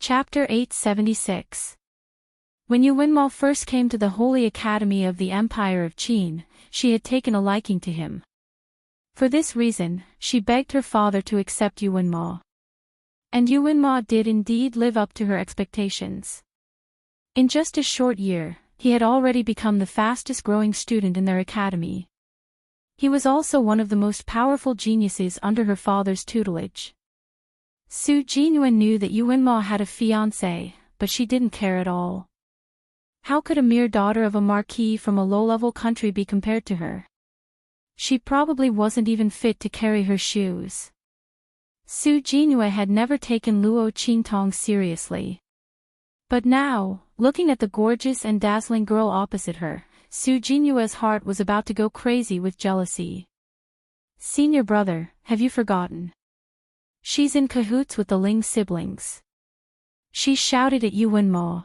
Chapter 876. When Yu Wenmo first came to the Holy Academy of the Empire of Qin, she had taken a liking to him. For this reason, she begged her father to accept Yu Wenmo. And Yu Wenmo did indeed live up to her expectations. In just a short year, he had already become the fastest-growing student in their academy. He was also one of the most powerful geniuses under her father's tutelage. Su Jinyuan knew that Yu Wenmo had a fiancé, but she didn't care at all. How could a mere daughter of a marquis from a low-level country be compared to her? She probably wasn't even fit to carry her shoes. Su Jinyue had never taken Luo Qingtong seriously. But now, looking at the gorgeous and dazzling girl opposite her, Su Jinyue's heart was about to go crazy with jealousy. "Senior brother, have you forgotten? She's in cahoots with the Ling siblings." She shouted at Yu Wenmo.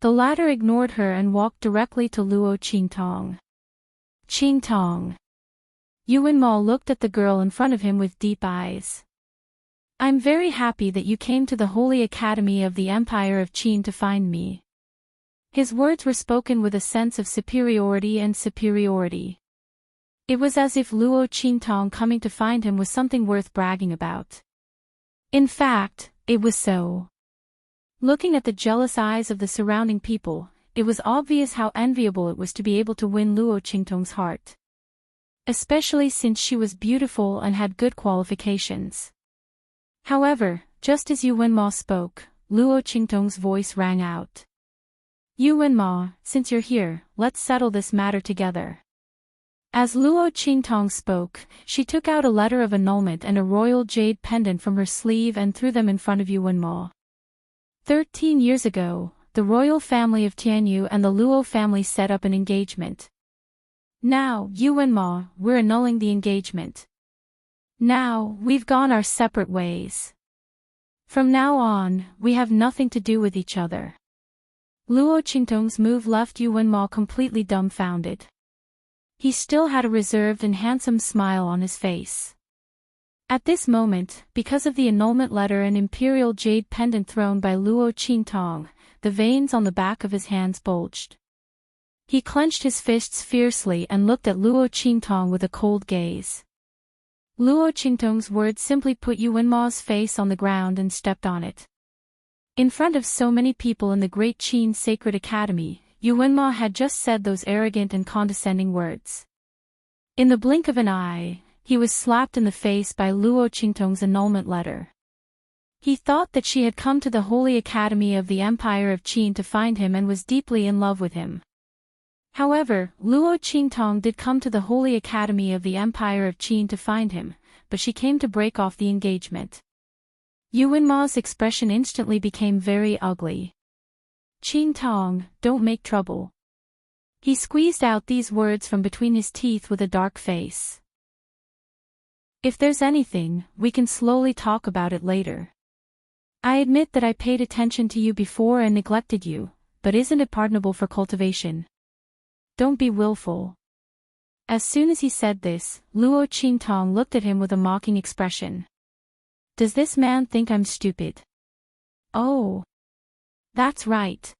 The latter ignored her and walked directly to Luo Qingtong. "Qingtong." Yu Wenmo looked at the girl in front of him with deep eyes. "I'm very happy that you came to the Holy Academy of the Empire of Qin to find me." His words were spoken with a sense of superiority. It was as if Luo Qingtong coming to find him was something worth bragging about. In fact, it was so. Looking at the jealous eyes of the surrounding people, it was obvious how enviable it was to be able to win Luo Qingtong's heart. Especially since she was beautiful and had good qualifications. However, just as Yu Wenmo spoke, Luo Qingtong's voice rang out. "Yu Wenmo, since you're here, let's settle this matter together." As Luo Qingtong spoke, she took out a letter of annulment and a royal jade pendant from her sleeve and threw them in front of Yu Wenmo. 13 years ago, the royal family of Tianyu and the Luo family set up an engagement. Now, Yu Wenmo, we're annulling the engagement. Now, we've gone our separate ways. From now on, we have nothing to do with each other. Luo Qingtong's move left Yu Wenmo completely dumbfounded. He still had a reserved and handsome smile on his face. At this moment, because of the annulment letter and imperial jade pendant thrown by Luo Qingtong, the veins on the back of his hands bulged. He clenched his fists fiercely and looked at Luo Qingtong with a cold gaze. Luo Qingtong's words simply put Yu Wenmo's face on the ground and stepped on it. In front of so many people in the Great Qin Sacred Academy, Yu Wenmo had just said those arrogant and condescending words. In the blink of an eye, he was slapped in the face by Luo Qingtong's annulment letter. He thought that she had come to the Holy Academy of the Empire of Qin to find him and was deeply in love with him. However, Luo Qingtong did come to the Holy Academy of the Empire of Qin to find him, but she came to break off the engagement. Yu Wenmo's expression instantly became very ugly. "Qingtong, don't make trouble." He squeezed out these words from between his teeth with a dark face. "If there's anything, we can slowly talk about it later. I admit that I paid attention to you before and neglected you, but isn't it pardonable for cultivation? Don't be willful." As soon as he said this, Luo Qingtong looked at him with a mocking expression. "Does this man think I'm stupid?" "Oh. That's right.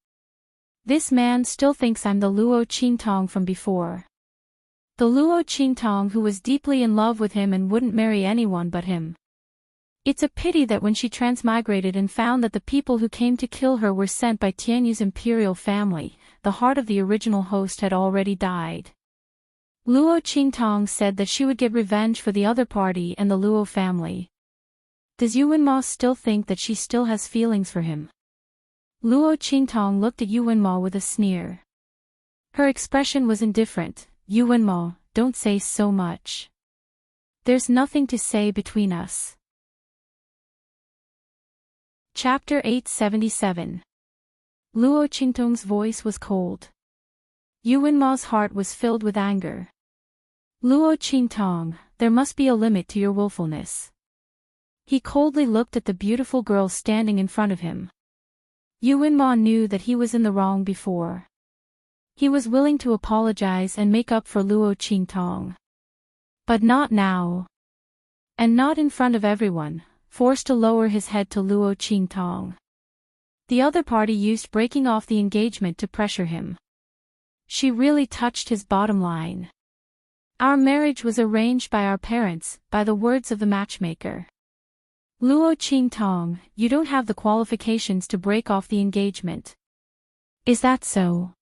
This man still thinks I'm the Luo Qingtong from before. The Luo Qingtong who was deeply in love with him and wouldn't marry anyone but him. It's a pity that when she transmigrated and found that the people who came to kill her were sent by Tianyu's imperial family, the heart of the original host had already died. Luo Qingtong said that she would get revenge for the other party and the Luo family. Does Yu Wenmo still think that she still has feelings for him?" Luo Qingtong looked at Yu Wenmo with a sneer. Her expression was indifferent. "Yu Wenmo, don't say so much. There's nothing to say between us." Chapter 877. Luo Qingtong's voice was cold. Yu Wenmo's heart was filled with anger. "Luo Qingtong, there must be a limit to your willfulness." He coldly looked at the beautiful girl standing in front of him. Yu Wenmo knew that he was in the wrong before. He was willing to apologize and make up for Luo Qingtong. But not now. And not in front of everyone, forced to lower his head to Luo Qingtong. The other party used breaking off the engagement to pressure him. She really touched his bottom line. Our marriage was arranged by our parents, by the words of the matchmaker. Luo Qingtong, you don't have the qualifications to break off the engagement. Is that so?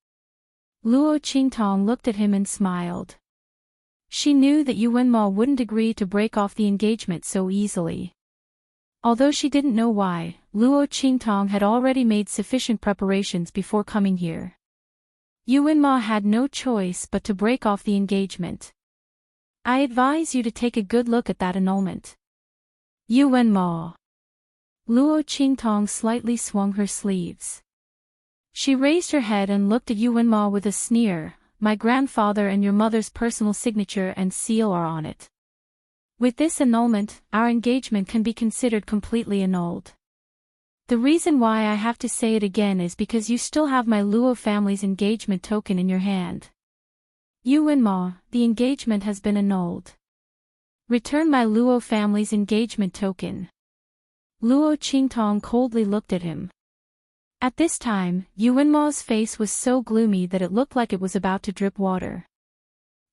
Luo Qingtong looked at him and smiled. She knew that Yu Wenmo wouldn't agree to break off the engagement so easily. Although she didn't know why, Luo Qingtong had already made sufficient preparations before coming here. Yu Wenmo had no choice but to break off the engagement. I advise you to take a good look at that annulment. Yu Wenmo. Luo Qingtong slightly swung her sleeves. She raised her head and looked at Yu Wenmo with a sneer. My grandfather and your mother's personal signature and seal are on it. With this annulment, our engagement can be considered completely annulled. The reason why I have to say it again is because you still have my Luo family's engagement token in your hand. Yu Wenmo, the engagement has been annulled. Return my Luo family's engagement token. Luo Qingtong coldly looked at him. At this time, Yu Wenmo's face was so gloomy that it looked like it was about to drip water.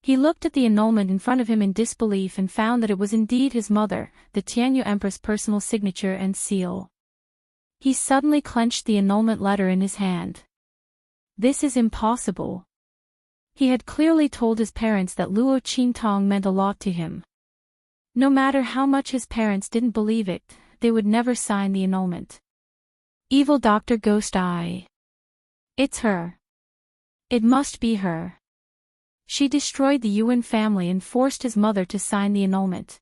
He looked at the annulment in front of him in disbelief and found that it was indeed his mother, the Tianyu Empress' personal signature and seal. He suddenly clenched the annulment letter in his hand. This is impossible. He had clearly told his parents that Luo Qingtong meant a lot to him. No matter how much his parents didn't believe it, they would never sign the annulment. Evil Dr. Ghost Eye. It's her. It must be her. She destroyed the Yuan family and forced his mother to sign the annulment.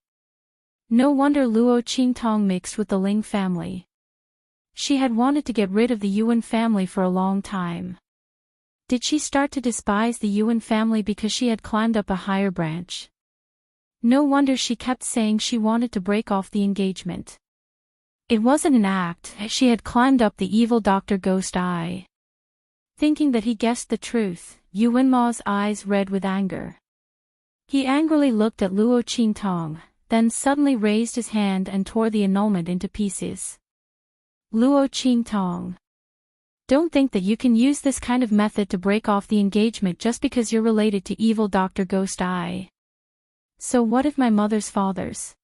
No wonder Luo Qingtong mixed with the Ling family. She had wanted to get rid of the Yuan family for a long time. Did she start to despise the Yuan family because she had climbed up a higher branch? No wonder she kept saying she wanted to break off the engagement. It wasn't an act, she had climbed up the evil Dr. Ghost Eye. Thinking that he guessed the truth, Yu Wenmo's eyes red with anger. He angrily looked at Luo Qingtong, then suddenly raised his hand and tore the annulment into pieces. Luo Qingtong. Don't think that you can use this kind of method to break off the engagement just because you're related to evil Dr. Ghost Eye. So what if my mother's father's?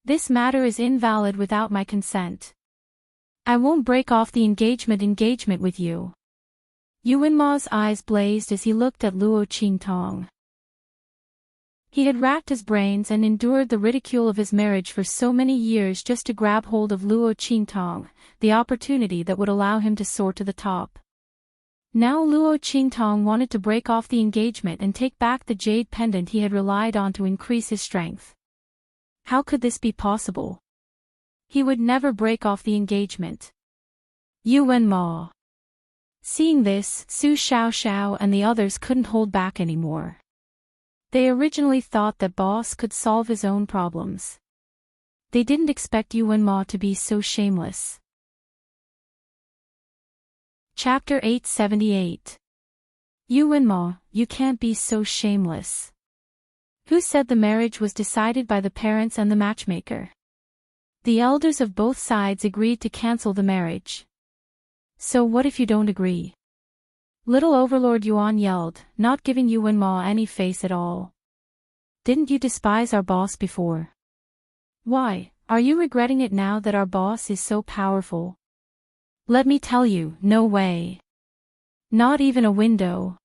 This matter is invalid without my consent. I won't break off the engagement with you. Yu Wenmo's eyes blazed as he looked at Luo Qingtong. He had racked his brains and endured the ridicule of his marriage for so many years just to grab hold of Luo Qingtong, the opportunity that would allow him to soar to the top. Now Luo Qingtong wanted to break off the engagement and take back the jade pendant he had relied on to increase his strength. How could this be possible? He would never break off the engagement. Yu Wenmo. Seeing this, Su Xiaoxiao and the others couldn't hold back anymore. They originally thought that boss could solve his own problems. They didn't expect Yu Wenmo to be so shameless. Chapter 878. Yu Wenmo, you can't be so shameless. Who said the marriage was decided by the parents and the matchmaker? The elders of both sides agreed to cancel the marriage. So what if you don't agree? Little Overlord Yuan yelled, not giving Yu Wenmo any face at all. Didn't you despise our boss before? Why, are you regretting it now that our boss is so powerful? Let me tell you, no way. Not even a window.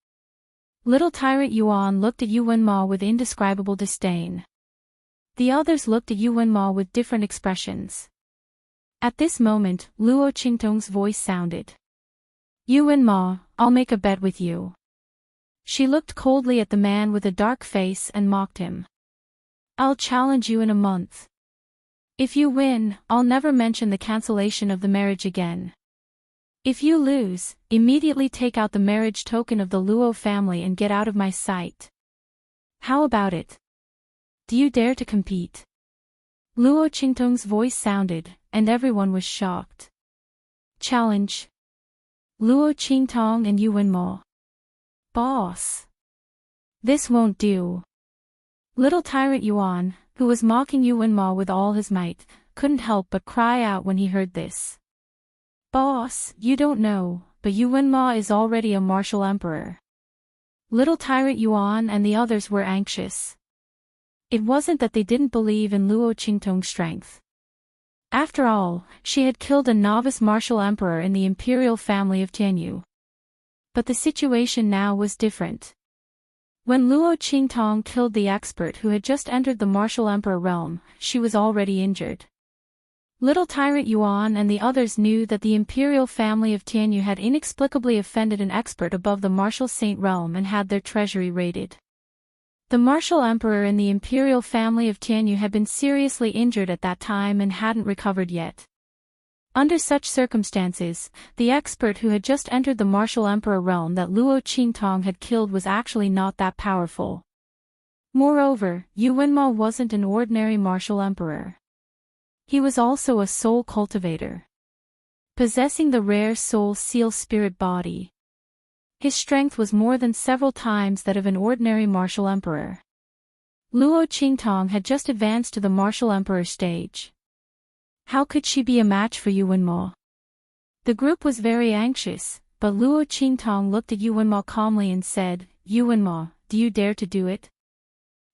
Little Tyrant Yuan looked at Yu Wenmo with indescribable disdain. The others looked at Yu Wenmo with different expressions. At this moment, Luo Qingtong's voice sounded. Yu Wenmo, I'll make a bet with you. She looked coldly at the man with a dark face and mocked him. I'll challenge you in a month. If you win, I'll never mention the cancellation of the marriage again. If you lose, immediately take out the marriage token of the Luo family and get out of my sight. How about it? Do you dare to compete? Luo Qingtong's voice sounded, and everyone was shocked. Challenge. Luo Qingtong and Yu Wenmo. Boss. This won't do. Little Tyrant Yuan, who was mocking Yu Wenmo with all his might, couldn't help but cry out when he heard this. Boss, you don't know, but Yuanma is already a martial emperor. Little Tyrant Yuan and the others were anxious. It wasn't that they didn't believe in Luo Qingtong's strength. After all, she had killed a novice martial emperor in the imperial family of Tianyu. But the situation now was different. When Luo Qingtong killed the expert who had just entered the martial emperor realm, she was already injured. Little Tyrant Yuan and the others knew that the imperial family of Tianyu had inexplicably offended an expert above the martial saint realm and had their treasury raided. The martial emperor in the imperial family of Tianyu had been seriously injured at that time and hadn't recovered yet. Under such circumstances, the expert who had just entered the martial emperor realm that Luo Qingtong had killed was actually not that powerful. Moreover, Yuanma wasn't an ordinary martial emperor. He was also a soul cultivator, possessing the rare soul seal spirit body. His strength was more than several times that of an ordinary martial emperor. Luo Qingtong had just advanced to the martial emperor stage. How could she be a match for Yuanma? The group was very anxious, but Luo Qingtong looked at Yuanma calmly and said, "Yuanma, do you dare to do it?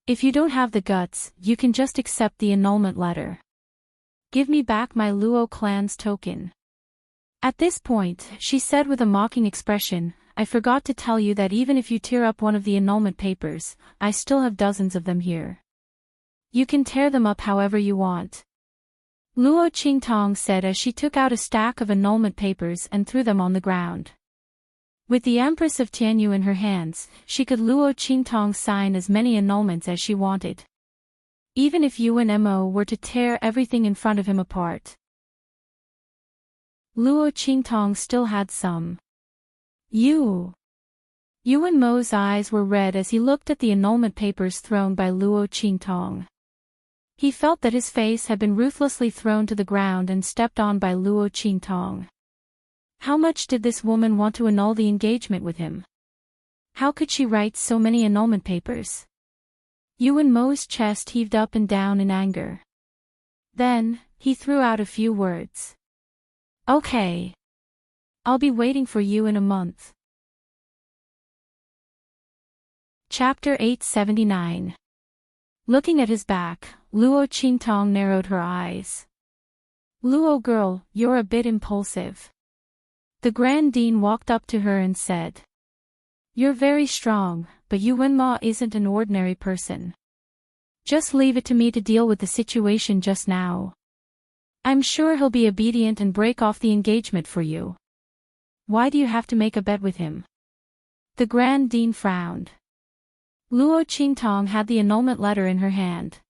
If you don't have the guts, you can just accept the annulment letter. Give me back my Luo clan's token." At this point, she said with a mocking expression, "I forgot to tell you that even if you tear up one of the annulment papers, I still have dozens of them here. You can tear them up however you want." Luo Qingtong said as she took out a stack of annulment papers and threw them on the ground. With the Empress of Tianyu in her hands, she could Luo Qingtong sign as many annulments as she wanted. Even if Yuan Mo were to tear everything in front of him apart. Luo Qingtong still had some. Yuan Mo's eyes were red as he looked at the annulment papers thrown by Luo Qingtong. He felt that his face had been ruthlessly thrown to the ground and stepped on by Luo Qingtong. How much did this woman want to annul the engagement with him? How could she write so many annulment papers? Yuan Mo's chest heaved up and down in anger. Then, he threw out a few words. "Okay. I'll be waiting for you in a month." Chapter 879. Looking at his back, Luo Qingtong narrowed her eyes. "Luo girl, you're a bit impulsive." The Grand Dean walked up to her and said, "You're very strong, but Yuanma isn't an ordinary person. Just leave it to me to deal with the situation just now. I'm sure he'll be obedient and break off the engagement for you. Why do you have to make a bet with him?" The Grand Dean frowned. Luo Qingtong had the annulment letter in her hand.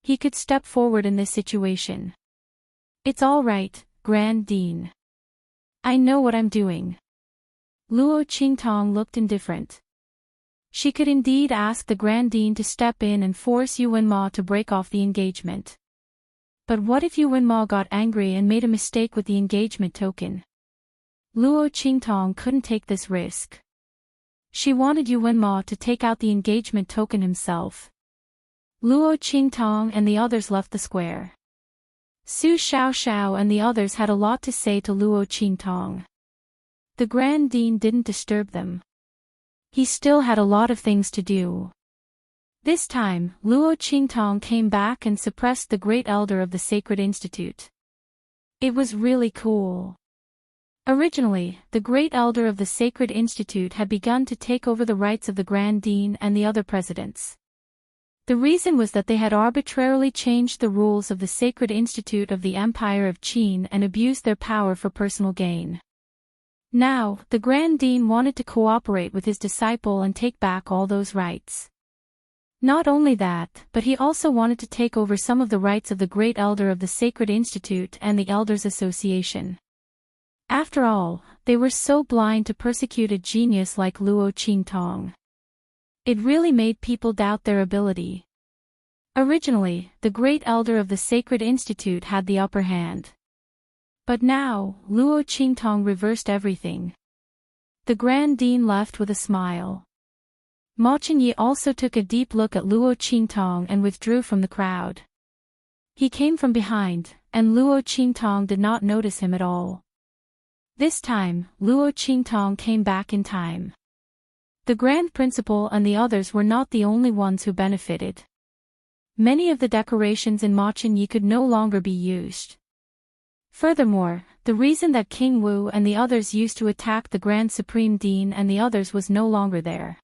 He could step forward in this situation. "It's all right, Grand Dean. I know what I'm doing." Luo Qingtong looked indifferent. She could indeed ask the Grand Dean to step in and force Yuanma to break off the engagement. But what if Yuanma got angry and made a mistake with the engagement token? Luo Qingtong couldn't take this risk. She wanted Yuanma to take out the engagement token himself. Luo Qingtong and the others left the square. Su Xiaoxiao and the others had a lot to say to Luo Qingtong. The Grand Dean didn't disturb them. He still had a lot of things to do. This time, Luo Qingtong came back and suppressed the Great Elder of the Sacred Institute. It was really cool. Originally, the Great Elder of the Sacred Institute had begun to take over the rights of the Grand Dean and the other presidents. The reason was that they had arbitrarily changed the rules of the Sacred Institute of the Empire of Qin and abused their power for personal gain. Now, the Grand Dean wanted to cooperate with his disciple and take back all those rights. Not only that, but he also wanted to take over some of the rights of the Great Elder of the Sacred Institute and the Elders Association. After all, they were so blind to persecute a genius like Luo Qingtong. It really made people doubt their ability. Originally, the Great Elder of the Sacred Institute had the upper hand. But now, Luo Qingtong reversed everything. The Grand Dean left with a smile. Ma Qingyi also took a deep look at Luo Qingtong and withdrew from the crowd. He came from behind, and Luo Qingtong did not notice him at all. This time, Luo Qingtong came back in time. The Grand Principal and the others were not the only ones who benefited. Many of the decorations in Machenyi could no longer be used. Furthermore, the reason that King Wu and the others used to attack the Grand Supreme Dean and the others was no longer there.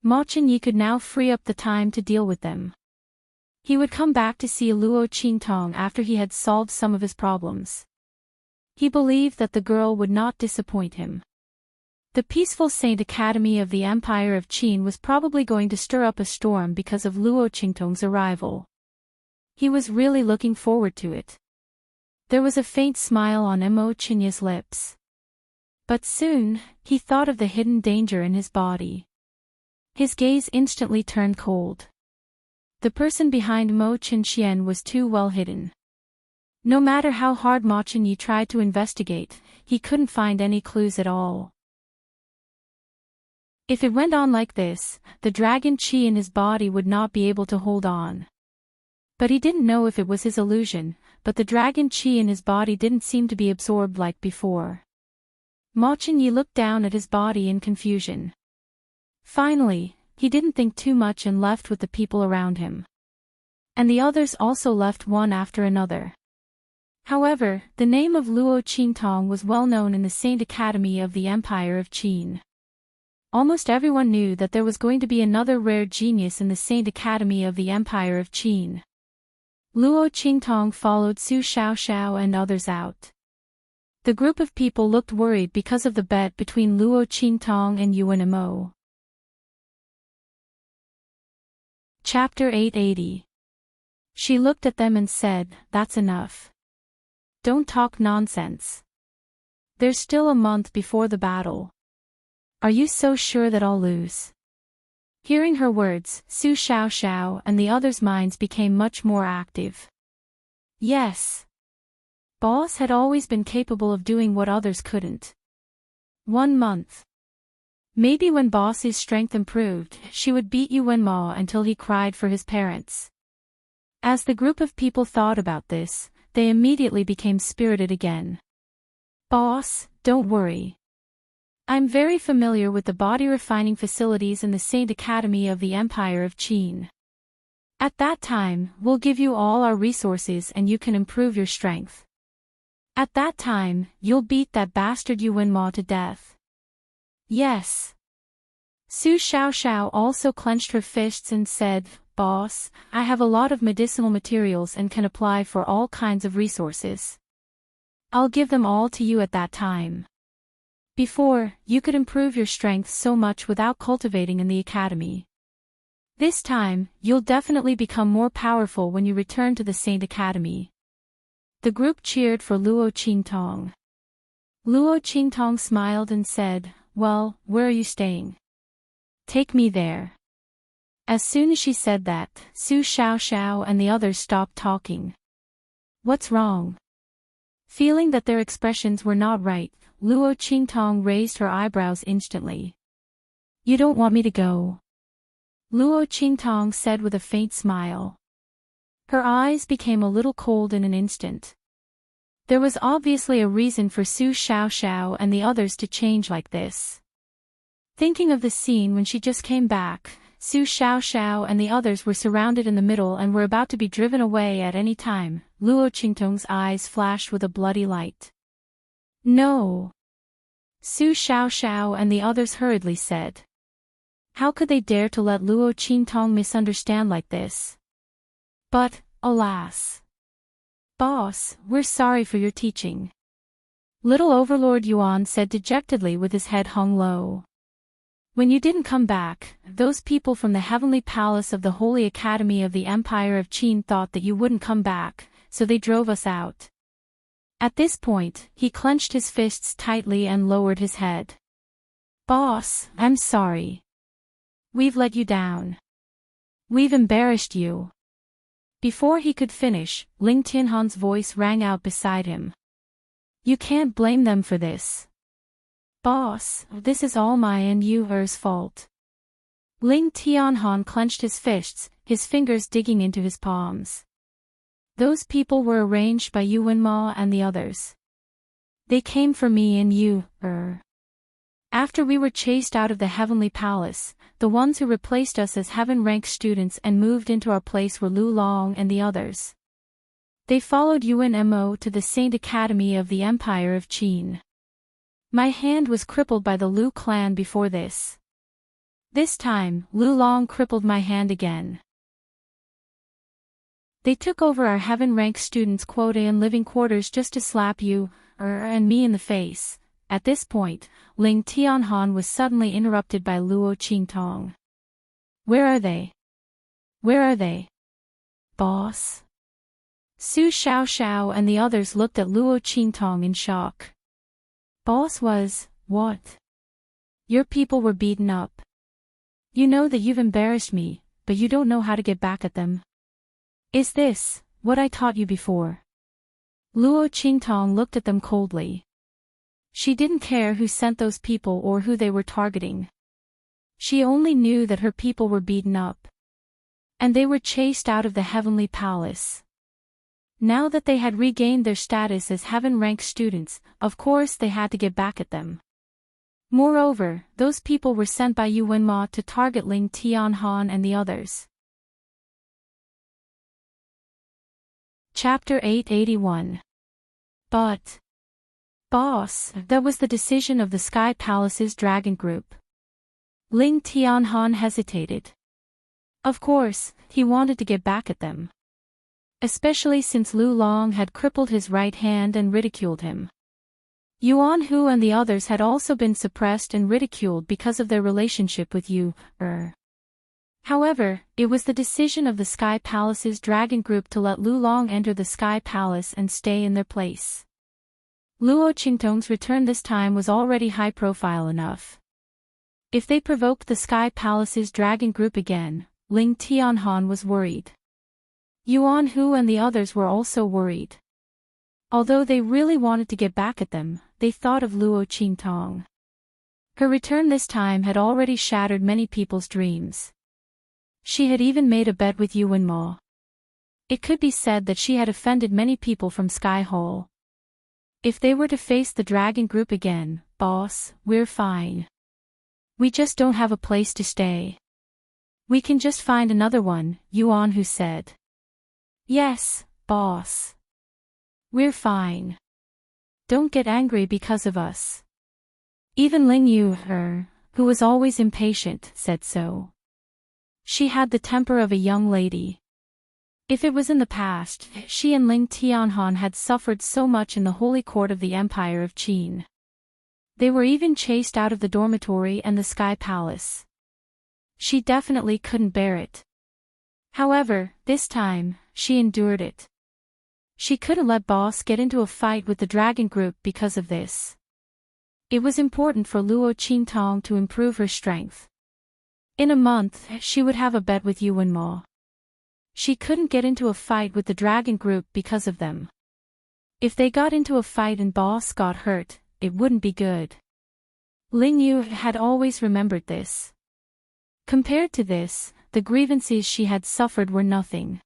Machenyi could now free up the time to deal with them. He would come back to see Luo Qingtong after he had solved some of his problems. He believed that the girl would not disappoint him. The peaceful Saint Academy of the Empire of Qin was probably going to stir up a storm because of Luo Qingtong's arrival. He was really looking forward to it. There was a faint smile on Mo Chinya's lips. But soon, he thought of the hidden danger in his body. His gaze instantly turned cold. The person behind Mo Qinxian was too well hidden. No matter how hard Ma Chenyi tried to investigate, he couldn't find any clues at all. If it went on like this, the dragon qi in his body would not be able to hold on. But he didn't know if it was his illusion, but the dragon qi in his body didn't seem to be absorbed like before. Ma Chenyi looked down at his body in confusion. Finally, he didn't think too much and left with the people around him. And the others also left one after another. However, the name of Luo Qingtong was well known in the Saint Academy of the Empire of Qin. Almost everyone knew that there was going to be another rare genius in the Saint Academy of the Empire of Qin. Luo Qingtong followed Su Xiaoxiao and others out. The group of people looked worried because of the bet between Luo Qingtong and Yuan Mo. Chapter 880. She looked at them and said, "That's enough. Don't talk nonsense. There's still a month before the battle. Are you so sure that I'll lose?" Hearing her words, Su Xiaoxiao and the others' minds became much more active. Yes. Boss had always been capable of doing what others couldn't. 1 month. Maybe when Boss's strength improved, she would beat Yuan Ma until he cried for his parents. As the group of people thought about this, they immediately became spirited again. "Boss, don't worry. I'm very familiar with the body refining facilities in the Saint Academy of the Empire of Qin. At that time, we'll give you all our resources and you can improve your strength. At that time, you'll beat that bastard Yuan Ma to death." Yes. Su Xiaoxiao also clenched her fists and said, "Boss, I have a lot of medicinal materials and can apply for all kinds of resources. I'll give them all to you at that time. Before, you could improve your strength so much without cultivating in the academy. This time, you'll definitely become more powerful when you return to the Saint Academy." The group cheered for Luo Qingtong. Luo Qingtong smiled and said, "Well, where are you staying? Take me there." As soon as she said that, Su Xiaoxiao and the others stopped talking. "What's wrong?" Feeling that their expressions were not right, Luo Qingtong raised her eyebrows instantly. "You don't want me to go?" Luo Qingtong said with a faint smile. Her eyes became a little cold in an instant. There was obviously a reason for Su Xiaoxiao and the others to change like this. Thinking of the scene when she just came back, Su Xiaoxiao and the others were surrounded in the middle and were about to be driven away at any time. Luo Qingtong's eyes flashed with a bloody light. "No!" Su Xiaoxiao and the others hurriedly said. How could they dare to let Luo Qingtong misunderstand like this? But, alas! "Boss, we're sorry for your teaching," little Overlord Yuan said dejectedly with his head hung low. "When you didn't come back, those people from the Heavenly Palace of the Holy Academy of the Empire of Qin thought that you wouldn't come back, so they drove us out." At this point, he clenched his fists tightly and lowered his head. "Boss, I'm sorry. We've let you down. We've embarrassed you." Before he could finish, Ling Tianhan's voice rang out beside him. "You can't blame them for this. Boss, this is all my and yours fault." Ling Tianhan clenched his fists, his fingers digging into his palms. "Those people were arranged by Yuan Ma and the others. They came for me and you, After we were chased out of the heavenly palace, the ones who replaced us as heaven-ranked students and moved into our place were Lu Long and the others. They followed UNMO to the Saint Academy of the Empire of Qin. My hand was crippled by the Lu clan before this. This time, Lu Long crippled my hand again. They took over our heaven-ranked students' quota and living quarters just to slap you, and me in the face. At this point, Ling Tianhan was suddenly interrupted by Luo Qingtong. Where are they? Where are they? Boss? Su Xiaoxiao and the others looked at Luo Qingtong in shock. Boss was, what? Your people were beaten up. You know that you've embarrassed me, but you don't know how to get back at them. Is this what I taught you before? Luo Qingtong looked at them coldly. She didn't care who sent those people or who they were targeting. She only knew that her people were beaten up. And they were chased out of the heavenly palace. Now that they had regained their status as heaven-ranked students, of course they had to get back at them. Moreover, those people were sent by Yu Wenma to target Ling Tianhan and the others. Chapter 881. But, boss, that was the decision of the Sky Palace's Dragon Group. Ling Tianhan hesitated. Of course, he wanted to get back at them. Especially since Lu Long had crippled his right hand and ridiculed him. Yuan Hu and the others had also been suppressed and ridiculed because of their relationship with Yu. However, it was the decision of the Sky Palace's Dragon Group to let Lu Long enter the Sky Palace and stay in their place. Luo Qingtong's return this time was already high-profile enough. If they provoked the Sky Palace's Dragon Group again, Ling Tianhan was worried. Yuan Hu and the others were also worried. Although they really wanted to get back at them, they thought of Luo Qingtong. Her return this time had already shattered many people's dreams. She had even made a bet with Yu Wenma. It could be said that she had offended many people from Sky Hall. If they were to face the Dragon Group again, boss, we're fine. We just don't have a place to stay. We can just find another one, Yuan Hu said. Yes, boss. We're fine. Don't get angry because of us. Even Ling Yu, who was always impatient, said so. She had the temper of a young lady. If it was in the past, she and Ling Tianhan had suffered so much in the holy court of the Empire of Qin. They were even chased out of the dormitory and the Sky Palace. She definitely couldn't bear it. However, this time, she endured it. She couldn't let boss get into a fight with the Dragon Group because of this. It was important for Luo Qingtong to improve her strength. In a month, she would have a bet with Yu Wenma. She couldn't get into a fight with the Dragon Group because of them. If they got into a fight and boss got hurt, it wouldn't be good. Ling Yu had always remembered this. Compared to this, the grievances she had suffered were nothing.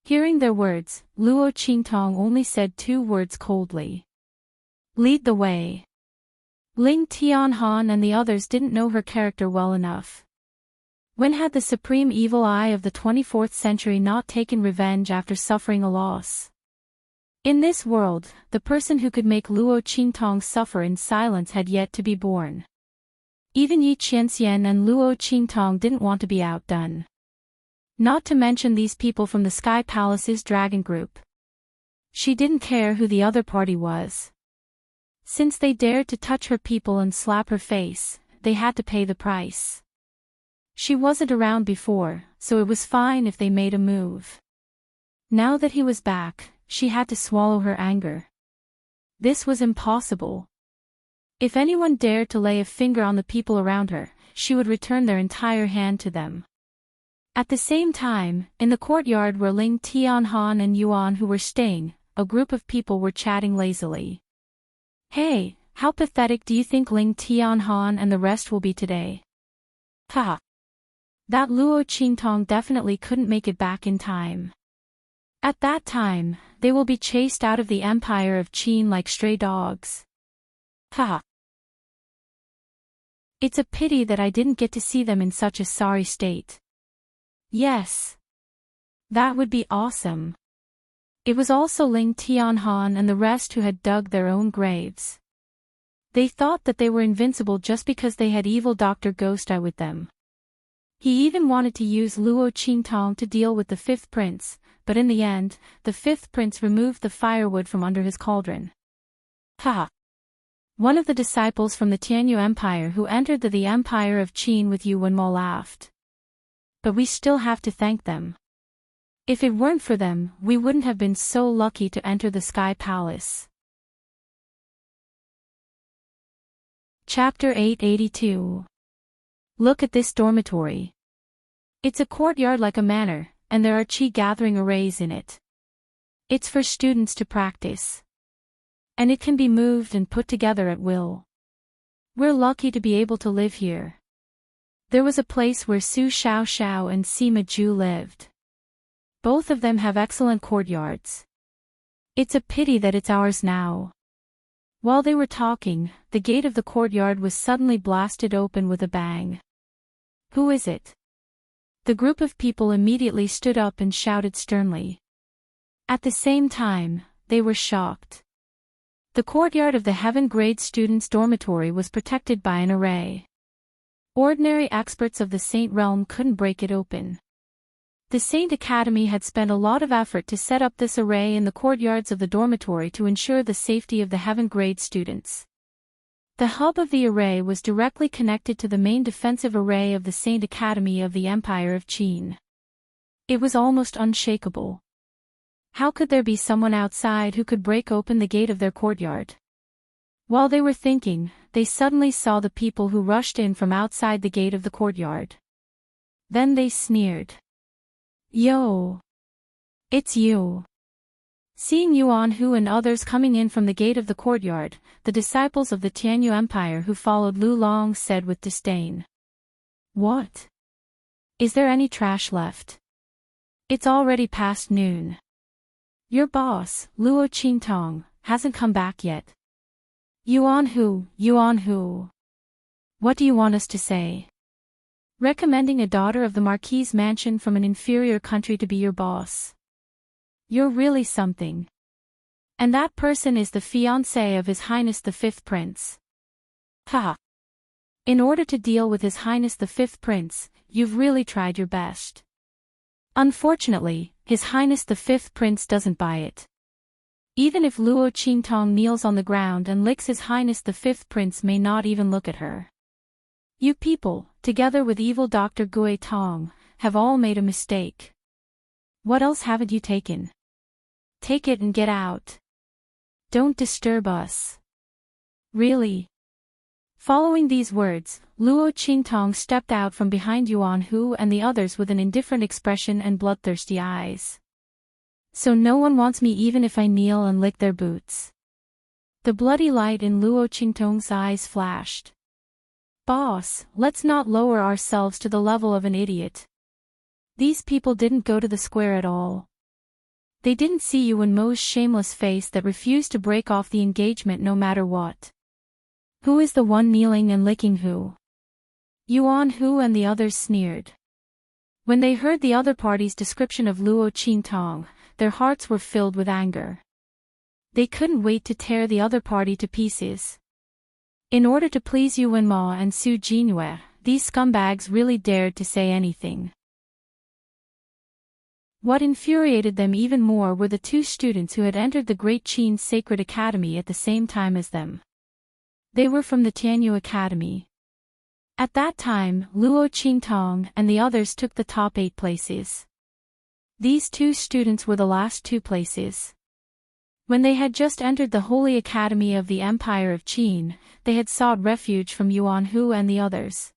Hearing their words, Luo Qingtong only said two words coldly. Lead the way. Ling Tianhan and the others didn't know her character well enough. When had the supreme evil eye of the 24th century not taken revenge after suffering a loss? In this world, the person who could make Luo Qingtong suffer in silence had yet to be born. Even Yi Qianxian and Luo Qingtong didn't want to be outdone. Not to mention these people from the Sky Palace's Dragon Group. She didn't care who the other party was. Since they dared to touch her people and slap her face, they had to pay the price. She wasn't around before, so it was fine if they made a move. Now that he was back, she had to swallow her anger. This was impossible. If anyone dared to lay a finger on the people around her, she would return their entire hand to them. At the same time, in the courtyard where Ling Tianhan and Yuan Hu were staying, a group of people were chatting lazily. Hey, how pathetic do you think Ling Tianhan and the rest will be today? Haha. That Luo Qingtong definitely couldn't make it back in time. At that time, they will be chased out of the empire of Qin like stray dogs. Haha. It's a pity that I didn't get to see them in such a sorry state. Yes. That would be awesome. It was also Ling Tianhan and the rest who had dug their own graves. They thought that they were invincible just because they had evil Dr. Ghost Eye with them. He even wanted to use Luo Qingtong to deal with the fifth prince, but in the end, the fifth prince removed the firewood from under his cauldron. Haha. One of the disciples from the Tianyu Empire who entered the Empire of Qin with you Wenmo laughed. But we still have to thank them. If it weren't for them, we wouldn't have been so lucky to enter the Sky Palace. Chapter 882. Look at this dormitory. It's a courtyard like a manor, and there are qi gathering arrays in it. It's for students to practice. And it can be moved and put together at will. We're lucky to be able to live here. There was a place where Su Xiao and Sima Ju lived. Both of them have excellent courtyards. It's a pity that it's ours now. While they were talking, the gate of the courtyard was suddenly blasted open with a bang. Who is it? The group of people immediately stood up and shouted sternly. At the same time, they were shocked. The courtyard of the Heaven Grade Students' Dormitory was protected by an array. Ordinary experts of the Saint Realm couldn't break it open. The Saint Academy had spent a lot of effort to set up this array in the courtyards of the dormitory to ensure the safety of the Heaven Grade students. The hub of the array was directly connected to the main defensive array of the Saint Academy of the Empire of Qin. It was almost unshakable. How could there be someone outside who could break open the gate of their courtyard? While they were thinking, they suddenly saw the people who rushed in from outside the gate of the courtyard. Then they sneered. Yo! It's you! Seeing Yuan Hu and others coming in from the gate of the courtyard, the disciples of the Tianyu Empire who followed Lu Long said with disdain. What? Is there any trash left? It's already past noon. Your boss, Luo Qingtong, hasn't come back yet. Yuan Hu. What do you want us to say? Recommending a daughter of the Marquis's mansion from an inferior country to be your boss. You're really something. And that person is the fiancé of His Highness the Fifth Prince. Haha. In order to deal with His Highness the Fifth Prince, you've really tried your best. Unfortunately, His Highness the Fifth Prince doesn't buy it. Even if Luo Qingtong kneels on the ground and licks His Highness the Fifth Prince may not even look at her. You people, together with evil Dr. Gui Tong, have all made a mistake. What else haven't you taken? Take it and get out. Don't disturb us. Really? Following these words, Luo Qingtong stepped out from behind Yuan Hu and the others with an indifferent expression and bloodthirsty eyes. So no one wants me even if I kneel and lick their boots. The bloody light in Luo Qingtong's eyes flashed. Boss, let's not lower ourselves to the level of an idiot. These people didn't go to the square at all. They didn't see you in Mo's shameless face that refused to break off the engagement no matter what. Who is the one kneeling and licking who? Yuan Hu and the others sneered. When they heard the other party's description of Luo Qingtong, their hearts were filled with anger. They couldn't wait to tear the other party to pieces. In order to please Yuan Ma and Su Jinhue, these scumbags really dared to say anything. What infuriated them even more were the two students who had entered the Great Qin Sacred Academy at the same time as them. They were from the Tianyu Academy. At that time, Luo Qingtong and the others took the top 8 places. These two students were the last 2 places. When they had just entered the Holy Academy of the Empire of Qin, they had sought refuge from Yuan Hu and the others.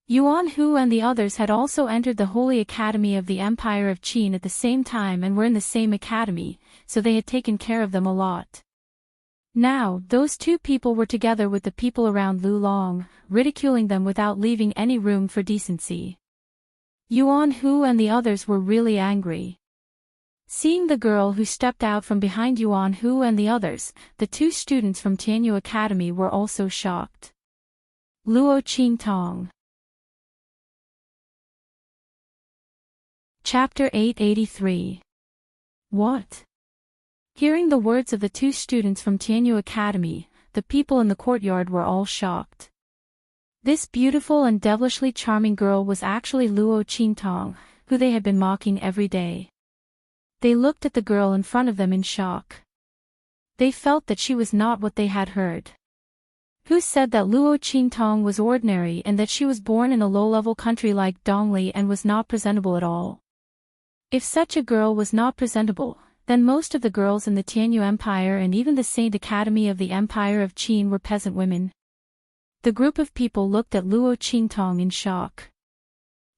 Yuan Hu and the others had also entered the Holy Academy of the Empire of Qin at the same time and were in the same academy, so they had taken care of them a lot. Now, those two people were together with the people around Lu Long, ridiculing them without leaving any room for decency. Yuan Hu and the others were really angry. Seeing the girl who stepped out from behind Yuan Hu and the others, the two students from Tianyu Academy were also shocked. Luo Qingtong. Chapter 883. What? Hearing the words of the two students from Tianyu Academy, the people in the courtyard were all shocked. This beautiful and devilishly charming girl was actually Luo Qingtong, who they had been mocking every day. They looked at the girl in front of them in shock. They felt that she was not what they had heard. Who said that Luo Qingtong was ordinary and that she was born in a low-level country like Dongli and was not presentable at all? If such a girl was not presentable, then most of the girls in the Tianyu Empire and even the Saint Academy of the Empire of Qin were peasant women. The group of people looked at Luo Qingtong in shock.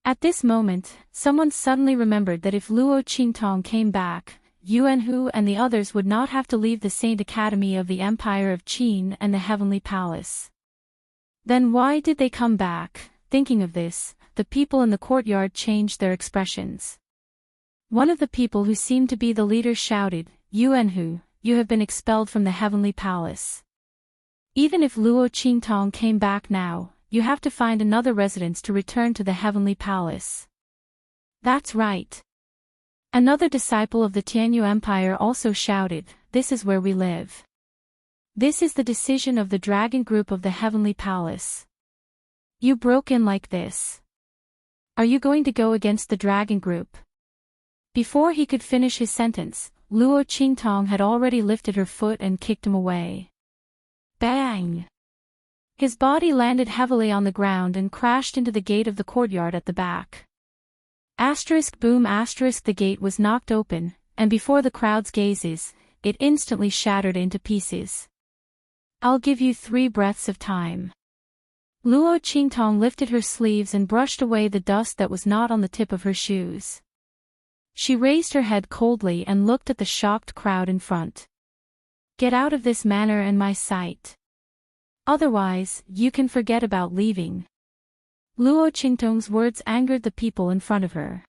At this moment, someone suddenly remembered that if Luo Qingtong came back, Yuan Hu and the others would not have to leave the Saint Academy of the Empire of Qin and the Heavenly Palace. Then why did they come back? Thinking of this, the people in the courtyard changed their expressions. One of the people who seemed to be the leader shouted, "Yuan Hu, you have been expelled from the Heavenly Palace. Even if Luo Qingtong came back now, you have to find another residence to return to the Heavenly Palace." That's right. Another disciple of the Tianyu Empire also shouted, "This is where we live. This is the decision of the Dragon Group of the Heavenly Palace. You broke in like this. Are you going to go against the Dragon Group?" Before he could finish his sentence, Luo Qingtong had already lifted her foot and kicked him away. Bang! His body landed heavily on the ground and crashed into the gate of the courtyard at the back. Boom! The gate was knocked open, and before the crowd's gazes, it instantly shattered into pieces. "I'll give you 3 breaths of time." Luo Qingtong lifted her sleeves and brushed away the dust that was not on the tip of her shoes. She raised her head coldly and looked at the shocked crowd in front. "Get out of this manor and my sight. Otherwise, you can forget about leaving." Luo Qingtong's words angered the people in front of her.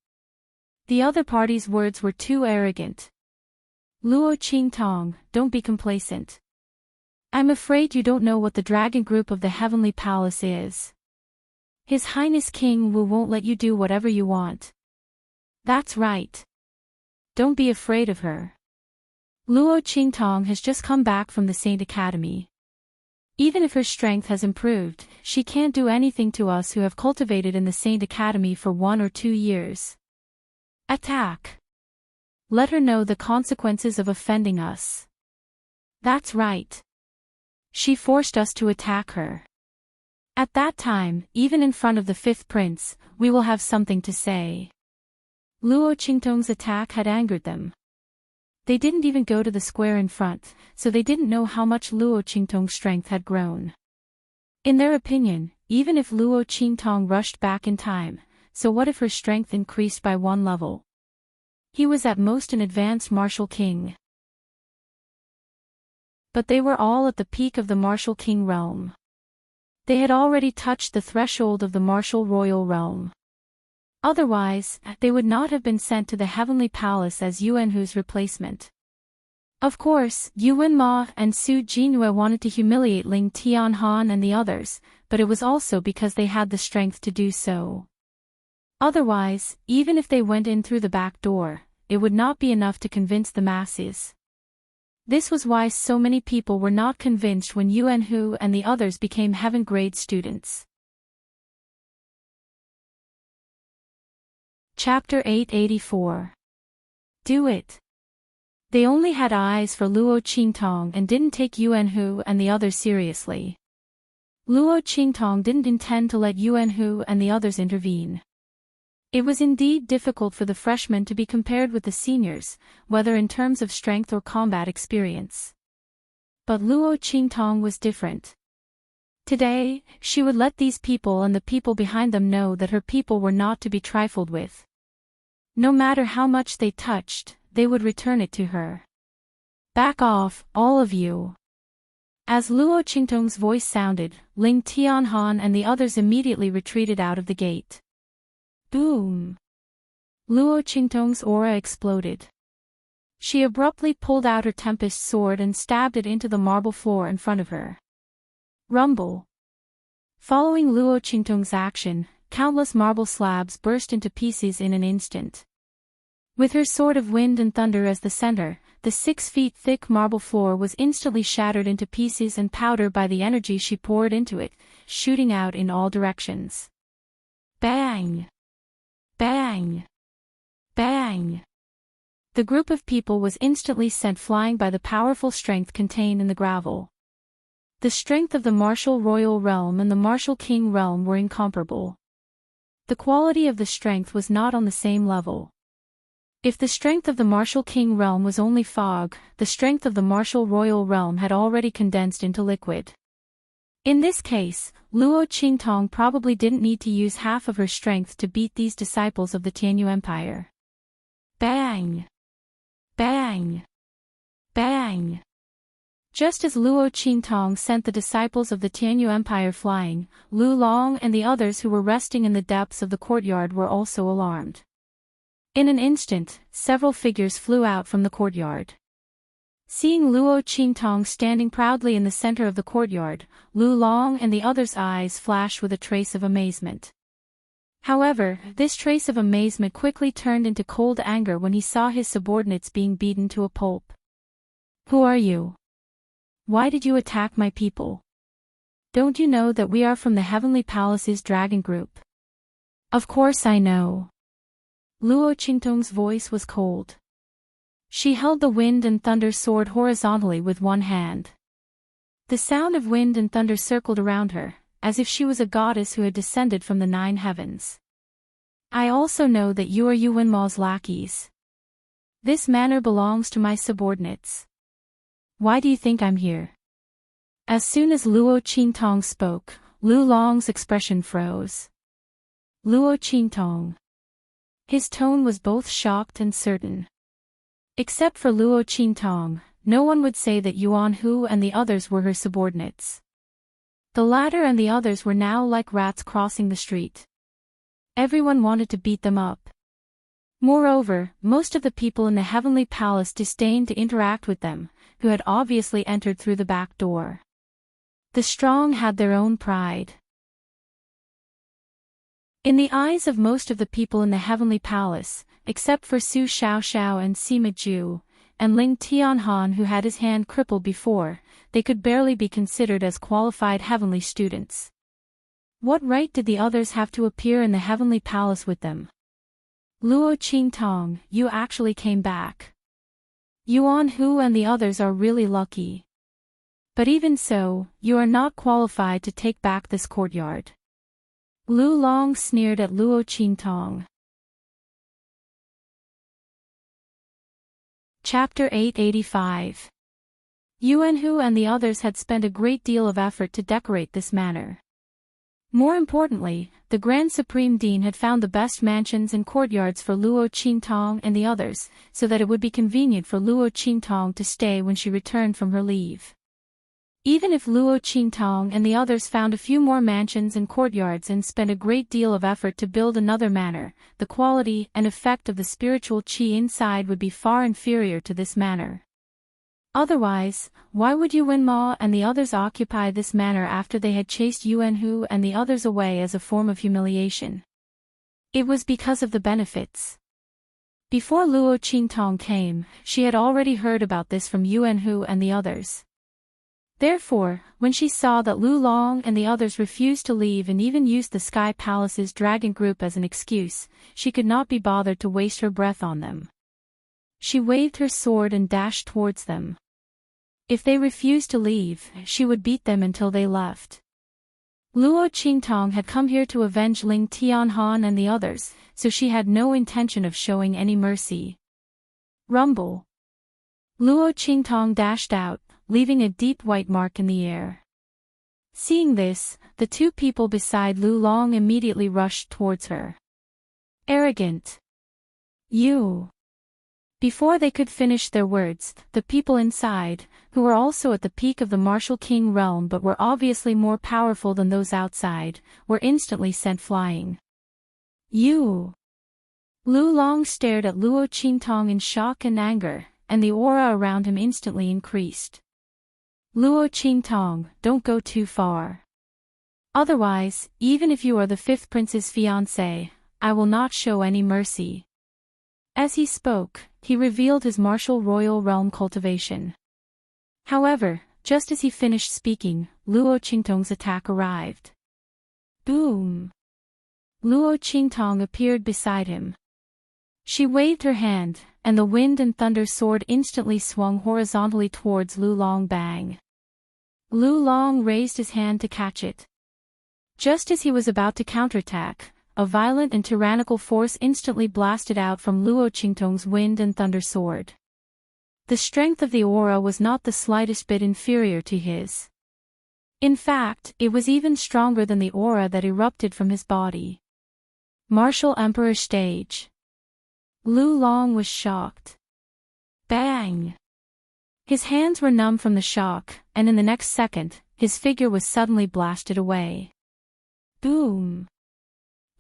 The other party's words were too arrogant. "Luo Qingtong, don't be complacent. I'm afraid you don't know what the Dragon Group of the Heavenly Palace is. His Highness King Wu won't let you do whatever you want." That's right. Don't be afraid of her. Luo Qingtong has just come back from the Saint Academy. Even if her strength has improved, she can't do anything to us who have cultivated in the Saint Academy for 1 or 2 years. Attack! Let her know the consequences of offending us. That's right. She forced us to attack her. At that time, even in front of the 5th prince, we will have something to say. Luo Qingtong's attack had angered them. They didn't even go to the square in front, so they didn't know how much Luo Qingtong's strength had grown. In their opinion, even if Luo Qingtong rushed back in time, so what if her strength increased by 1 level? He was at most an advanced martial king. But they were all at the peak of the martial king realm. They had already touched the threshold of the martial royal realm. Otherwise, they would not have been sent to the Heavenly Palace as Yuan Hu's replacement. Of course, Yuan Ma and Su Jinhua wanted to humiliate Ling Tianhan and the others, but it was also because they had the strength to do so. Otherwise, even if they went in through the back door, it would not be enough to convince the masses. This was why so many people were not convinced when Yuan Hu and the others became heaven-grade students. Chapter 884. Do it. They only had eyes for Luo Qingtong and didn't take Yuan Hu and the others seriously. Luo Qingtong didn't intend to let Yuan Hu and the others intervene. It was indeed difficult for the freshmen to be compared with the seniors, whether in terms of strength or combat experience. But Luo Qingtong was different. Today, she would let these people and the people behind them know that her people were not to be trifled with. No matter how much they touched, they would return it to her. Back off, all of you. As Luo Qingtong's voice sounded, Ling Tianhan and the others immediately retreated out of the gate. Boom! Luo Qingtong's aura exploded. She abruptly pulled out her Tempest sword and stabbed it into the marble floor in front of her. Rumble. Following Luo Qingtong's action, countless marble slabs burst into pieces in an instant. With her sword of wind and thunder as the center, the 6 feet thick marble floor was instantly shattered into pieces and powder by the energy she poured into it, shooting out in all directions. Bang! Bang! Bang! The group of people was instantly sent flying by the powerful strength contained in the gravel. The strength of the martial royal realm and the martial king realm were incomparable. The quality of the strength was not on the same level. If the strength of the martial king realm was only fog, the strength of the martial royal realm had already condensed into liquid. In this case, Luo Qingtong probably didn't need to use half of her strength to beat these disciples of the Tianyu Empire. Bang! Bang! Bang! Just as Luo Qingtong sent the disciples of the Tianyu Empire flying, Lu Long and the others who were resting in the depths of the courtyard were also alarmed. In an instant, several figures flew out from the courtyard. Seeing Luo Qingtong standing proudly in the center of the courtyard, Lu Long and the others' eyes flashed with a trace of amazement. However, this trace of amazement quickly turned into cold anger when he saw his subordinates being beaten to a pulp. Who are you? Why did you attack my people? Don't you know that we are from the Heavenly Palace's dragon group? Of course I know. Luo Qingtong's voice was cold. She held the wind and thunder sword horizontally with one hand. The sound of wind and thunder circled around her, as if she was a goddess who had descended from the 9 heavens. I also know that you are Yuan Ma's lackeys. This manor belongs to my subordinates. Why do you think I'm here? As soon as Luo Qingtong spoke, Lu Long's expression froze. Luo Qingtong. His tone was both shocked and certain. Except for Luo Qingtong, no one would say that Yuan Hu and the others were her subordinates. The latter and the others were now like rats crossing the street. Everyone wanted to beat them up. Moreover, most of the people in the Heavenly Palace disdained to interact with them, who had obviously entered through the back door. The strong had their own pride. In the eyes of most of the people in the Heavenly Palace, except for Su Xiaoxiao and Sima Ju, and Ling Tianhan who had his hand crippled before, they could barely be considered as qualified heavenly students. What right did the others have to appear in the Heavenly Palace with them? Luo Qingtong, you actually came back. Yuan Hu and the others are really lucky. But even so, you are not qualified to take back this courtyard. Lu Long sneered at Luo Qingtong. Chapter 885. Yuan Hu and the others had spent a great deal of effort to decorate this manor. More importantly, the Grand Supreme Dean had found the best mansions and courtyards for Luo Qingtong and the others, so that it would be convenient for Luo Qingtong to stay when she returned from her leave. Even if Luo Qingtong and the others found a few more mansions and courtyards and spent a great deal of effort to build another manor, the quality and effect of the spiritual qi inside would be far inferior to this manor. Otherwise, why would Yuan Ma and the others occupy this manor after they had chased Yuan Hu and the others away as a form of humiliation? It was because of the benefits. Before Luo Qingtong came, she had already heard about this from Yuan Hu and the others. Therefore, when she saw that Lu Long and the others refused to leave and even used the Sky Palace's dragon group as an excuse, she could not be bothered to waste her breath on them. She waved her sword and dashed towards them. If they refused to leave, she would beat them until they left. Luo Qingtong had come here to avenge Ling Tianhan and the others, so she had no intention of showing any mercy. Rumble. Luo Qingtong dashed out, leaving a deep white mark in the air. Seeing this, the two people beside Lu Long immediately rushed towards her. Arrogant. You. Before they could finish their words, the people inside, who were also at the peak of the martial king realm but were obviously more powerful than those outside, were instantly sent flying. You. Lu Long stared at Luo Qingtong in shock and anger, and the aura around him instantly increased. Luo Qingtong, don't go too far. Otherwise, even if you are the fifth prince's fiancé, I will not show any mercy. As he spoke, he revealed his martial royal realm cultivation. However, just as he finished speaking, Luo Qingtong's attack arrived. Boom! Luo Qingtong appeared beside him. She waved her hand, and the wind and thunder sword instantly swung horizontally towards Lu Long Bang. Lu Long raised his hand to catch it. Just as he was about to counterattack, a violent and tyrannical force instantly blasted out from Luo Qingtong's wind and thunder sword. The strength of the aura was not the slightest bit inferior to his. In fact, it was even stronger than the aura that erupted from his body. Martial Emperor stage. Lu Long was shocked. Bang! His hands were numb from the shock, and in the next second, his figure was suddenly blasted away. Boom!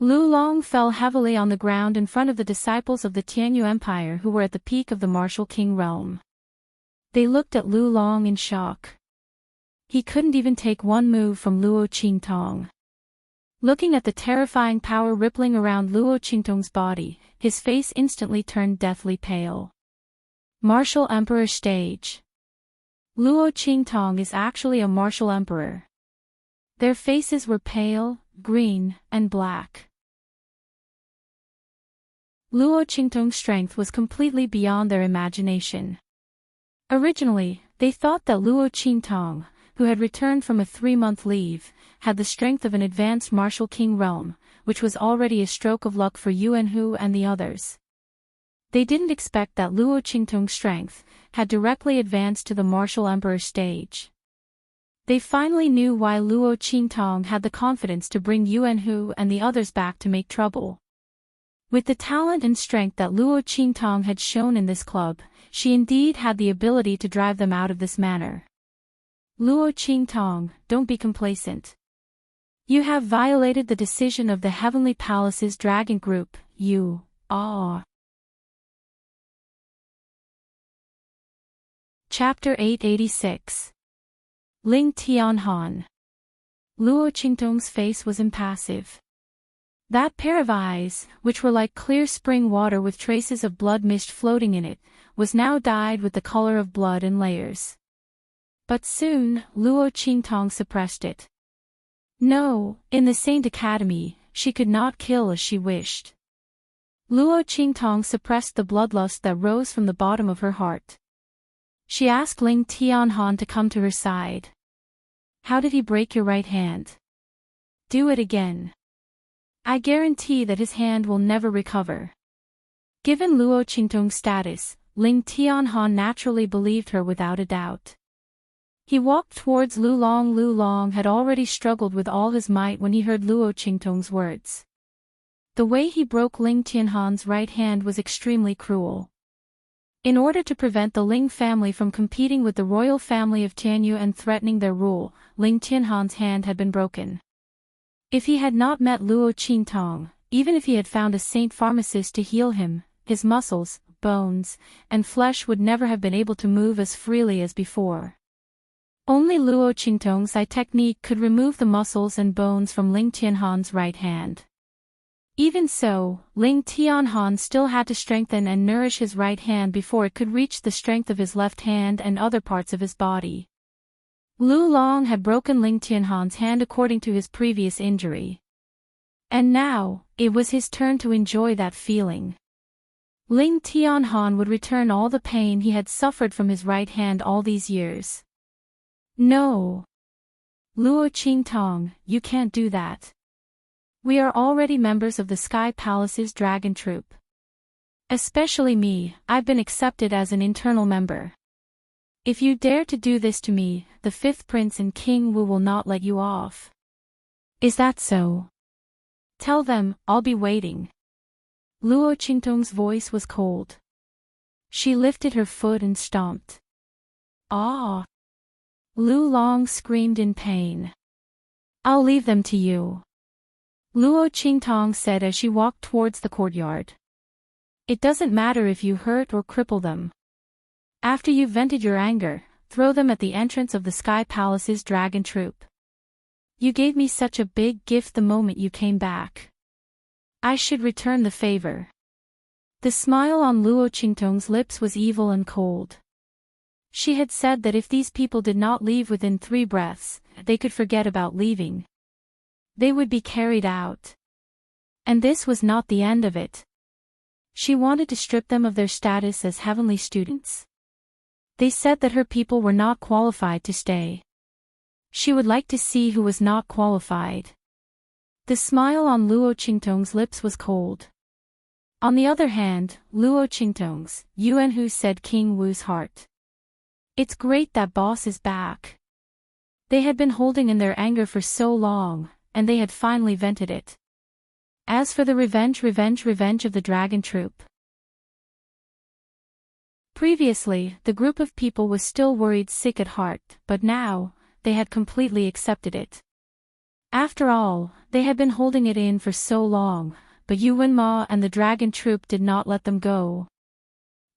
Lu Long fell heavily on the ground in front of the disciples of the Tianyu Empire who were at the peak of the martial king realm. They looked at Lu Long in shock. He couldn't even take one move from Luo Qingtong. Looking at the terrifying power rippling around Luo Qingtong's body, his face instantly turned deathly pale. Martial Emperor stage. Luo Qingtong is actually a martial emperor. Their faces were pale, green, and black. Luo Qingtong's strength was completely beyond their imagination. Originally, they thought that Luo Qingtong, who had returned from a 3-month leave, had the strength of an advanced martial king realm, which was already a stroke of luck for Yuan Hu and the others. They didn't expect that Luo Qingtong's strength had directly advanced to the martial emperor stage. They finally knew why Luo Qingtong had the confidence to bring Yuan Hu and the others back to make trouble. With the talent and strength that Luo Qingtong had shown in this club, she indeed had the ability to drive them out of this manner. Luo Qingtong, don't be complacent. You have violated the decision of the Heavenly Palace's dragon group, you are. Chapter 886. Ling Tianhan. Luo Qingtong's face was impassive. That pair of eyes, which were like clear spring water with traces of blood mist floating in it, was now dyed with the color of blood in layers. But soon, Luo Qingtong suppressed it. No, in the Saint Academy, she could not kill as she wished. Luo Qingtong suppressed the bloodlust that rose from the bottom of her heart. She asked Ling Tianhan to come to her side. How did he break your right hand? Do it again. I guarantee that his hand will never recover. Given Luo Qingtong's status, Ling Tianhan naturally believed her without a doubt. He walked towards Lu Long. Lu Long had already struggled with all his might when he heard Luo Qingtong's words. The way he broke Ling Tianhan's right hand was extremely cruel. In order to prevent the Ling family from competing with the royal family of Tianyu and threatening their rule, Ling Tianhan's hand had been broken. If he had not met Luo Qingtong, even if he had found a saint pharmacist to heal him, his muscles, bones, and flesh would never have been able to move as freely as before. Only Luo Qingtong's eye technique could remove the muscles and bones from Ling Tianhan's right hand. Even so, Ling Tianhan still had to strengthen and nourish his right hand before it could reach the strength of his left hand and other parts of his body. Lu Long had broken Ling Tianhan's hand according to his previous injury. And now, it was his turn to enjoy that feeling. Ling Tianhan would return all the pain he had suffered from his right hand all these years. No. Luo Qingtong, you can't do that. We are already members of the Sky Palace's dragon troop. Especially me, I've been accepted as an internal member. If you dare to do this to me, the fifth prince and King Wu will not let you off. Is that so? Tell them, I'll be waiting. Luo Qingtong's voice was cold. She lifted her foot and stomped. Ah! Lu Long screamed in pain. I'll leave them to you. Luo Qingtong said as she walked towards the courtyard. It doesn't matter if you hurt or cripple them. After you've vented your anger, throw them at the entrance of the Sky Palace's dragon troop. You gave me such a big gift the moment you came back. I should return the favor. The smile on Luo Qingtong's lips was evil and cold. She had said that if these people did not leave within 3 breaths, they could forget about leaving. They would be carried out. And this was not the end of it. She wanted to strip them of their status as heavenly students. They said that her people were not qualified to stay. She would like to see who was not qualified. The smile on Luo Qingtong's lips was cold. On the other hand, Luo Qingtong's, Yuanhu said King Wu's heart. It's great that boss is back. They had been holding in their anger for so long, and they had finally vented it. As for the revenge of the dragon troop. Previously, the group of people was still worried sick at heart, but now, they had completely accepted it. After all, they had been holding it in for so long, but Yuanma and the dragon troop did not let them go.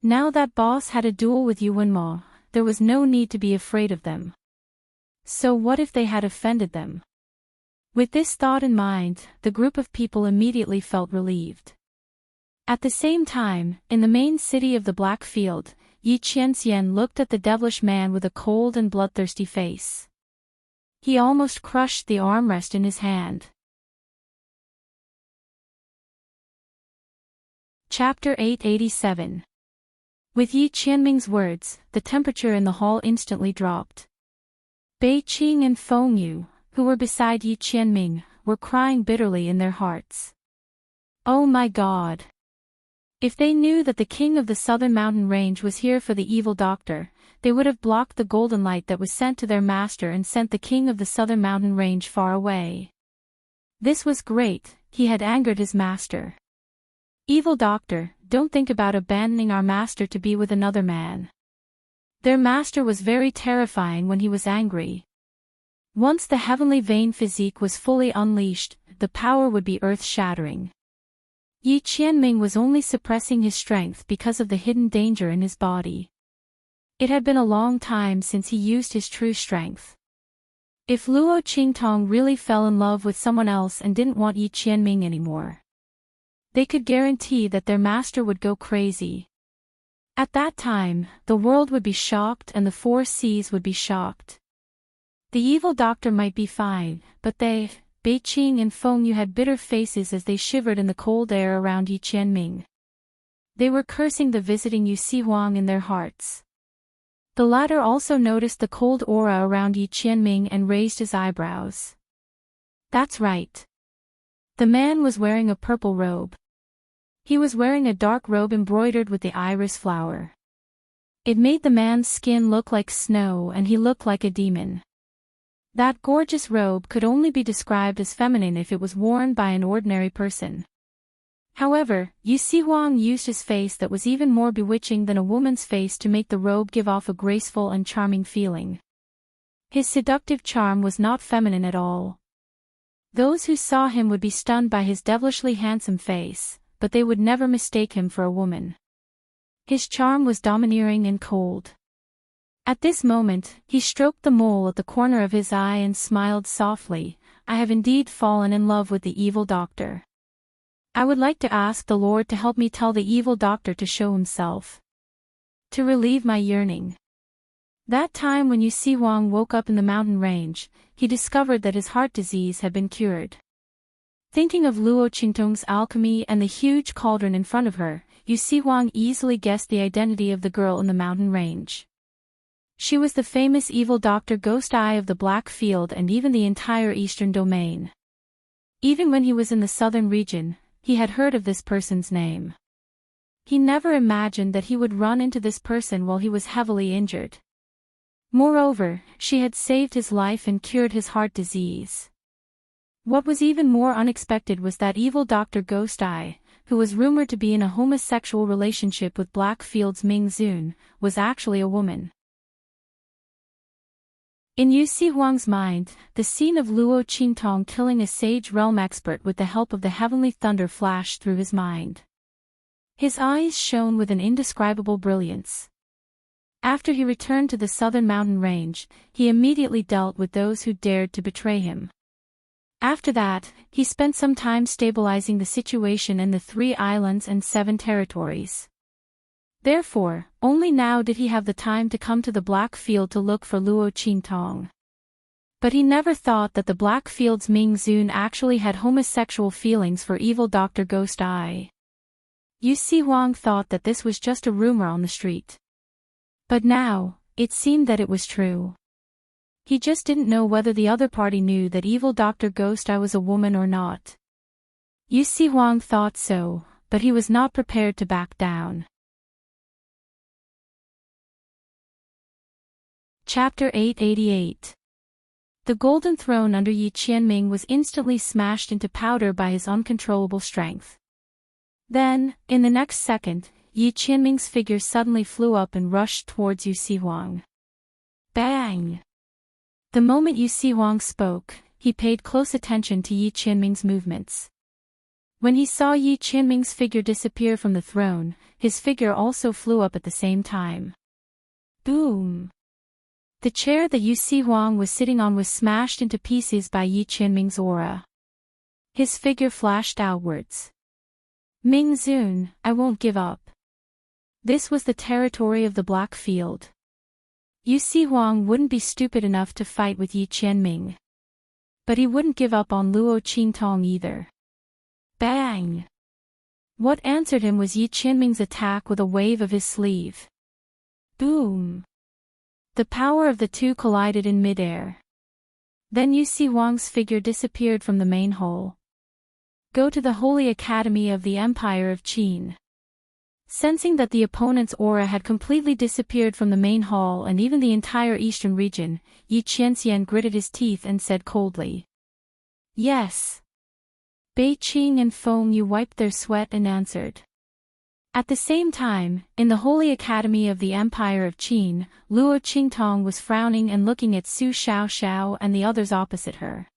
Now that boss had a duel with Yuanma, there was no need to be afraid of them. So what if they had offended them? With this thought in mind, the group of people immediately felt relieved. At the same time, in the main city of the Black Field, Yi Qianxian looked at the devilish man with a cold and bloodthirsty face. He almost crushed the armrest in his hand. Chapter 887. With Yi Qianming's words, the temperature in the hall instantly dropped. Bei Qing and Feng Yu, who were beside Yi Qianming, were crying bitterly in their hearts. Oh my God! If they knew that the king of the southern mountain range was here for the evil doctor, they would have blocked the golden light that was sent to their master and sent the king of the southern mountain range far away. This was great, he had angered his master. Evil doctor, don't think about abandoning our master to be with another man. Their master was very terrifying when he was angry. Once the heavenly vein physique was fully unleashed, the power would be earth-shattering. Yi Qianming was only suppressing his strength because of the hidden danger in his body. It had been a long time since he used his true strength. If Luo Qingtong really fell in love with someone else and didn't want Yi Qianming anymore, they could guarantee that their master would go crazy. At that time, the world would be shocked and the 4 seas would be shocked. The evil doctor might be fine, but they, Bei Qing and Feng Yu, had bitter faces as they shivered in the cold air around Yi Qianming. They were cursing the visiting Yu Sihuang in their hearts. The latter also noticed the cold aura around Yi Qianming and raised his eyebrows. That's right. The man was wearing a purple robe. He was wearing a dark robe embroidered with the iris flower. It made the man's skin look like snow and he looked like a demon. That gorgeous robe could only be described as feminine if it was worn by an ordinary person. However, Yu Sihuang used his face that was even more bewitching than a woman's face to make the robe give off a graceful and charming feeling. His seductive charm was not feminine at all. Those who saw him would be stunned by his devilishly handsome face, but they would never mistake him for a woman. His charm was domineering and cold. At this moment, he stroked the mole at the corner of his eye and smiled softly. I have indeed fallen in love with the evil doctor. I would like to ask the Lord to help me tell the evil doctor to show himself. To relieve my yearning. That time when Yu Sihuang woke up in the mountain range, he discovered that his heart disease had been cured. Thinking of Luo Qingtong's alchemy and the huge cauldron in front of her, Yu Sihuang easily guessed the identity of the girl in the mountain range. She was the famous evil Dr. Ghost Eye of the Black Field and even the entire eastern domain. Even when he was in the southern region, he had heard of this person's name. He never imagined that he would run into this person while he was heavily injured. Moreover, she had saved his life and cured his heart disease. What was even more unexpected was that evil Dr. Ghost Eye, who was rumored to be in a homosexual relationship with Blackfield's Ming Zun, was actually a woman. In Yu Sihuang's mind, the scene of Luo Qingtong killing a sage realm expert with the help of the heavenly thunder flashed through his mind. His eyes shone with an indescribable brilliance. After he returned to the southern mountain range, he immediately dealt with those who dared to betray him. After that, he spent some time stabilizing the situation in the 3 islands and 7 territories. Therefore, only now did he have the time to come to the Black Field to look for Luo Qingtong. But he never thought that the Black Field's Ming Zun actually had homosexual feelings for evil Dr. Ghost Eye. Yu Si Huang thought that this was just a rumor on the street. But now, it seemed that it was true. He just didn't know whether the other party knew that evil Dr. Ghost Eye was a woman or not. Yu Si Huang thought so, but he was not prepared to back down. Chapter 888. The golden throne under Yi Qianming was instantly smashed into powder by his uncontrollable strength. Then, in the next second, Yi Qianming's figure suddenly flew up and rushed towards Yu Si Huang. Bang! The moment Yu Si Huang spoke, he paid close attention to Yi Qianming's movements. When he saw Yi Qianming's figure disappear from the throne, his figure also flew up at the same time. Boom! The chair that Yu Si Huang was sitting on was smashed into pieces by Yi Qianming's aura. His figure flashed outwards. Ming Zun, I won't give up. This was the territory of the Black Field. Yu Si Huang wouldn't be stupid enough to fight with Yi Qianming. But he wouldn't give up on Luo Qingtong either. Bang! What answered him was Yi Qianming's attack with a wave of his sleeve. Boom! The power of the two collided in midair. Then Yu Si Huang's figure disappeared from the main hall. Go to the Holy Academy of the Empire of Qin. Sensing that the opponent's aura had completely disappeared from the main hall and even the entire eastern region, Yi Qianxian gritted his teeth and said coldly. Yes. Bei Qing and Feng Yu wiped their sweat and answered. At the same time, in the Holy Academy of the Empire of Qin, Luo Qingtong was frowning and looking at Su Xiaoxiao and the others opposite her.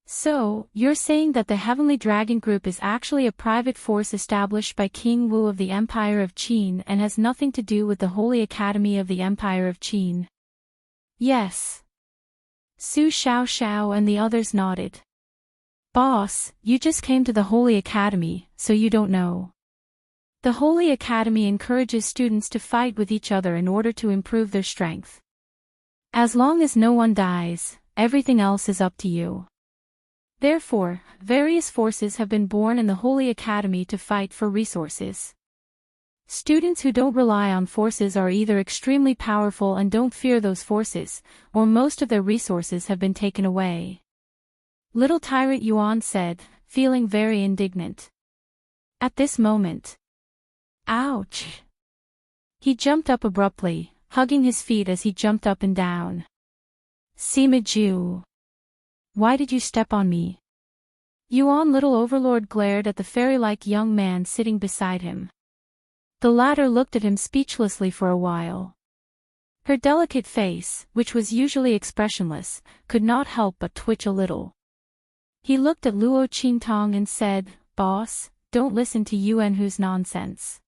So, you're saying that the Heavenly Dragon Group is actually a private force established by King Wu of the Empire of Qin and has nothing to do with the Holy Academy of the Empire of Qin? Yes. Su Xiaoxiao and the others nodded. Boss, you just came to the Holy Academy, so you don't know. The Holy Academy encourages students to fight with each other in order to improve their strength. As long as no one dies, everything else is up to you. Therefore, various forces have been born in the Holy Academy to fight for resources. Students who don't rely on forces are either extremely powerful and don't fear those forces, or most of their resources have been taken away. Little Tyrant Yuan said, feeling very indignant. At this moment. Ouch! He jumped up abruptly, hugging his feet as he jumped up and down. Sima Ju. Why did you step on me? Yuan Little Overlord glared at the fairy-like young man sitting beside him. The latter looked at him speechlessly for a while. Her delicate face, which was usually expressionless, could not help but twitch a little. He looked at Luo Qingtong and said, Boss, don't listen to Yuan Hu's nonsense.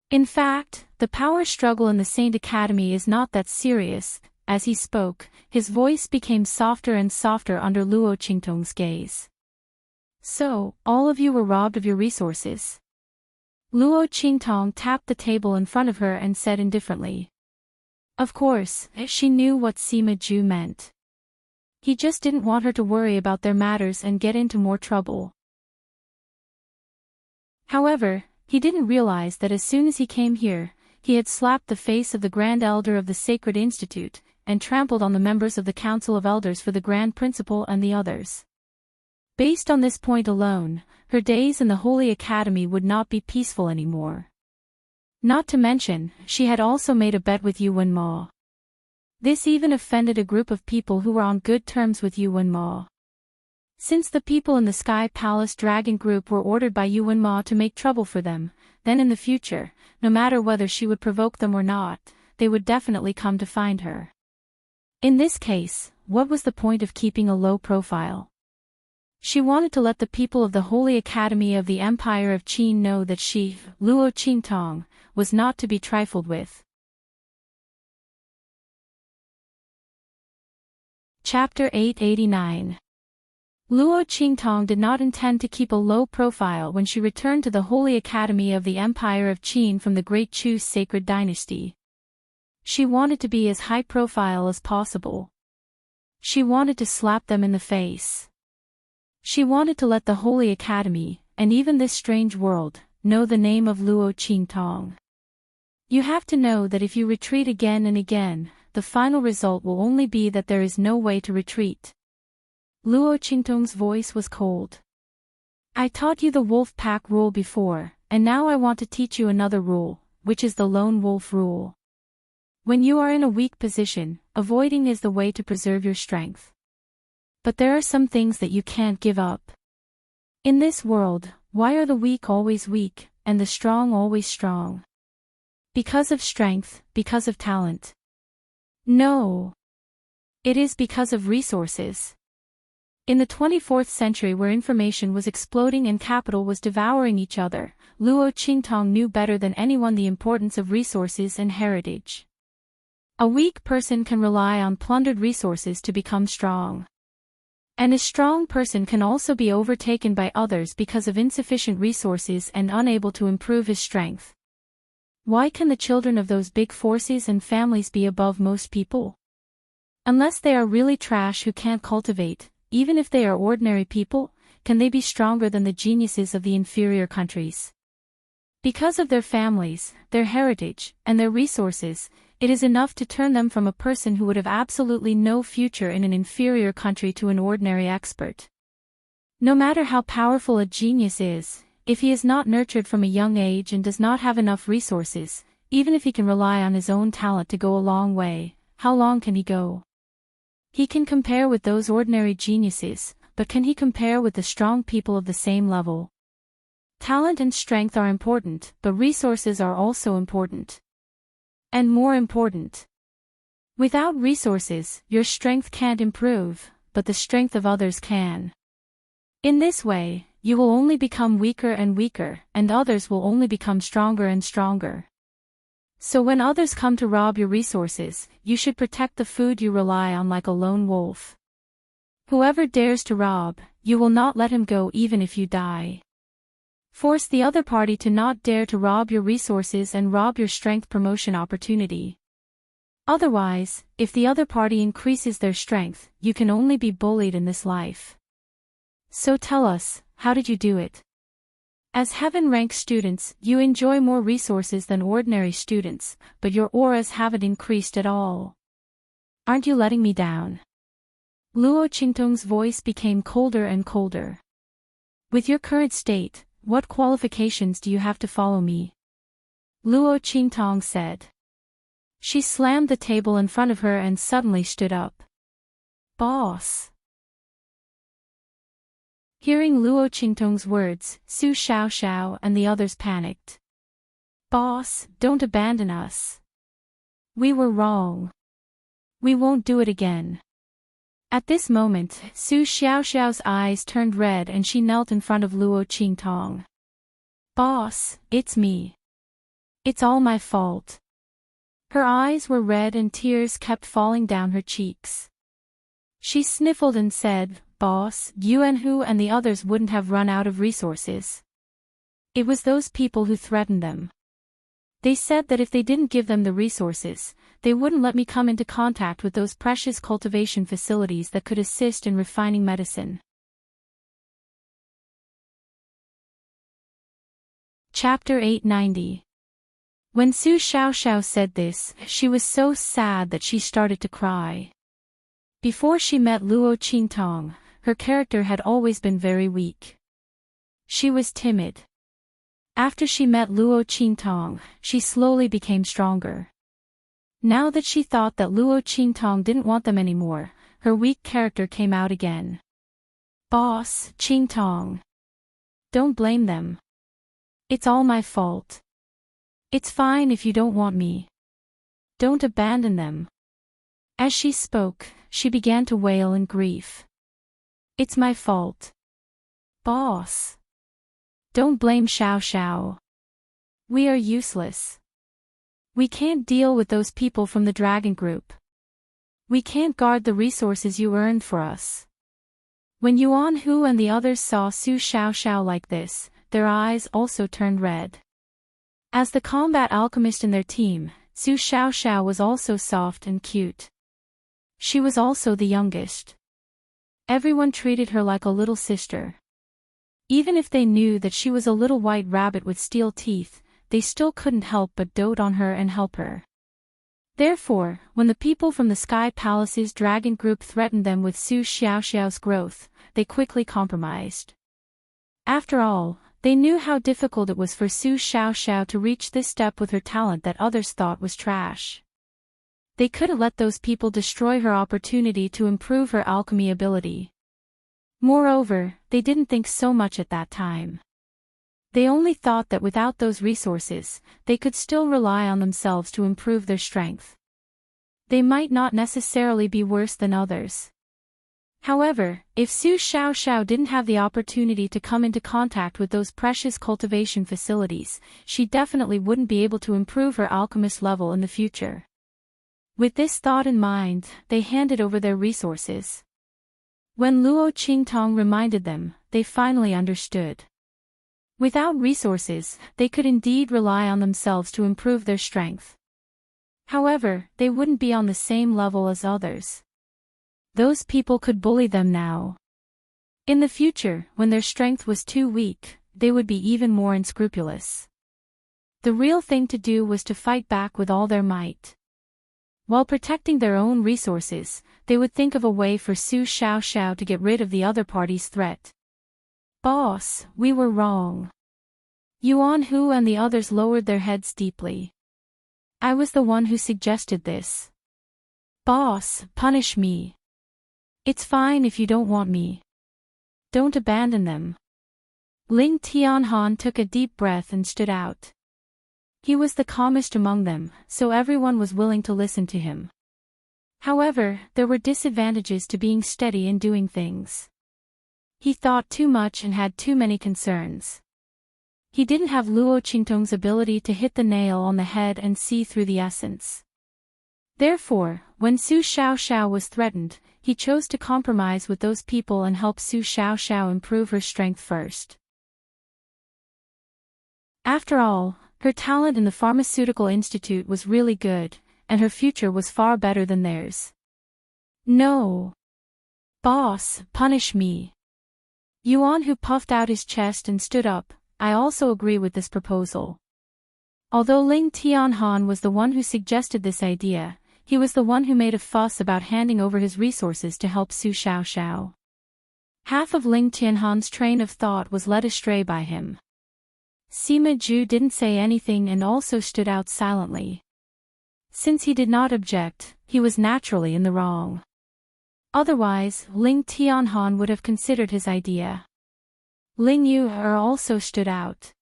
In fact, the power struggle in the Saint Academy is not that serious. As he spoke, his voice became softer and softer under Luo Qingtong's gaze. So, all of you were robbed of your resources. Luo Qingtong tapped the table in front of her and said indifferently. Of course, she knew what Sima Ju meant. He just didn't want her to worry about their matters and get into more trouble. However, he didn't realize that as soon as he came here, he had slapped the face of the Grand Elder of the Sacred Institute, and trampled on the members of the Council of Elders for the Grand Principal and the others. Based on this point alone, her days in the Holy Academy would not be peaceful anymore. Not to mention, she had also made a bet with Yu Wenmo. This even offended a group of people who were on good terms with Yu Wenmo. Since the people in the Sky Palace Dragon Group were ordered by Yu Wenmo to make trouble for them, then in the future, no matter whether she would provoke them or not, they would definitely come to find her. In this case, what was the point of keeping a low profile? She wanted to let the people of the Holy Academy of the Empire of Qin know that she, Luo Qingtong, was not to be trifled with. Chapter 889. Luo Qingtong did not intend to keep a low profile when she returned to the Holy Academy of the Empire of Qin from the Great Chu's sacred dynasty. She wanted to be as high profile as possible. She wanted to slap them in the face. She wanted to let the Holy Academy, and even this strange world, know the name of Luo Qingtong. You have to know that if you retreat again and again, the final result will only be that there is no way to retreat. Luo Qingtong's voice was cold. I taught you the wolf pack rule before, and now I want to teach you another rule, which is the lone wolf rule. When you are in a weak position, avoiding is the way to preserve your strength. But there are some things that you can't give up. In this world, why are the weak always weak, and the strong always strong? Because of strength, because of talent. No. It is because of resources. In the 24th century, where information was exploding and capital was devouring each other, Luo Qingtong knew better than anyone the importance of resources and heritage. A weak person can rely on plundered resources to become strong. And a strong person can also be overtaken by others because of insufficient resources and unable to improve his strength. Why can the children of those big forces and families be above most people? Unless they are really trash who can't cultivate, even if they are ordinary people, can they be stronger than the geniuses of the inferior countries? Because of their families, their heritage, and their resources, it is enough to turn them from a person who would have absolutely no future in an inferior country to an ordinary expert. No matter how powerful a genius is, if he is not nurtured from a young age and does not have enough resources, even if he can rely on his own talent to go a long way, how long can he go? He can compare with those ordinary geniuses, but can he compare with the strong people of the same level? Talent and strength are important, but resources are also important. And more important. Without resources, your strength can't improve, but the strength of others can. In this way, you will only become weaker and weaker, and others will only become stronger and stronger. So when others come to rob your resources, you should protect the food you rely on like a lone wolf. Whoever dares to rob, you will not let him go even if you die. Force the other party to not dare to rob your resources and rob your strength promotion opportunity. Otherwise, if the other party increases their strength, you can only be bullied in this life. So tell us, how did you do it? As heaven-ranked students, you enjoy more resources than ordinary students, but your auras haven't increased at all. Aren't you letting me down? Luo Qingtong's voice became colder and colder. With your current state, what qualifications do you have to follow me? Luo Qingtong said. She slammed the table in front of her and suddenly stood up. Boss. Hearing Luo Qingtong's words, Su Xiaoxiao and the others panicked. Boss, don't abandon us. We were wrong. We won't do it again. At this moment, Su Xiaoxiao's eyes turned red and she knelt in front of Luo Qingtong. Boss, it's me. It's all my fault. Her eyes were red and tears kept falling down her cheeks. She sniffled and said, Boss, Yuanhu and the others wouldn't have run out of resources. It was those people who threatened them. They said that if they didn't give them the resources, they wouldn't let me come into contact with those precious cultivation facilities that could assist in refining medicine. Chapter 890. When Su Xiaoxiao said this, she was so sad that she started to cry. Before she met Luo Qingtong, her character had always been very weak. She was timid. After she met Luo Qingtong, she slowly became stronger. Now that she thought that Luo Qingtong didn't want them anymore, her weak character came out again. Boss, Qingtong. Don't blame them. It's all my fault. It's fine if you don't want me. Don't abandon them. As she spoke, she began to wail in grief. It's my fault. Boss. Don't blame Xiaoxiao. We are useless. We can't deal with those people from the dragon group. We can't guard the resources you earned for us. When Yuan Hu and the others saw Su Xiaoxiao like this, their eyes also turned red. As the combat alchemist in their team, Su Xiaoxiao was also soft and cute. She was also the youngest. Everyone treated her like a little sister. Even if they knew that she was a little white rabbit with steel teeth, they still couldn't help but dote on her and help her. Therefore, when the people from the Sky Palace's dragon group threatened them with Su Xiaoxiao's growth, they quickly compromised. After all, they knew how difficult it was for Su Xiaoxiao to reach this step with her talent that others thought was trash. They couldn't let those people destroy her opportunity to improve her alchemy ability. Moreover, they didn't think so much at that time. They only thought that without those resources, they could still rely on themselves to improve their strength. They might not necessarily be worse than others. However, if Su Xiaoxiao didn't have the opportunity to come into contact with those precious cultivation facilities, she definitely wouldn't be able to improve her alchemist level in the future. With this thought in mind, they handed over their resources. When Luo Qingtong reminded them, they finally understood. Without resources, they could indeed rely on themselves to improve their strength. However, they wouldn't be on the same level as others. Those people could bully them now. In the future, when their strength was too weak, they would be even more unscrupulous. The real thing to do was to fight back with all their might. While protecting their own resources, they would think of a way for Su Xiaoxiao to get rid of the other party's threat. Boss, we were wrong. Yuan Hu and the others lowered their heads deeply. I was the one who suggested this. Boss, punish me. It's fine if you don't want me. Don't abandon them. Ling Tianhan took a deep breath and stood out. He was the calmest among them, so everyone was willing to listen to him. However, there were disadvantages to being steady in doing things. He thought too much and had too many concerns. He didn't have Luo Qingtong's ability to hit the nail on the head and see through the essence. Therefore, when Su Xiaoxiao was threatened, he chose to compromise with those people and help Su Xiaoxiao improve her strength first. After all, her talent in the Pharmaceutical Institute was really good, and her future was far better than theirs. No. Boss, punish me. Yuan Hu puffed out his chest and stood up. I also agree with this proposal. Although Ling Tianhan was the one who suggested this idea, he was the one who made a fuss about handing over his resources to help Su Xiaoxiao. Half of Ling Tianhan's train of thought was led astray by him. Sima Zhu didn't say anything and also stood out silently. Since he did not object, he was naturally in the wrong. Otherwise, Ling Tianhan would have considered his idea. Ling Yu also stood out.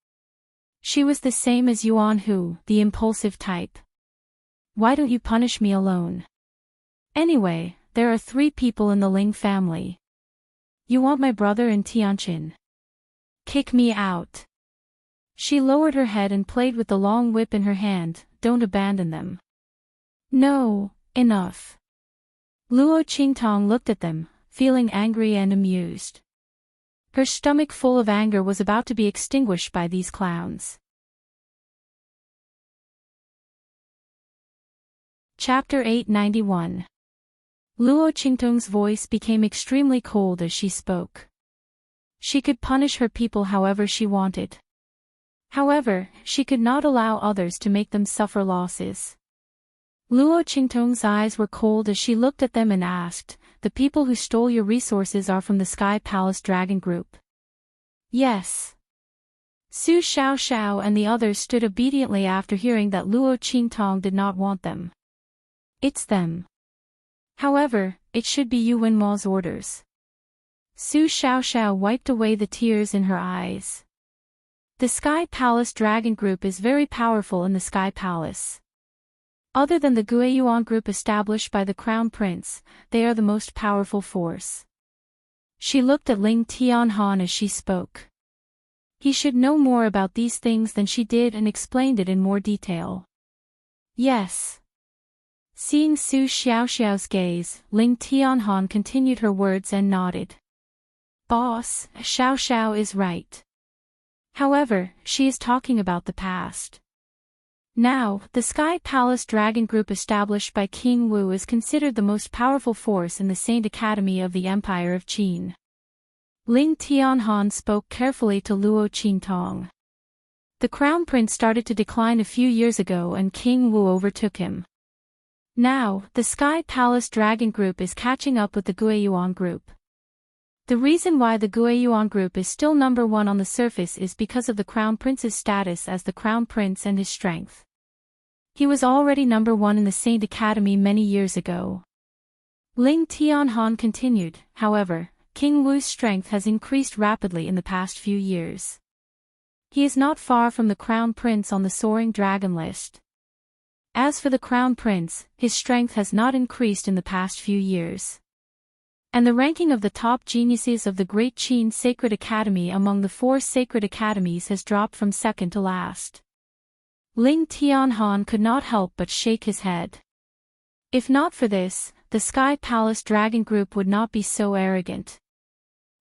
She was the same as Yuan Hu, the impulsive type. Why don't you punish me alone? Anyway, there are 3 people in the Ling family. You want my brother in Tianqin? Kick me out. She lowered her head and played with the long whip in her hand. Don't abandon them. No, enough. Luo Qingtong looked at them, feeling angry and amused. Her stomach full of anger was about to be extinguished by these clowns. Chapter 891. Luo Qingtong's voice became extremely cold as she spoke. She could punish her people however she wanted. However, she could not allow others to make them suffer losses. Luo Qingtong's eyes were cold as she looked at them and asked, the people who stole your resources are from the Sky Palace Dragon Group? Yes. Su Xiaoxiao and the others stood obediently after hearing that Luo Qingtong did not want them. It's them. However, it should be Yu Wenma's orders. Su Xiaoxiao wiped away the tears in her eyes. The Sky Palace Dragon Group is very powerful in the Sky Palace. Other than the Guiyuan group established by the Crown Prince, they are the most powerful force. She looked at Ling Tianhan as she spoke. He should know more about these things than she did and explained it in more detail. Yes. Seeing Su Xiaoxiao's gaze, Ling Tianhan continued her words and nodded. Boss, Xiaoxiao is right. However, she is talking about the past. Now, the Sky Palace Dragon Group established by King Wu is considered the most powerful force in the Saint Academy of the Empire of Qin. Ling Tianhan spoke carefully to Luo Qingtong. The Crown Prince started to decline a few years ago and King Wu overtook him. Now, the Sky Palace Dragon Group is catching up with the Guiyuan Group. The reason why the Guiyuan Group is still number one on the surface is because of the Crown Prince's status as the Crown Prince and his strength. He was already number one in the Saint Academy many years ago. Ling Tianhan continued, however, King Wu's strength has increased rapidly in the past few years. He is not far from the Crown Prince on the Soaring Dragon list. As for the Crown Prince, his strength has not increased in the past few years. And the ranking of the top geniuses of the Great Qin Sacred Academy among the 4 sacred academies has dropped from second to last. Ling Tianhan could not help but shake his head. If not for this, the Sky Palace Dragon Group would not be so arrogant.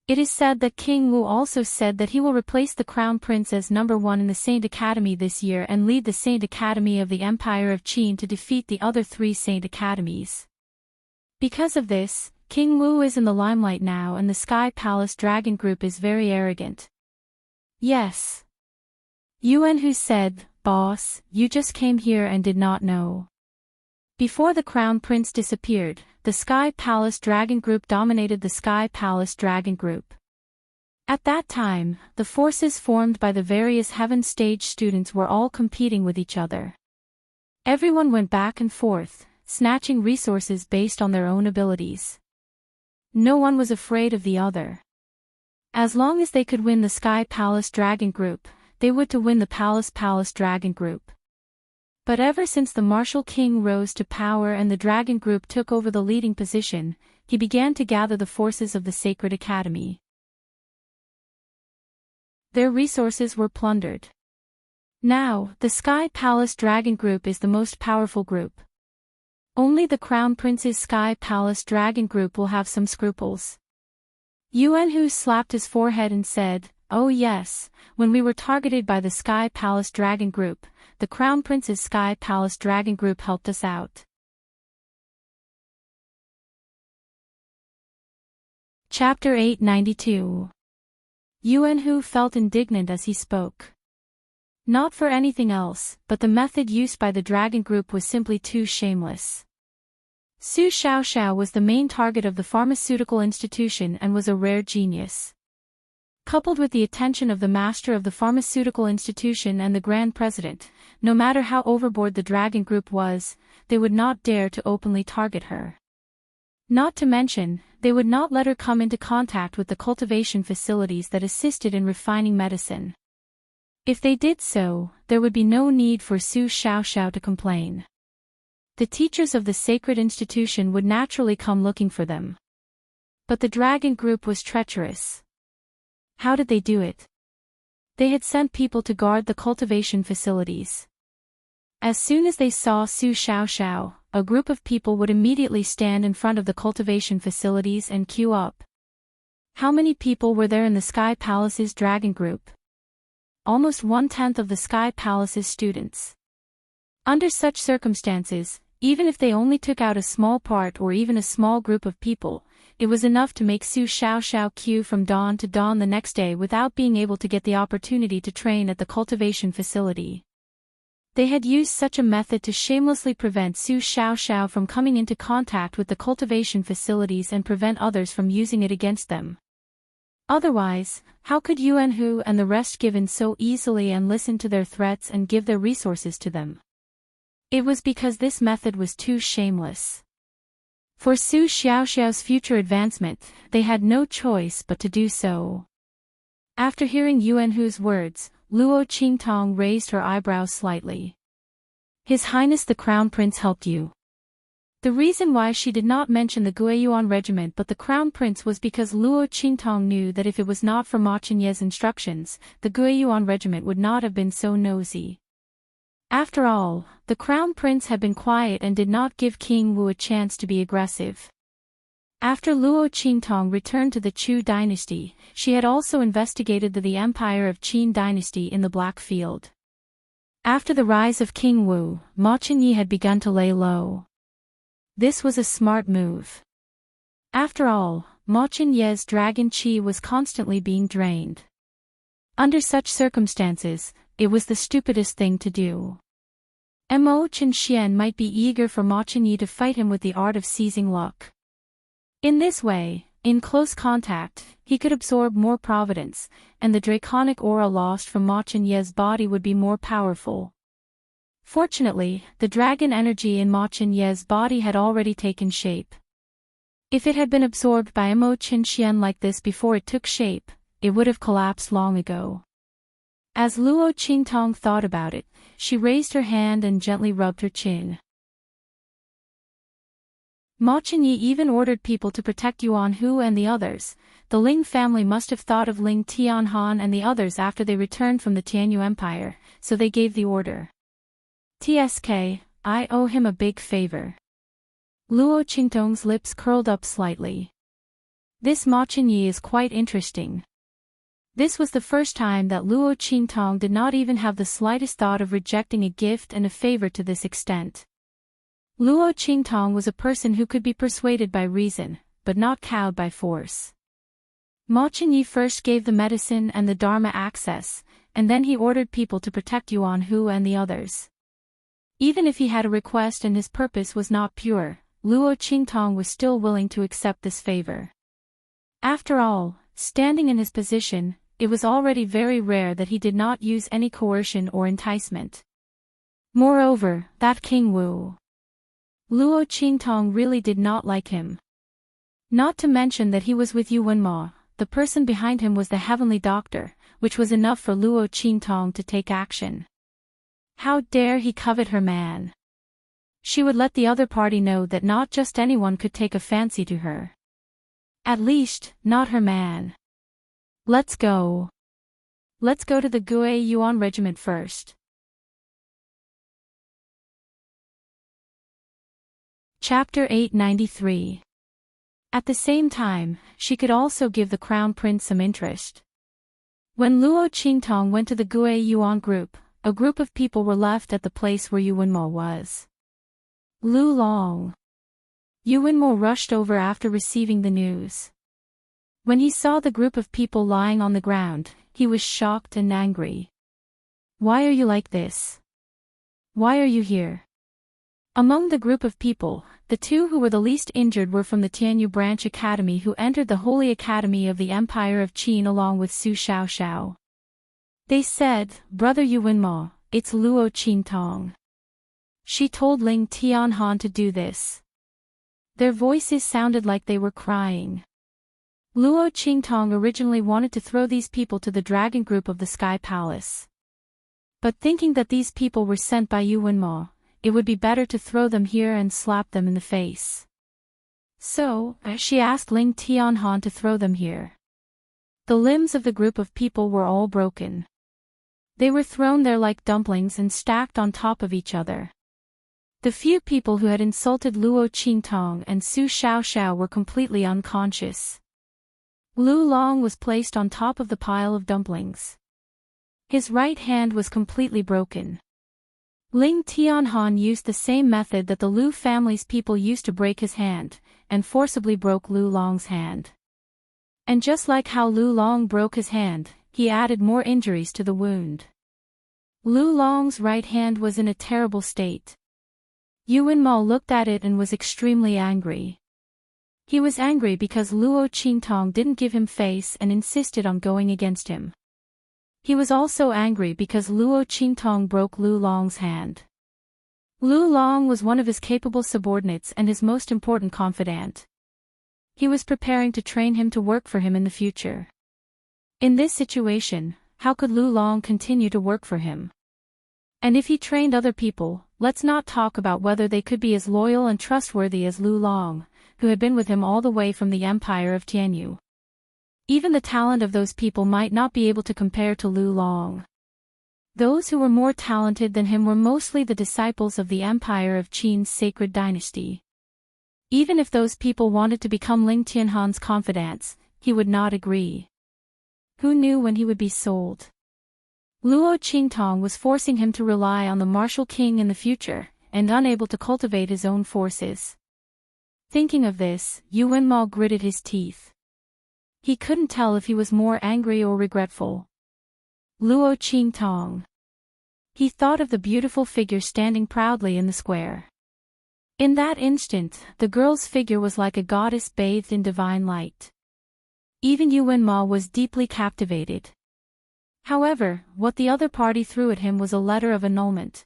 It is said that King Wu also said that he will replace the Crown Prince as number 1 in the Saint Academy this year and lead the Saint Academy of the Empire of Qin to defeat the other 3 Saint Academies. Because of this, King Wu is in the limelight now and the Sky Palace Dragon Group is very arrogant. Yes. Yuan Hu said, Boss, you just came here and did not know. Before the Crown Prince disappeared, the Sky Palace Dragon Group dominated the Sky Palace Dragon Group. At that time, the forces formed by the various Heaven Stage students were all competing with each other. Everyone went back and forth, snatching resources based on their own abilities. No one was afraid of the other. As long as they could win the Sky Palace Dragon Group, they would to win the Palace Dragon Group. But ever since the Martial King rose to power and the Dragon Group took over the leading position, he began to gather the forces of the Sacred Academy. Their resources were plundered. Now, the Sky Palace Dragon Group is the most powerful group. Only the Crown Prince's Sky Palace Dragon Group will have some scruples. Yuan Hu slapped his forehead and said, Oh yes, when we were targeted by the Sky Palace Dragon Group, the Crown Prince's Sky Palace Dragon Group helped us out. Chapter 892. Yuan Hu felt indignant as he spoke. Not for anything else, but the method used by the Dragon Group was simply too shameless. Su Xiaoxiao was the main target of the pharmaceutical institution and was a rare genius. Coupled with the attention of the master of the pharmaceutical institution and the grand president, no matter how overboard the Dragon Group was, they would not dare to openly target her. Not to mention, they would not let her come into contact with the cultivation facilities that assisted in refining medicine. If they did so, there would be no need for Su Xiaoxiao to complain. The teachers of the sacred institution would naturally come looking for them. But the Dragon Group was treacherous. How did they do it? They had sent people to guard the cultivation facilities. As soon as they saw Su Xiaoxiao, a group of people would immediately stand in front of the cultivation facilities and queue up. How many people were there in the Sky Palace's Dragon Group? Almost 1/10 of the Sky Palace's students. Under such circumstances, even if they only took out a small part or even a small group of people, it was enough to make Su Xiaoxiao queue from dawn to dawn the next day without being able to get the opportunity to train at the cultivation facility. They had used such a method to shamelessly prevent Su Xiaoxiao from coming into contact with the cultivation facilities and prevent others from using it against them. Otherwise, how could Yuan Hu and the rest give in so easily and listen to their threats and give their resources to them? It was because this method was too shameless. For Su Xiaoxiao's future advancement, they had no choice but to do so. After hearing Yuan Hu's words, Luo Qingtong raised her eyebrows slightly. His Highness the Crown Prince helped you. The reason why she did not mention the Guiyuan regiment but the Crown Prince was because Luo Qingtong knew that if it was not for Ma Chenye's instructions, the Guiyuan regiment would not have been so nosy. After all, The crown prince had been quiet and did not give King Wu a chance to be aggressive. After Luo Qingtong returned to the Chu dynasty, she had also investigated the empire of Qin dynasty in the Black Field. After the rise of King Wu, Ma Qingyi had begun to lay low. This was a smart move. After all, Ma Qingye's dragon qi was constantly being drained. Under such circumstances, it was the stupidest thing to do. Mo Qinxian might be eager for Ma Qingyi to fight him with the art of seizing luck. In this way, in close contact, he could absorb more providence, and the draconic aura lost from Ma Qingye's body would be more powerful. Fortunately, the dragon energy in Ma Qingye's body had already taken shape. If it had been absorbed by Mo Qinxian like this before it took shape, it would have collapsed long ago. As Luo Qingtong thought about it, she raised her hand and gently rubbed her chin. Ma Qingyi even ordered people to protect Yuan Hu and the others. The Ling family must have thought of Ling Tianhan and the others after they returned from the Tianyu Empire, so they gave the order. "TSK, I owe him a big favor." Luo Qingtong's lips curled up slightly. This Ma Qingyi is quite interesting. This was the first time that Luo Qingtong did not even have the slightest thought of rejecting a gift and a favor to this extent. Luo Qingtong was a person who could be persuaded by reason, but not cowed by force. Ma Qingyi first gave the medicine and the Dharma access, and then he ordered people to protect Yuan Hu and the others. Even if he had a request and his purpose was not pure, Luo Qingtong was still willing to accept this favor. After all, standing in his position, it was already very rare that he did not use any coercion or enticement. Moreover, that King Wu. Luo Qingtong really did not like him. Not to mention that he was with Yuan Ma, the person behind him was the heavenly doctor, which was enough for Luo Qingtong to take action. How dare he covet her man? She would let the other party know that not just anyone could take a fancy to her. At least, not her man. Let's go. Let's go to the Gue Yuan regiment first. Chapter 893. At the same time, she could also give the crown prince some interest. When Luo Qingtong went to the Gue Yuan group, a group of people were left at the place where Yuan Mo was. Lu Long. Yuan Mo rushed over after receiving the news. When he saw the group of people lying on the ground, he was shocked and angry. Why are you like this? Why are you here? Among the group of people, the two who were the least injured were from the Tianyu Branch Academy who entered the Holy Academy of the Empire of Qin along with Su Xiaoxiao. They said, "Brother Yuan Mo, it's Luo Qingtong. She told Ling Tianhan to do this." Their voices sounded like they were crying. Luo Qingtong originally wanted to throw these people to the dragon group of the Sky Palace. But thinking that these people were sent by Yuan Mo, it would be better to throw them here and slap them in the face. So, she asked Ling Tianhan to throw them here. The limbs of the group of people were all broken. They were thrown there like dumplings and stacked on top of each other. The few people who had insulted Luo Qingtong and Su Xiaoxiao were completely unconscious. Lu Long was placed on top of the pile of dumplings. His right hand was completely broken. Ling Tianhan used the same method that the Lu family's people used to break his hand, and forcibly broke Lu Long's hand. And just like how Lu Long broke his hand, he added more injuries to the wound. Lu Long's right hand was in a terrible state. Yuan Mo looked at it and was extremely angry. He was angry because Luo Qingtong didn't give him face and insisted on going against him. He was also angry because Luo Qingtong broke Lu Long's hand. Lu Long was one of his capable subordinates and his most important confidant. He was preparing to train him to work for him in the future. In this situation, how could Lu Long continue to work for him? And if he trained other people, let's not talk about whether they could be as loyal and trustworthy as Lu Long, who had been with him all the way from the Empire of Tianyu. Even the talent of those people might not be able to compare to Lu Long. Those who were more talented than him were mostly the disciples of the Empire of Qin's sacred dynasty. Even if those people wanted to become Ling Tianhan's confidants, he would not agree. Who knew when he would be sold? Luo Qingtong was forcing him to rely on the martial king in the future, and unable to cultivate his own forces. Thinking of this, Yuan Mao gritted his teeth. He couldn't tell if he was more angry or regretful. Luo Qingtong. He thought of the beautiful figure standing proudly in the square. In that instant, the girl's figure was like a goddess bathed in divine light. Even Yuan Mao was deeply captivated. However, what the other party threw at him was a letter of annulment.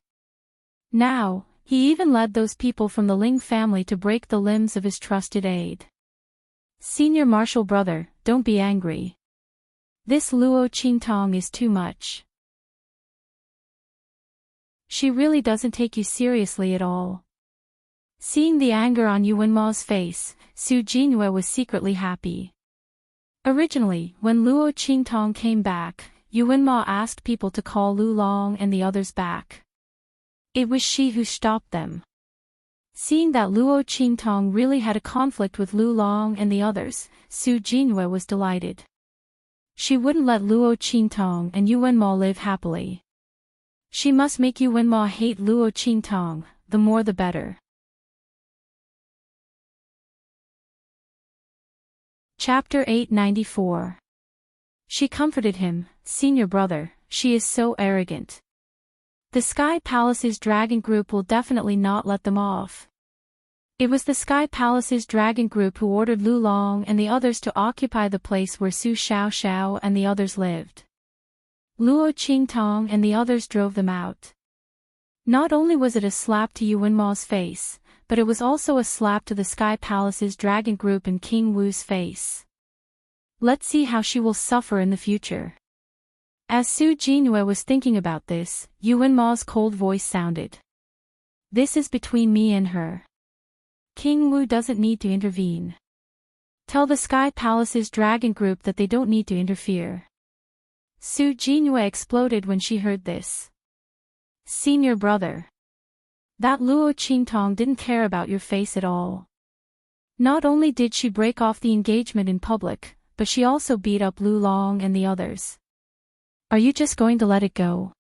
Now, he even led those people from the Ling family to break the limbs of his trusted aide. Senior Marshal brother, don't be angry. This Luo Qingtong is too much. She really doesn't take you seriously at all. Seeing the anger on Yuan Mao's face, Su Jinyue was secretly happy. Originally, when Luo Qingtong came back, Yuan Mao asked people to call Lu Long and the others back. It was she who stopped them. Seeing that Luo Qingtong really had a conflict with Lu Long and the others, Su Jinyue was delighted. She wouldn't let Luo Qingtong and Yuan Mao live happily. She must make Yuan Mao hate Luo Qingtong, the more the better. Chapter 894. She comforted him, senior brother, she is so arrogant. The Sky Palace's dragon group will definitely not let them off. It was the Sky Palace's dragon group who ordered Lu Long and the others to occupy the place where Su Xiaoxiao and the others lived. Luo Qingtong and the others drove them out. Not only was it a slap to Yuan Mao's face, but it was also a slap to the Sky Palace's dragon group and King Wu's face. Let's see how she will suffer in the future. As Su Jinyue was thinking about this, Yuan Mao's cold voice sounded. This is between me and her. King Wu doesn't need to intervene. Tell the Sky Palace's dragon group that they don't need to interfere. Su Jinyue exploded when she heard this. Senior brother. That Luo Qingtong didn't care about your face at all. Not only did she break off the engagement in public, but she also beat up Lu Long and the others. Are you just going to let it go?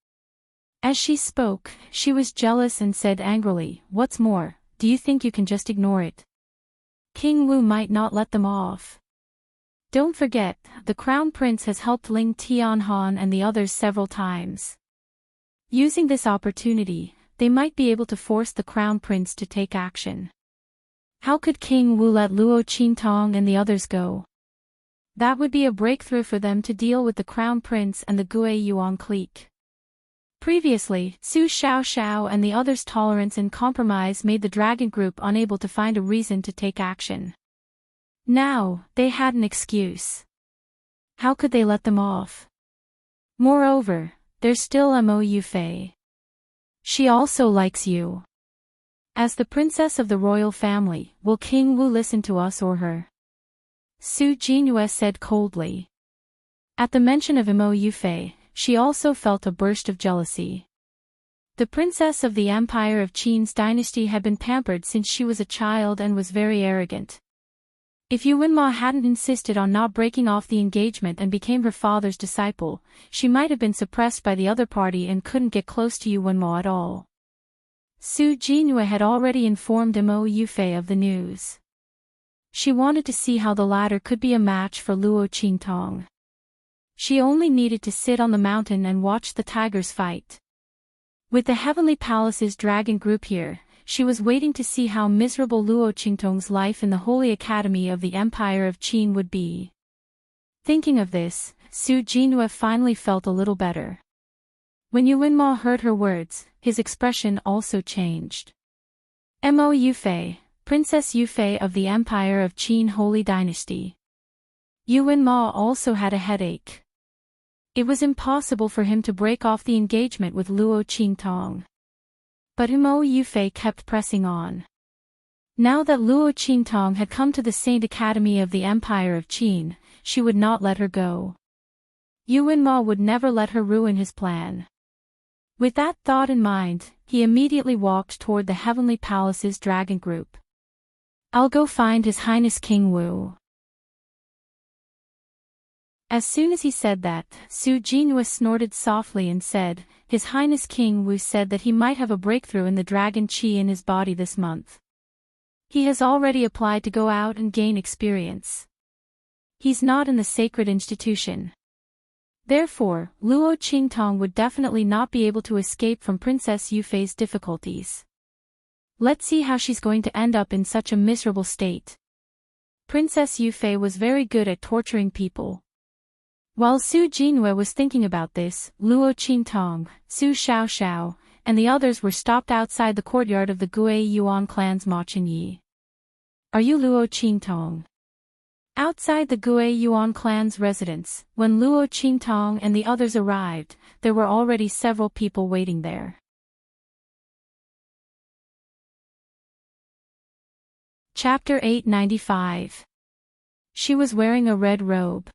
As she spoke, she was jealous and said angrily, what's more, do you think you can just ignore it? King Wu might not let them off. Don't forget, the Crown Prince has helped Ling Tianhan and the others several times. Using this opportunity, they might be able to force the Crown Prince to take action. How could King Wu let Luo Qingtong and the others go? That would be a breakthrough for them to deal with the Crown Prince and the Gui Yuan clique. Previously, Su Xiaoxiao and the others' tolerance and compromise made the dragon group unable to find a reason to take action. Now, they had an excuse. How could they let them off? Moreover, there's still Mo Yufei. She also likes you. As the princess of the royal family, will King Wu listen to us or her? Su Jinyue said coldly. At the mention of Mo Yufei, she also felt a burst of jealousy. The princess of the Empire of Qin's dynasty had been pampered since she was a child and was very arrogant. If Yuan Mao hadn't insisted on not breaking off the engagement and became her father's disciple, she might have been suppressed by the other party and couldn't get close to Yuan Mao at all. Su Jinyue had already informed Mo Yufei of the news. She wanted to see how the latter could be a match for Luo Qingtong. She only needed to sit on the mountain and watch the tigers fight. With the Heavenly Palace's dragon group here, she was waiting to see how miserable Luo Qingtong's life in the Holy Academy of the Empire of Qin would be. Thinking of this, Su Jinyue finally felt a little better. When Yuan Mao heard her words, his expression also changed. Mo Yufei, Princess Yufei of the Empire of Qin Holy Dynasty. Yuan Mao also had a headache. It was impossible for him to break off the engagement with Luo Qingtong. But Mo Yufei kept pressing on. Now that Luo Qingtong had come to the Saint Academy of the Empire of Qin, she would not let her go. Yuan Mao would never let her ruin his plan. With that thought in mind, he immediately walked toward the Heavenly Palace's dragon group. "I'll go find His Highness King Wu." As soon as he said that, Su Jinhua snorted softly and said, "His Highness King Wu said that he might have a breakthrough in the dragon qi in his body this month. He has already applied to go out and gain experience. He's not in the sacred institution. Therefore, Luo Qingtong would definitely not be able to escape from Princess Yufei's difficulties. Let's see how she's going to end up in such a miserable state." Princess Yufei was very good at torturing people. While Su Jinhua was thinking about this, Luo Qingtong, Su Xiaoxiao, and the others were stopped outside the courtyard of the Gui Yuan clan's Ma Chenyi. "Are you Luo Qingtong?" Outside the Gui Yuan clan's residence, when Luo Qingtong and the others arrived, there were already several people waiting there. Chapter 895. She was wearing a red robe.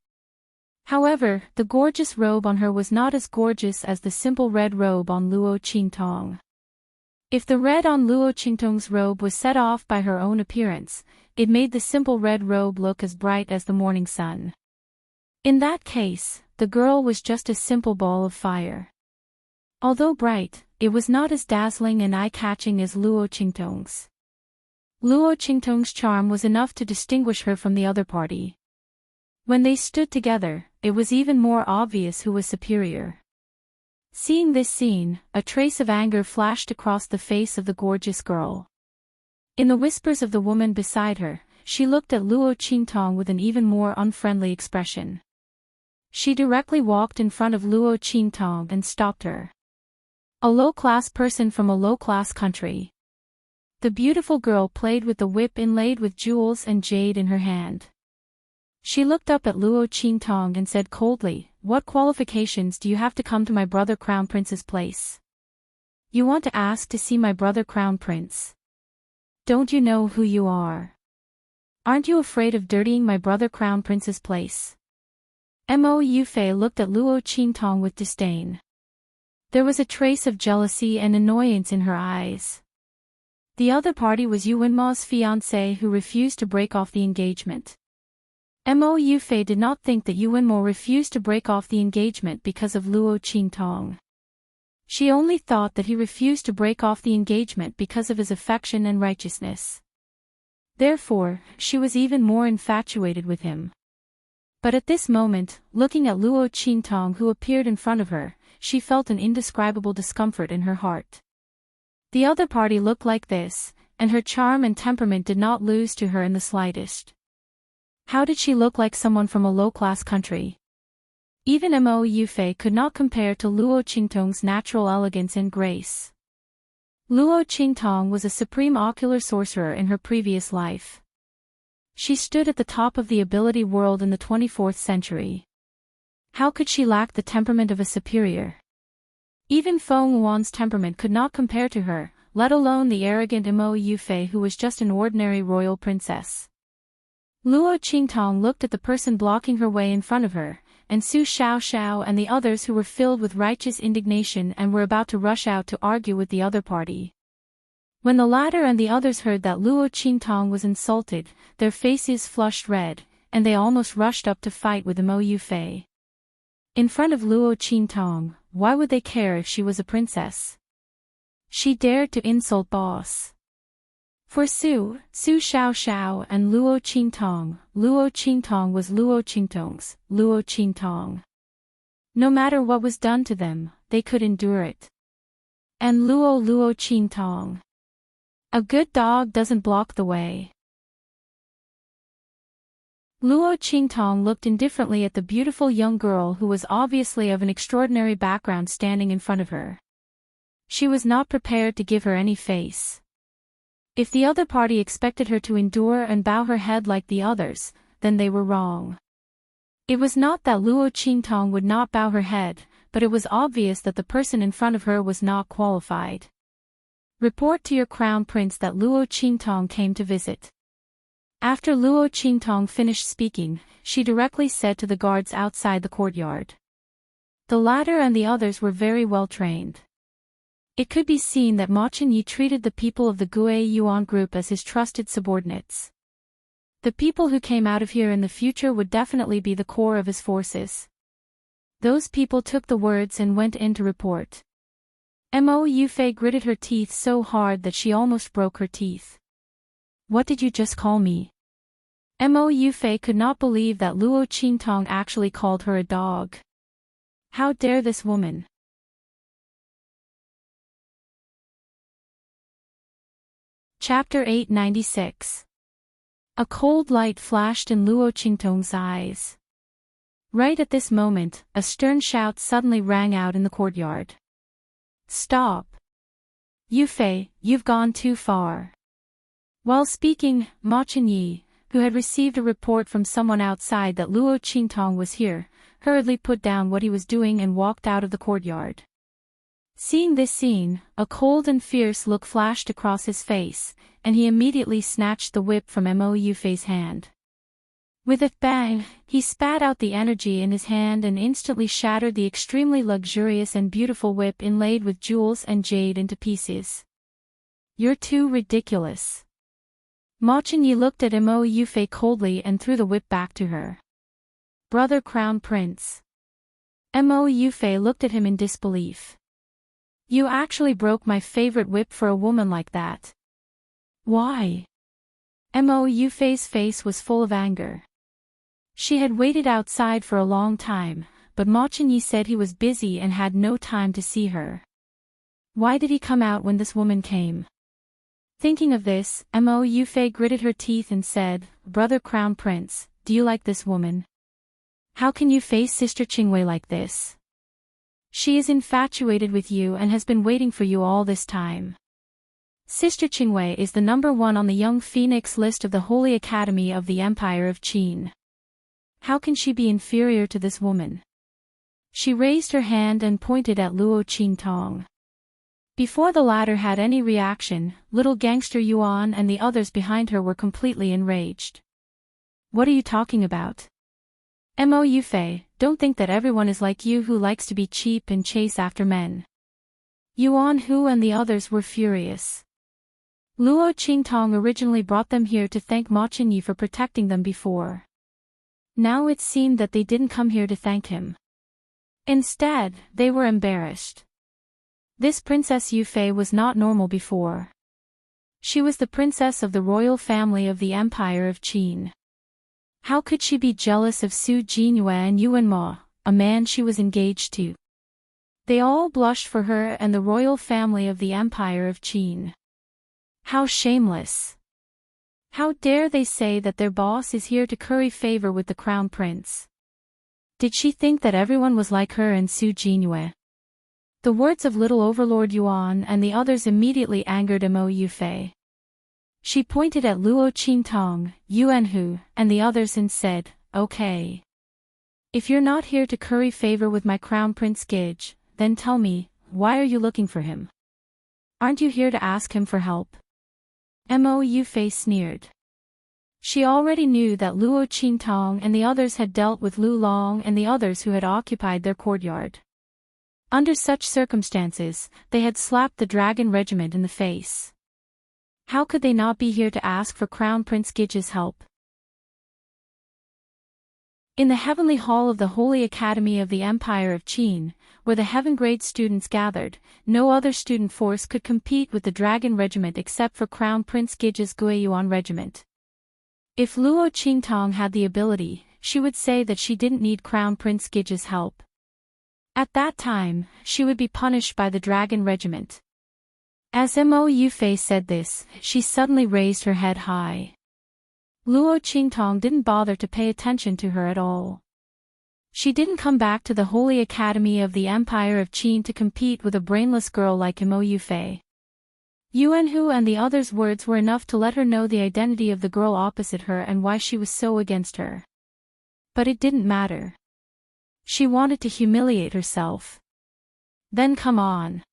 However, the gorgeous robe on her was not as gorgeous as the simple red robe on Luo Qingtong. If the red on Luo Qingtong's robe was set off by her own appearance, it made the simple red robe look as bright as the morning sun. In that case, the girl was just a simple ball of fire. Although bright, it was not as dazzling and eye-catching as Luo Qingtong's. Luo Qingtong's charm was enough to distinguish her from the other party. When they stood together, it was even more obvious who was superior. Seeing this scene, a trace of anger flashed across the face of the gorgeous girl. In the whispers of the woman beside her, she looked at Luo Qingtong with an even more unfriendly expression. She directly walked in front of Luo Qingtong and stopped her. A low-class person from a low-class country. The beautiful girl played with the whip inlaid with jewels and jade in her hand. She looked up at Luo Qingtong and said coldly, "What qualifications do you have to come to my brother Crown Prince's place? You want to ask to see my brother Crown Prince? Don't you know who you are? Aren't you afraid of dirtying my brother Crown Prince's place?" Mo Yufei looked at Luo Qingtong with disdain. There was a trace of jealousy and annoyance in her eyes. The other party was Yu Wenma's fiancé who refused to break off the engagement. Mo Yufei did not think that Yu Wenmo refused to break off the engagement because of Luo Qingtong. She only thought that he refused to break off the engagement because of his affection and righteousness. Therefore, she was even more infatuated with him. But at this moment, looking at Luo Qingtong who appeared in front of her, she felt an indescribable discomfort in her heart. The other party looked like this, and her charm and temperament did not lose to her in the slightest. How did she look like someone from a low-class country? Even Mo Yufei could not compare to Luo Qingtong's natural elegance and grace. Luo Qingtong was a supreme ocular sorcerer in her previous life. She stood at the top of the ability world in the 24th century. How could she lack the temperament of a superior? Even Feng Wan's temperament could not compare to her, let alone the arrogant Mo Yufei who was just an ordinary royal princess. Luo Qingtong looked at the person blocking her way in front of her, and Su Xiaoxiao and the others who were filled with righteous indignation and were about to rush out to argue with the other party. When the latter and the others heard that Luo Qingtong was insulted, their faces flushed red, and they almost rushed up to fight with Mo Yufei. In front of Luo Qingtong, why would they care if she was a princess? She dared to insult boss. For Su Xiaoxiao and Luo Qingtong was Luo Qingtong's, Luo Qingtong. No matter what was done to them, they could endure it. And Luo Qingtong. A good dog doesn't block the way. Luo Qingtong looked indifferently at the beautiful young girl who was obviously of an extraordinary background standing in front of her. She was not prepared to give her any face. If the other party expected her to endure and bow her head like the others, then they were wrong. It was not that Luo Qingtong would not bow her head, but it was obvious that the person in front of her was not qualified. Report to your crown prince that Luo Qingtong came to visit. After Luo Qingtong finished speaking, she directly said to the guards outside the courtyard. The latter and the others were very well trained. It could be seen that Ma Chenyi treated the people of the Gue Yuan group as his trusted subordinates. The people who came out of here in the future would definitely be the core of his forces. Those people took the words and went in to report. Mo Yufei gritted her teeth so hard that she almost broke her teeth. What did you just call me? Mo Yufei could not believe that Luo Qingtong actually called her a dog. How dare this woman? Chapter 896. A cold light flashed in Luo Qingtong's eyes. Right at this moment, a stern shout suddenly rang out in the courtyard. Stop! Yufei, you've gone too far. While speaking, Ma Chenyi, who had received a report from someone outside that Luo Qingtong was here, hurriedly put down what he was doing and walked out of the courtyard. Seeing this scene, a cold and fierce look flashed across his face, and he immediately snatched the whip from Mo Yufei's hand. With a bang, he spat out the energy in his hand and instantly shattered the extremely luxurious and beautiful whip inlaid with jewels and jade into pieces. You're too ridiculous. Ma Chenyi looked at Mo Yufei coldly and threw the whip back to her. Brother Crown Prince. Mo Yufei looked at him in disbelief. You actually broke my favorite whip for a woman like that. Why? Mo Yufei's face was full of anger. She had waited outside for a long time, but Ma Chenyi said he was busy and had no time to see her. Why did he come out when this woman came? Thinking of this, Mo Yufei gritted her teeth and said, Brother Crown Prince, do you like this woman? How can you face Sister Qingwei like this? She is infatuated with you and has been waiting for you all this time. Sister Qingwei is the #1 on the Young Phoenix list of the Holy Academy of the Empire of Qin. How can she be inferior to this woman? She raised her hand and pointed at Luo Qingtong. Before the latter had any reaction, little gangster Yuan and the others behind her were completely enraged. What are you talking about? Mo Yufei, don't think that everyone is like you who likes to be cheap and chase after men. Yuan Hu and the others were furious. Luo Qingtong originally brought them here to thank Ma Chenyi for protecting them before. Now it seemed that they didn't come here to thank him. Instead, they were embarrassed. This Princess Yufei was not normal before. She was the princess of the royal family of the Empire of Qin. How could she be jealous of Su Jinyue and Yuan Ma, a man she was engaged to? They all blushed for her and the royal family of the Empire of Qin. How shameless! How dare they say that their boss is here to curry favor with the crown prince? Did she think that everyone was like her and Su Jinyue? The words of little Overlord Yuan and the others immediately angered Mo Yufei. She pointed at Luo Qingtong, Yuan Hu, and the others and said, Okay. If you're not here to curry favor with my crown prince Gage, then tell me, why are you looking for him? Aren't you here to ask him for help? Mo Yufei sneered. She already knew that Luo Qingtong and the others had dealt with Lu Long and the others who had occupied their courtyard. Under such circumstances, they had slapped the dragon regiment in the face. How could they not be here to ask for Crown Prince Gige's help? In the Heavenly Hall of the Holy Academy of the Empire of Qin, where the Heaven Grade students gathered, no other student force could compete with the Dragon Regiment except for Crown Prince Gige's Guiyuan Regiment. If Luo Qingtong had the ability, she would say that she didn't need Crown Prince Gige's help. At that time, she would be punished by the Dragon Regiment. As Mo Yufei said this, she suddenly raised her head high. Luo Qingtong didn't bother to pay attention to her at all. She didn't come back to the Holy Academy of the Empire of Qin to compete with a brainless girl like Mo Yufei. Yuan Hu and the others' words were enough to let her know the identity of the girl opposite her and why she was so against her. But it didn't matter. She wanted to humiliate herself. Then come on.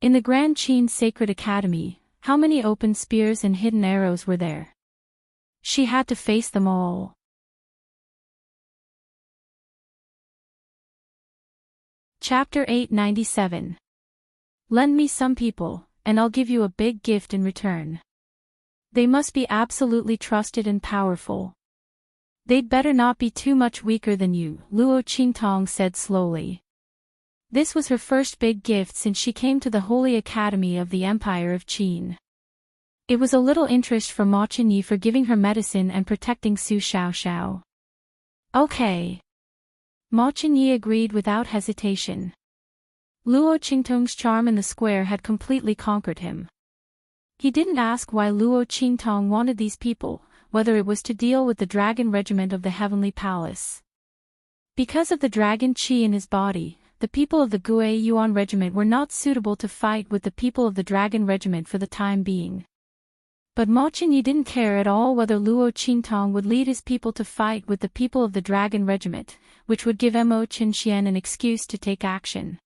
In the Grand Qin Sacred Academy, how many open spears and hidden arrows were there? She had to face them all. Chapter 897. Lend me some people, and I'll give you a big gift in return. They must be absolutely trusted and powerful. They'd better not be too much weaker than you, Luo Qingtong said slowly. This was her first big gift since she came to the Holy Academy of the Empire of Qin. It was a little interest from Ma Qinyi for giving her medicine and protecting Su Xiaoxiao. Okay. Ma Qinyi agreed without hesitation. Luo Qingtong's charm in the square had completely conquered him. He didn't ask why Luo Qingtong wanted these people, whether it was to deal with the dragon regiment of the Heavenly Palace. Because of the dragon qi in his body, the people of the Gue Yuan regiment were not suitable to fight with the people of the dragon regiment for the time being. But Ma Qinyi didn't care at all whether Luo Qingtong would lead his people to fight with the people of the dragon regiment, which would give Mo Qinxian an excuse to take action.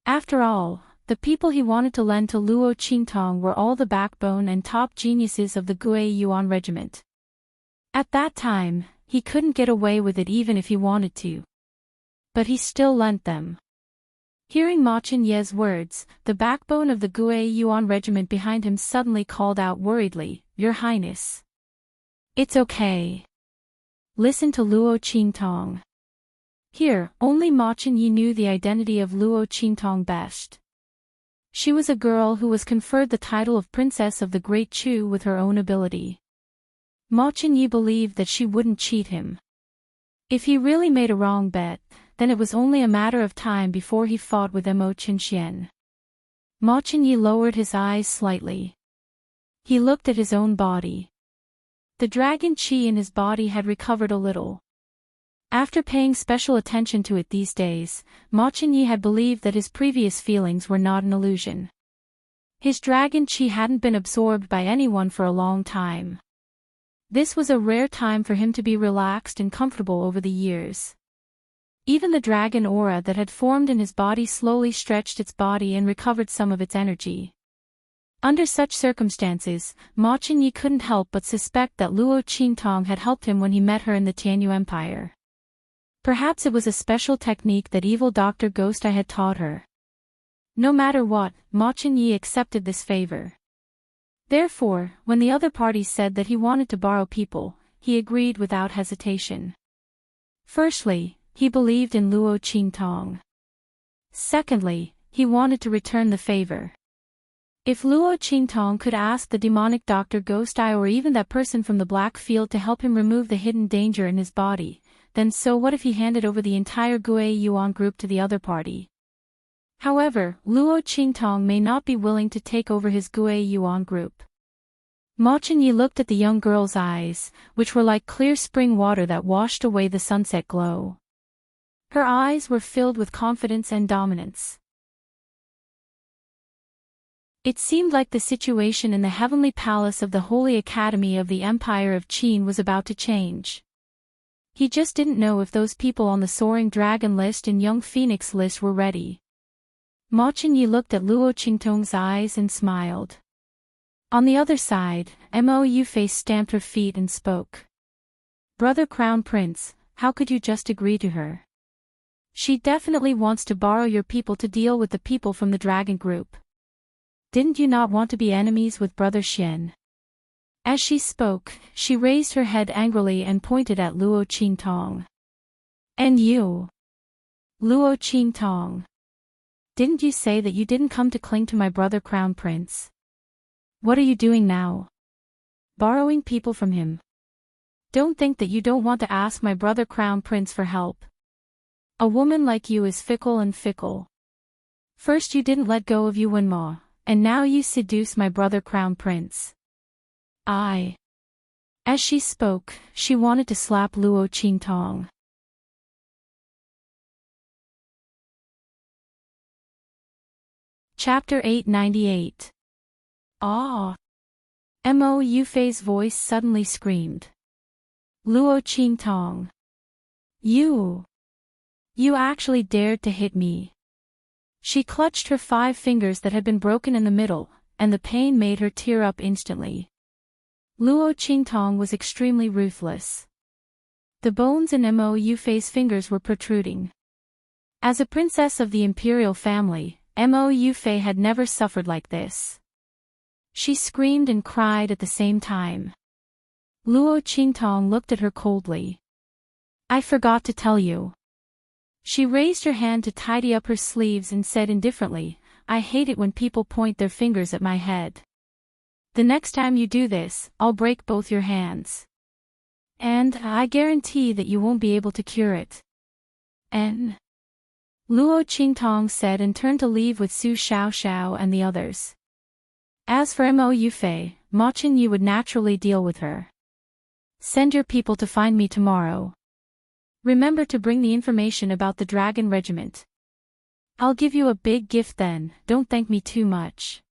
After all, the people he wanted to lend to Luo Qingtong were all the backbone and top geniuses of the Gue Yuan regiment. At that time, he couldn't get away with it even if he wanted to. But he still lent them. Hearing Ma Qinye's words, the backbone of the Gue Yuan regiment behind him suddenly called out worriedly, "Your Highness. It's okay. Listen to Luo Qingtong." Here, only Ma Qinyi knew the identity of Luo Qingtong best. She was a girl who was conferred the title of Princess of the Great Chu with her own ability. Ma Qinyi believed that she wouldn't cheat him. If he really made a wrong bet, then it was only a matter of time before he fought with Mo Qinxian. Ma Qinyi lowered his eyes slightly. He looked at his own body. The dragon qi in his body had recovered a little. After paying special attention to it these days, Ma Qinyi had believed that his previous feelings were not an illusion. His dragon qi hadn't been absorbed by anyone for a long time. This was a rare time for him to be relaxed and comfortable over the years. Even the dragon aura that had formed in his body slowly stretched its body and recovered some of its energy. Under such circumstances, Ma Qinyi couldn't help but suspect that Luo Qingtong had helped him when he met her in the Tianyu Empire. Perhaps it was a special technique that evil Dr. Ghost Eye had taught her. No matter what, Ma Qinyi accepted this favor. Therefore, when the other party said that he wanted to borrow people, he agreed without hesitation. Firstly, he believed in Luo Qingtong. Secondly, he wanted to return the favor. If Luo Qingtong could ask the demonic Dr. Ghost Eye or even that person from the Black Field to help him remove the hidden danger in his body, then so what if he handed over the entire Gue Yuan group to the other party? However, Luo Qingtong may not be willing to take over his Gue Yuan group. Ma Qinyi looked at the young girl's eyes, which were like clear spring water that washed away the sunset glow. Her eyes were filled with confidence and dominance. It seemed like the situation in the heavenly palace of the Holy Academy of the Empire of Qin was about to change. He just didn't know if those people on the Soaring Dragon list and Young Phoenix list were ready. Ma Qinyi looked at Luo Qingtong's eyes and smiled. On the other side, Mo Yufei stamped her feet and spoke. "Brother Crown Prince, how could you just agree to her? She definitely wants to borrow your people to deal with the people from the dragon group. Didn't you not want to be enemies with Brother Xian?" As she spoke, she raised her head angrily and pointed at Luo Qingtong. "And you? Luo Qingtong. Didn't you say that you didn't come to cling to my brother Crown Prince? What are you doing now? Borrowing people from him? Don't think that you don't want to ask my brother Crown Prince for help. A woman like you is fickle and fickle. First you didn't let go of Yuan Ma, and now you seduce my brother Crown Prince. I." As she spoke, she wanted to slap Luo Qingtong. Chapter 898. Ah! Mo Yufei's voice suddenly screamed. "Luo Qingtong. You actually dared to hit me." She clutched her 5 fingers that had been broken in the middle, and the pain made her tear up instantly. Luo Qingtong was extremely ruthless. The bones in Mo Yufei's fingers were protruding. As a princess of the imperial family, Mo Yufei had never suffered like this. She screamed and cried at the same time. Luo Qingtong looked at her coldly. I forgot to tell you. She raised her hand to tidy up her sleeves and said indifferently, I hate it when people point their fingers at my head. The next time you do this, I'll break both your hands. And I guarantee that you won't be able to cure it. Luo Qingtong said and turned to leave with Su Xiaoxiao and the others. As for Mo Yufei, Ma Qinyi would naturally deal with her. Send your people to find me tomorrow. Remember to bring the information about the dragon regiment. I'll give you a big gift then, don't thank me too much.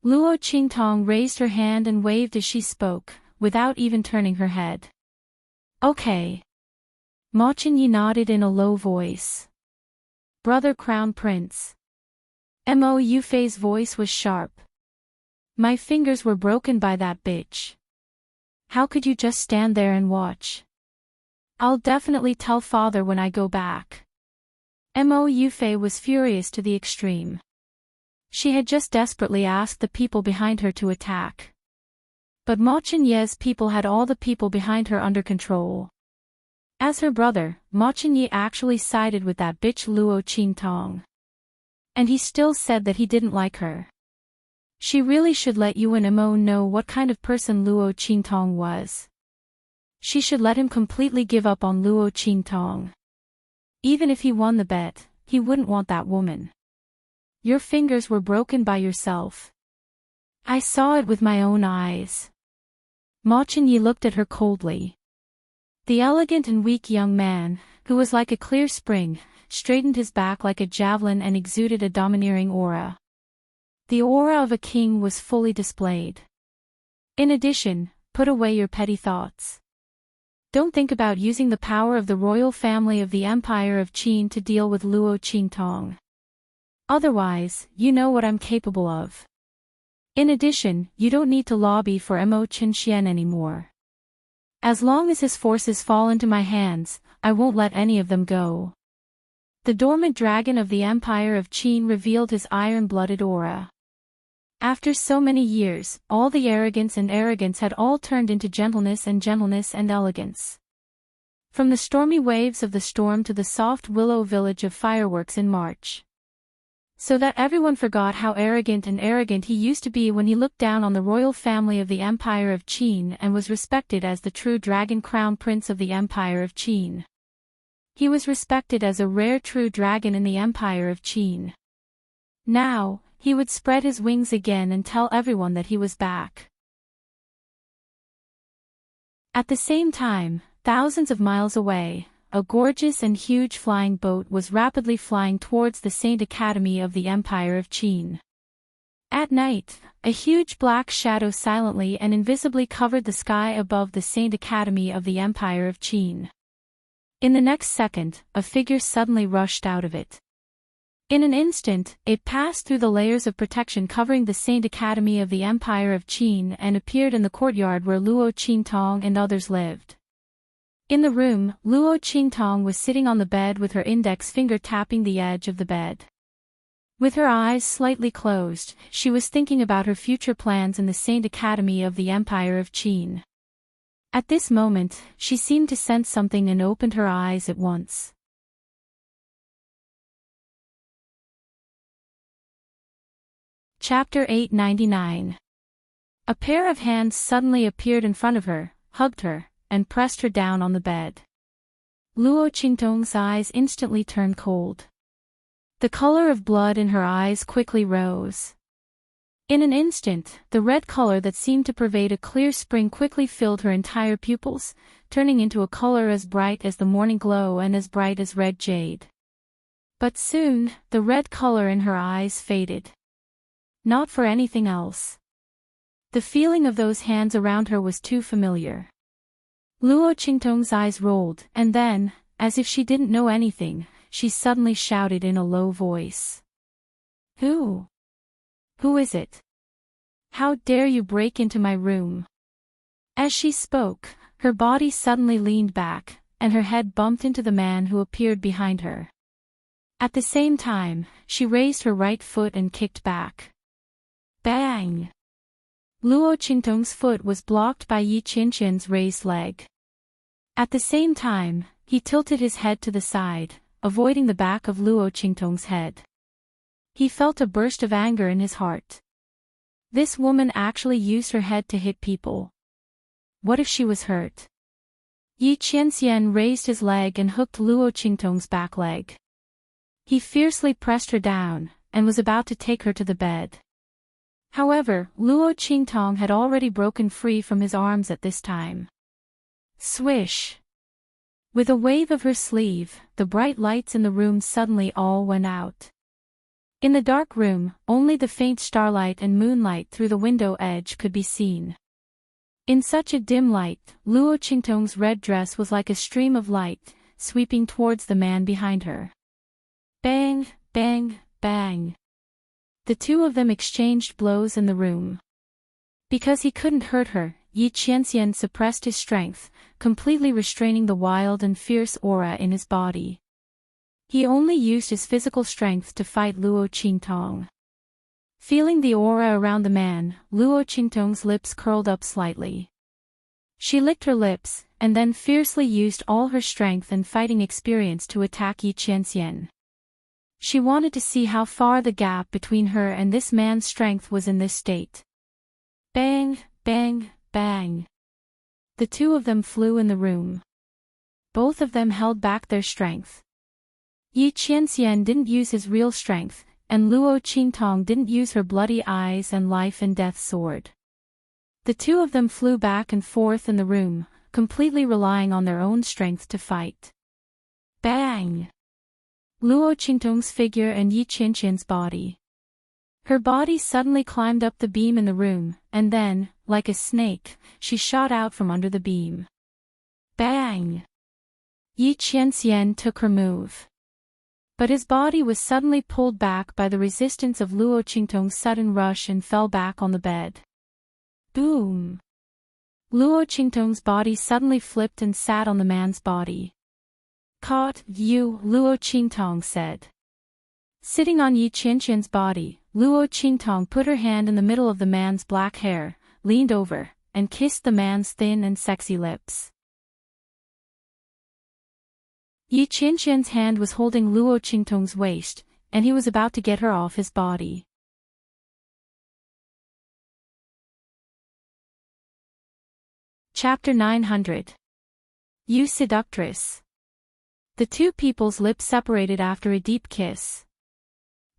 Luo Qingtong raised her hand and waved as she spoke, without even turning her head. Okay. Ma Qinyi nodded in a low voice. Brother Crown Prince. Mo Yufei's voice was sharp. My fingers were broken by that bitch. How could you just stand there and watch? I'll definitely tell father when I go back. Mo Yufei was furious to the extreme. She had just desperately asked the people behind her to attack. But Ma Qinyi's people had all the people behind her under control. As her brother, Ma Qinyi actually sided with that bitch Luo Qingtong. And he still said that he didn't like her. She really should let Yuan Mo know what kind of person Luo Qingtong was. She should let him completely give up on Luo Qingtong. Even if he won the bet, he wouldn't want that woman. Your fingers were broken by yourself. I saw it with my own eyes. Ma Qinyi looked at her coldly. The elegant and weak young man, who was like a clear spring, straightened his back like a javelin and exuded a domineering aura. The aura of a king was fully displayed. In addition, put away your petty thoughts. Don't think about using the power of the royal family of the Empire of Qin to deal with Luo Qingtong. Otherwise, you know what I'm capable of. In addition, you don't need to lobby for Mo Qinxian anymore. As long as his forces fall into my hands, I won't let any of them go. The dormant dragon of the Empire of Qin revealed his iron-blooded aura. After so many years, all the arrogance had all turned into gentleness and elegance. From the stormy waves of the storm to the soft willow village of fireworks in March. So that everyone forgot how arrogant he used to be when he looked down on the royal family of the Empire of Qin and was respected as the true dragon crown prince of the Empire of Qin. He was respected as a rare true dragon in the Empire of Qin. Now, he would spread his wings again and tell everyone that he was back. At the same time, thousands of miles away, a gorgeous and huge flying boat was rapidly flying towards the Saint Academy of the Empire of Qin. At night, a huge black shadow silently and invisibly covered the sky above the Saint Academy of the Empire of Qin. In the next second, a figure suddenly rushed out of it. In an instant, it passed through the layers of protection covering the Saint Academy of the Empire of Qin and appeared in the courtyard where Luo Qingtong and others lived. In the room, Luo Qingtong was sitting on the bed with her index finger tapping the edge of the bed. With her eyes slightly closed, she was thinking about her future plans in the Saint Academy of the Empire of Qin. At this moment, she seemed to sense something and opened her eyes at once. Chapter 899. A pair of hands suddenly appeared in front of her, hugged her, and pressed her down on the bed. Luo Qingtong's eyes instantly turned cold. The color of blood in her eyes quickly rose. In an instant, the red color that seemed to pervade a clear spring quickly filled her entire pupils, turning into a color as bright as the morning glow and as bright as red jade. But soon, the red color in her eyes faded. Not for anything else. The feeling of those hands around her was too familiar. Luo Qingtong's eyes rolled, and then, as if she didn't know anything, she suddenly shouted in a low voice. Who? Who is it? How dare you break into my room? As she spoke, her body suddenly leaned back, and her head bumped into the man who appeared behind her. At the same time, she raised her right foot and kicked back. Bang! Luo Qingtong's foot was blocked by Yi Qianqian's raised leg. At the same time, he tilted his head to the side, avoiding the back of Luo Qingtong's head. He felt a burst of anger in his heart. This woman actually used her head to hit people. What if she was hurt? Yi Qianxian raised his leg and hooked Luo Qingtong's back leg. He fiercely pressed her down, and was about to take her to the bed. However, Luo Qingtong had already broken free from his arms at this time. Swish! With a wave of her sleeve, the bright lights in the room suddenly all went out. In the dark room, only the faint starlight and moonlight through the window edge could be seen. In such a dim light, Luo Qingtong's red dress was like a stream of light, sweeping towards the man behind her. Bang, bang, bang. The two of them exchanged blows in the room. Because he couldn't hurt her, Yi Qianxian suppressed his strength, completely restraining the wild and fierce aura in his body. He only used his physical strength to fight Luo Qingtong. Feeling the aura around the man, Luo Qingtong's lips curled up slightly. She licked her lips, and then fiercely used all her strength and fighting experience to attack Yi Qianxian. She wanted to see how far the gap between her and this man's strength was in this state. Bang, bang, bang. The two of them flew in the room. Both of them held back their strength. Yi Qianxian didn't use his real strength, and Luo Qingtong didn't use her bloody eyes and life and death sword. The two of them flew back and forth in the room, completely relying on their own strength to fight. Bang! Luo Qingtong's figure and Yi Qianqian's body. Her body suddenly climbed up the beam in the room, and then, like a snake, she shot out from under the beam. Bang! Yi Qianxian took her move. But his body was suddenly pulled back by the resistance of Luo Qingtong's sudden rush and fell back on the bed. Boom! Luo Qingtong's body suddenly flipped and sat on the man's body. Caught you, Luo Qingtong said. Sitting on Yi Qianqian's body, Luo Qingtong put her hand in the middle of the man's black hair, leaned over, and kissed the man's thin and sexy lips. Yi Qianqian's hand was holding Luo Qingtong's waist, and he was about to get her off his body. Chapter 900. You Seductress. The two people's lips separated after a deep kiss.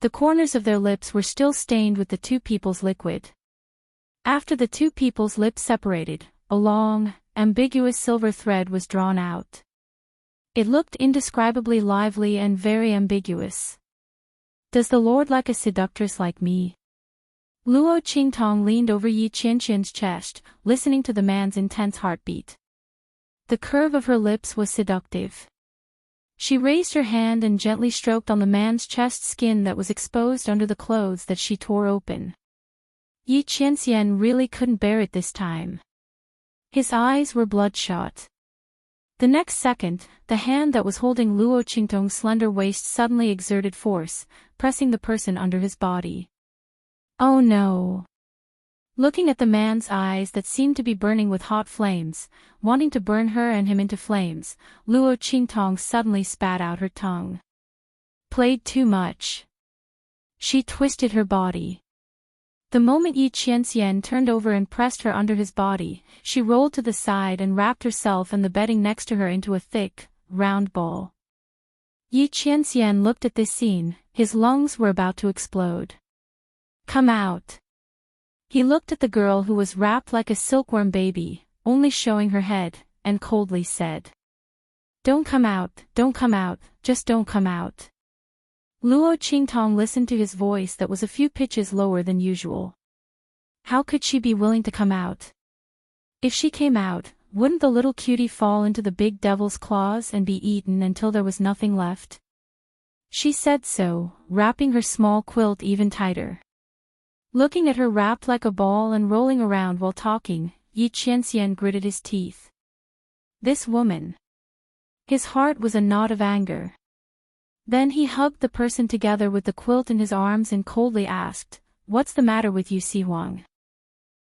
The corners of their lips were still stained with the two people's liquid. After the two people's lips separated, a long, ambiguous silver thread was drawn out. It looked indescribably lively and very ambiguous. Does the Lord like a seductress like me? Luo Qingtong leaned over Yi Qianqian's chest, listening to the man's intense heartbeat. The curve of her lips was seductive. She raised her hand and gently stroked on the man's chest skin that was exposed under the clothes that she tore open. Yi Qianxian really couldn't bear it this time. His eyes were bloodshot. The next second, the hand that was holding Luo Qingtong's slender waist suddenly exerted force, pressing the person under his body. Oh no! Looking at the man's eyes that seemed to be burning with hot flames, wanting to burn her and him into flames, Luo Qingtong suddenly spat out her tongue. Played too much. She twisted her body. The moment Yi Qianxian turned over and pressed her under his body, she rolled to the side and wrapped herself and the bedding next to her into a thick, round ball. Yi Qianxian looked at this scene, his lungs were about to explode. Come out. He looked at the girl who was wrapped like a silkworm baby, only showing her head, and coldly said. Don't come out, just don't come out. Luo Qingtong listened to his voice that was a few pitches lower than usual. How could she be willing to come out? If she came out, wouldn't the little cutie fall into the big devil's claws and be eaten until there was nothing left? She said so, wrapping her small quilt even tighter. Looking at her wrapped like a ball and rolling around while talking, Yi Qianxian gritted his teeth. This woman. His heart was a knot of anger. Then he hugged the person together with the quilt in his arms and coldly asked, "What's the matter with you, Si Huang?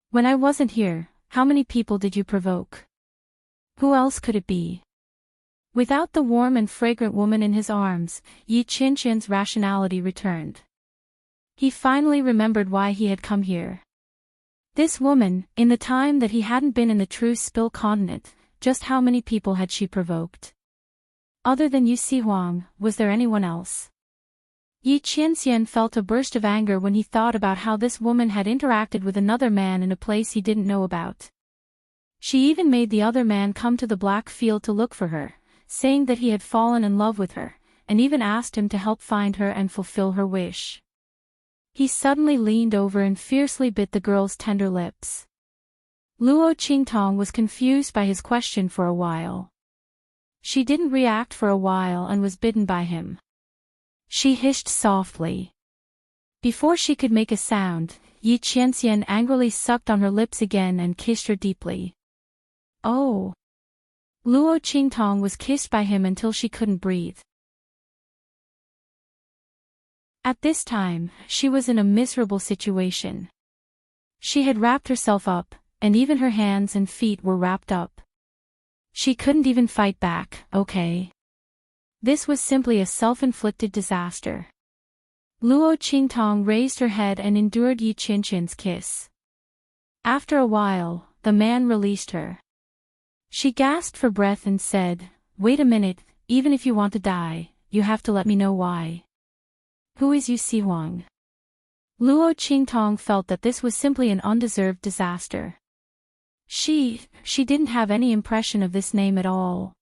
When I wasn't here, how many people did you provoke? Who else could it be?" Without the warm and fragrant woman in his arms, Yi Qianqian's rationality returned. He finally remembered why he had come here. This woman, in the time that he hadn't been in the true Spill continent, just how many people had she provoked? Other than Yu Si Huang, was there anyone else? Yi Qianxian felt a burst of anger when he thought about how this woman had interacted with another man in a place he didn't know about. She even made the other man come to the Black Field to look for her, saying that he had fallen in love with her, and even asked him to help find her and fulfill her wish. He suddenly leaned over and fiercely bit the girl's tender lips. Luo Qingtong was confused by his question for a while. She didn't react for a while and was bitten by him. She hissed softly. Before she could make a sound, Yi Qianxian angrily sucked on her lips again and kissed her deeply. Oh! Luo Qingtong was kissed by him until she couldn't breathe. At this time, she was in a miserable situation. She had wrapped herself up, and even her hands and feet were wrapped up. She couldn't even fight back, okay? This was simply a self-inflicted disaster. Luo Qingtong raised her head and endured Yi Qianqian's kiss. After a while, the man released her. She gasped for breath and said, "Wait a minute, even if you want to die, you have to let me know why. Who is Yu Si Huang?" Luo Qingtong felt that this was simply an undeserved disaster. She didn't have any impression of this name at all.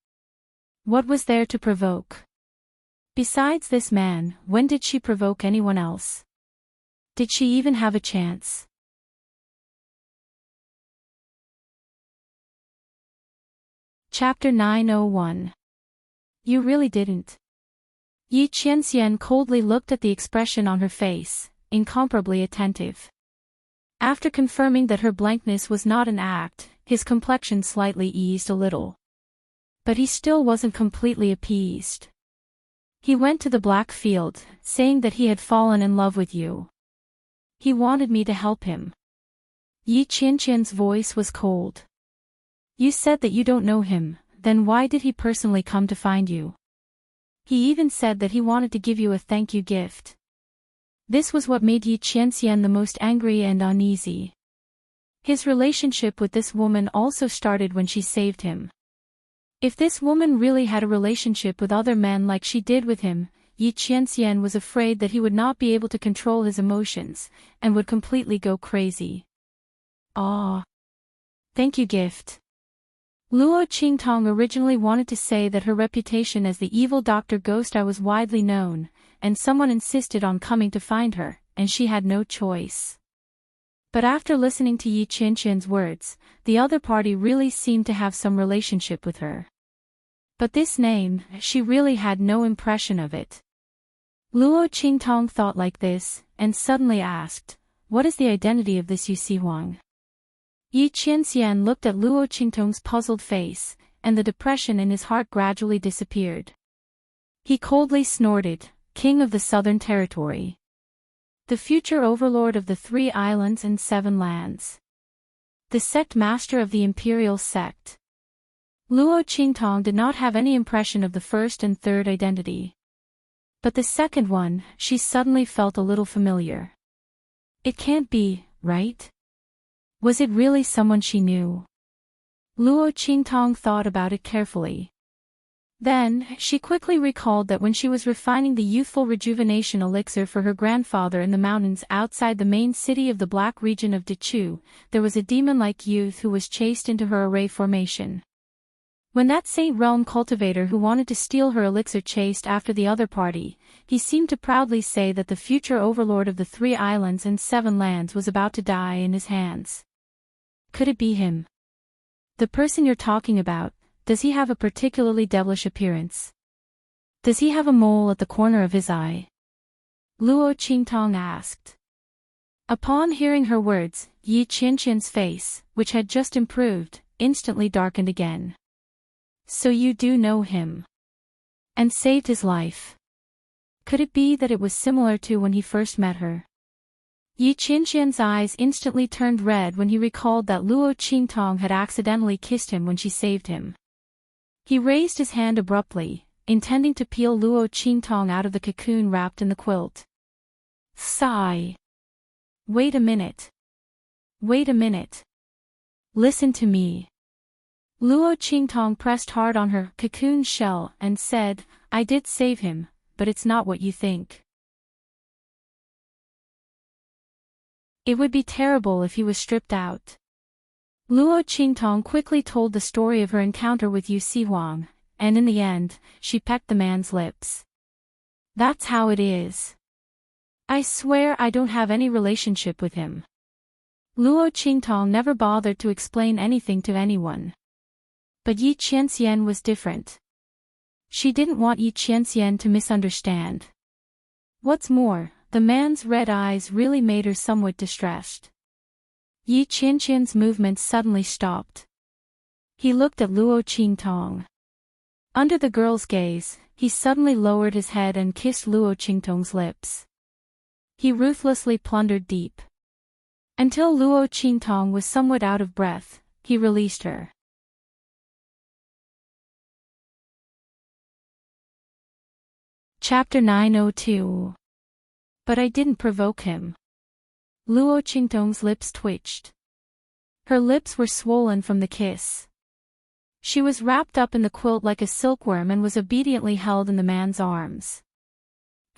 What was there to provoke? Besides this man, when did she provoke anyone else? Did she even have a chance? Chapter 901. You really didn't. Yi Qianxian coldly looked at the expression on her face, incomparably attentive. After confirming that her blankness was not an act, his complexion slightly eased a little. But he still wasn't completely appeased. He went to the Black Field, saying that he had fallen in love with you. He wanted me to help him. Yi Qianqian's voice was cold. You said that you don't know him, then why did he personally come to find you? He even said that he wanted to give you a thank you gift. This was what made Yi Qianxian the most angry and uneasy. His relationship with this woman also started when she saved him. If this woman really had a relationship with other men like she did with him, Yi Qianxian was afraid that he would not be able to control his emotions, and would completely go crazy. Ah. Thank you gift. Luo Qingtong originally wanted to say that her reputation as the evil Dr. Ghost Eye was widely known, and someone insisted on coming to find her, and she had no choice. But after listening to Yi Qianqian's words, the other party really seemed to have some relationship with her. But this name, she really had no impression of it. Luo Qingtong thought like this, and suddenly asked, "What is the identity of this Yu Si Huang?" Yi Qianxian looked at Luo Qingtong's puzzled face, and the depression in his heart gradually disappeared. He coldly snorted, "King of the Southern Territory. The future overlord of the 3 islands and 7 lands. The sect master of the imperial sect." Luo Qingtong did not have any impression of the first and third identity. But the second one, she suddenly felt a little familiar. It can't be, right? Was it really someone she knew? Luo Qingtong thought about it carefully. Then, she quickly recalled that when she was refining the youthful rejuvenation elixir for her grandfather in the mountains outside the main city of the Black region of Dechu, there was a demon-like youth who was chased into her array formation. When that Saint Realm cultivator who wanted to steal her elixir chased after the other party, he seemed to proudly say that the future overlord of the 3 islands and 7 lands was about to die in his hands. Could it be him? The person you're talking about, does he have a particularly devilish appearance? Does he have a mole at the corner of his eye? Luo Qingtong asked. Upon hearing her words, Yi Qianqian's face, which had just improved, instantly darkened again. So you do know him. And saved his life. Could it be that it was similar to when he first met her? Yi Qianxian's eyes instantly turned red when he recalled that Luo Qingtong had accidentally kissed him when she saved him. He raised his hand abruptly, intending to peel Luo Qingtong out of the cocoon wrapped in the quilt. Sigh. Wait a minute. Wait a minute. Listen to me. Luo Qingtong pressed hard on her cocoon shell and said, I did save him, but it's not what you think. It would be terrible if he was stripped out. Luo Qingtong quickly told the story of her encounter with Yu Sihuang, and in the end, she pecked the man's lips. That's how it is. I swear I don't have any relationship with him. Luo Qingtong never bothered to explain anything to anyone. But Yi Qianxian was different. She didn't want Yi Qianxian to misunderstand. What's more, the man's red eyes really made her somewhat distressed. Yi Qianxian's movements suddenly stopped. He looked at Luo Qingtong. Under the girl's gaze, he suddenly lowered his head and kissed Luo Qingtong's lips. He ruthlessly plundered deep. Until Luo Qingtong was somewhat out of breath, he released her. Chapter 902. But I didn't provoke him. Luo Qingtong's lips twitched. Her lips were swollen from the kiss. She was wrapped up in the quilt like a silkworm and was obediently held in the man's arms.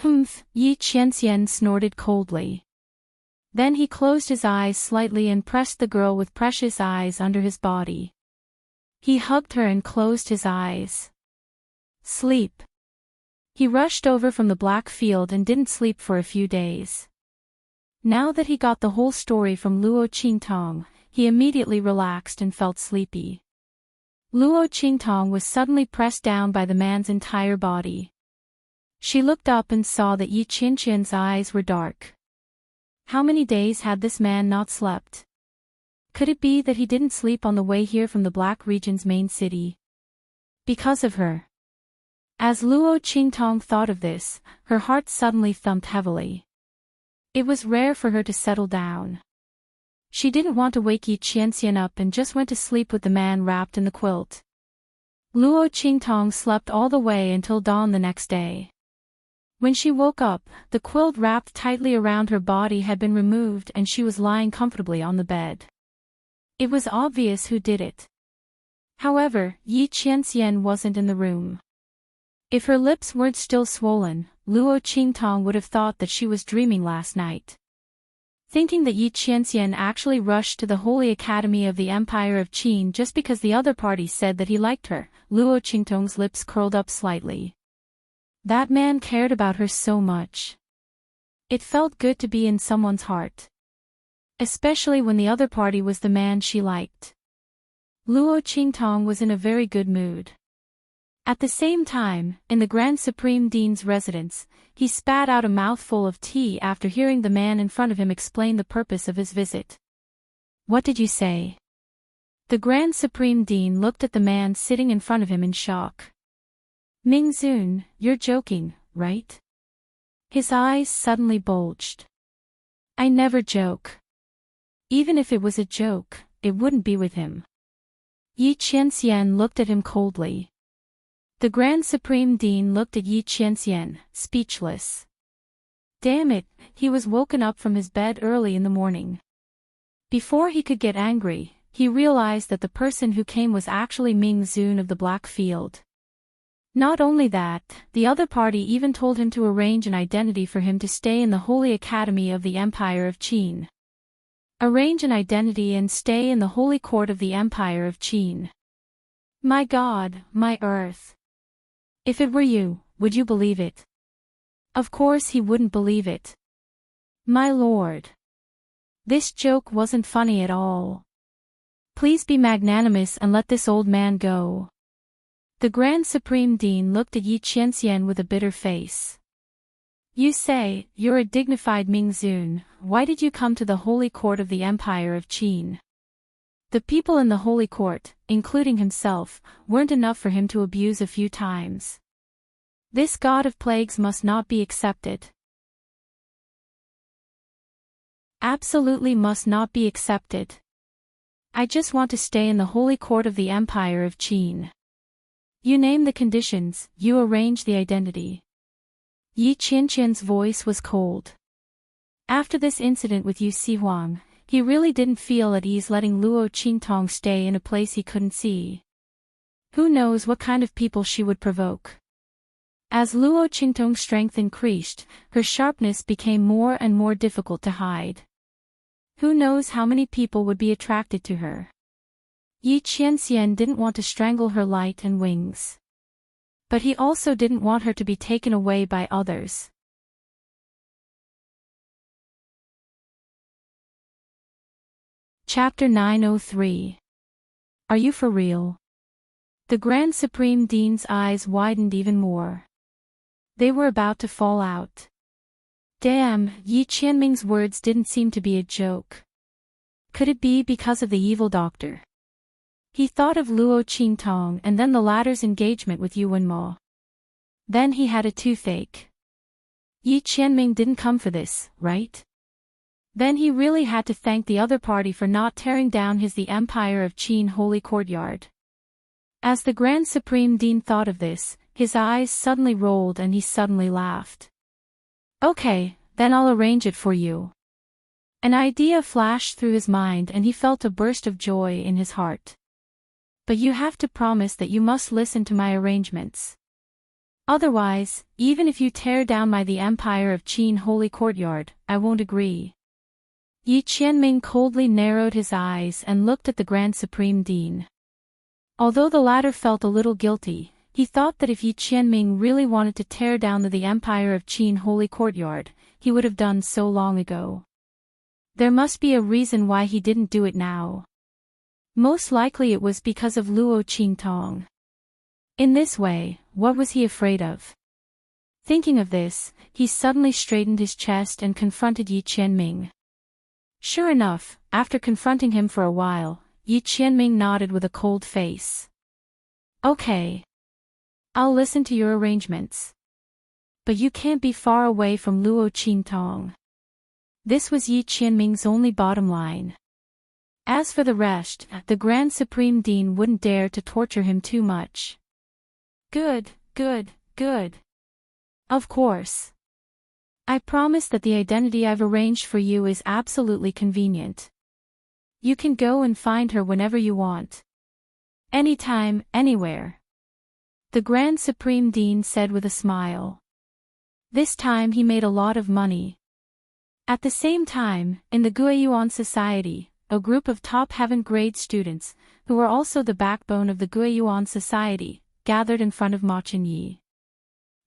Humph, Yi Qianxian snorted coldly. Then he closed his eyes slightly and pressed the girl with precious eyes under his body. He hugged her and closed his eyes. Sleep. He rushed over from the black field and didn't sleep for a few days. Now that he got the whole story from Luo Qingtong, he immediately relaxed and felt sleepy. Luo Qingtong was suddenly pressed down by the man's entire body. She looked up and saw that Yi Qianxian's eyes were dark. How many days had this man not slept? Could it be that he didn't sleep on the way here from the Black Region's main city? Because of her. As Luo Qingtong thought of this, her heart suddenly thumped heavily. It was rare for her to settle down. She didn't want to wake Yi Qianxian up and just went to sleep with the man wrapped in the quilt. Luo Qingtong slept all the way until dawn the next day. When she woke up, the quilt wrapped tightly around her body had been removed and she was lying comfortably on the bed. It was obvious who did it. However, Yi Qianxian wasn't in the room. If her lips weren't still swollen, Luo Qingtong would have thought that she was dreaming last night. Thinking that Yi Qianxian actually rushed to the Holy Academy of the Empire of Qin just because the other party said that he liked her, Luo Qingtong's lips curled up slightly. That man cared about her so much. It felt good to be in someone's heart. Especially when the other party was the man she liked. Luo Qingtong was in a very good mood. At the same time, in the Grand Supreme Dean's residence, he spat out a mouthful of tea after hearing the man in front of him explain the purpose of his visit. What did you say? The Grand Supreme Dean looked at the man sitting in front of him in shock. Ming Zun, you're joking, right? His eyes suddenly bulged. I never joke. Even if it was a joke, it wouldn't be with him. Yi Qianxian looked at him coldly. The Grand Supreme Dean looked at Yi Qianxian, speechless. Damn it, he was woken up from his bed early in the morning. Before he could get angry, he realized that the person who came was actually Ming Zun of the Black Field. Not only that, the other party even told him to arrange an identity for him to stay in the Holy Academy of the Empire of Qin. Arrange an identity and stay in the Holy Court of the Empire of Qin. My God, my earth. If it were you, would you believe it? Of course he wouldn't believe it. My lord. This joke wasn't funny at all. Please be magnanimous and let this old man go. The Grand Supreme Dean looked at Yi Qianxian with a bitter face. You say, you're a dignified Ming Zun, why did you come to the Holy Court of the Empire of Qin? The people in the Holy Court, including himself, weren't enough for him to abuse a few times. This god of plagues must not be accepted. Absolutely must not be accepted. I just want to stay in the holy court of the Empire of Qin. You name the conditions, you arrange the identity. Yi Qianqian's voice was cold. After this incident with Yu Sihuang, he really didn't feel at ease letting Luo Qingtong stay in a place he couldn't see. Who knows what kind of people she would provoke. As Luo Qingtong's strength increased, her sharpness became more and more difficult to hide. Who knows how many people would be attracted to her. Yi Qianxian didn't want to strangle her light and wings. But he also didn't want her to be taken away by others. Chapter 903. Are you for real? The Grand Supreme Dean's eyes widened even more. They were about to fall out. Damn, Yi Qianming's words didn't seem to be a joke. Could it be because of the evil doctor? He thought of Luo Qingtong and then the latter's engagement with Yu Wenmo. Then he had a toothache. Yi Qianming didn't come for this, right? Then he really had to thank the other party for not tearing down the Empire of Qin holy courtyard. As the Grand Supreme Dean thought of this, his eyes suddenly rolled and he suddenly laughed. Okay, then I'll arrange it for you. An idea flashed through his mind and he felt a burst of joy in his heart. But you have to promise that you must listen to my arrangements. Otherwise, even if you tear down the Empire of Qin holy courtyard, I won't agree. Yi Qianming coldly narrowed his eyes and looked at the Grand Supreme Dean. Although the latter felt a little guilty, he thought that if Yi Qianming really wanted to tear down the Empire of Qin holy courtyard, he would have done so long ago. There must be a reason why he didn't do it now. Most likely it was because of Luo Qingtong. In this way, what was he afraid of? Thinking of this, he suddenly straightened his chest and confronted Yi Qianming. Sure enough, after confronting him for a while, Yi Qianming nodded with a cold face. Okay. I'll listen to your arrangements. But you can't be far away from Luo Qingtong. This was Yi Qianming's only bottom line. As for the rest, the Grand Supreme Dean wouldn't dare to torture him too much. Good, good, good. Of course. I promise that the identity I've arranged for you is absolutely convenient. You can go and find her whenever you want. Anytime, anywhere. The Grand Supreme Dean said with a smile. This time he made a lot of money. At the same time, in the Guiyuan Society, a group of top heaven-grade students, who were also the backbone of the Guiyuan Society, gathered in front of Ma Chenyi.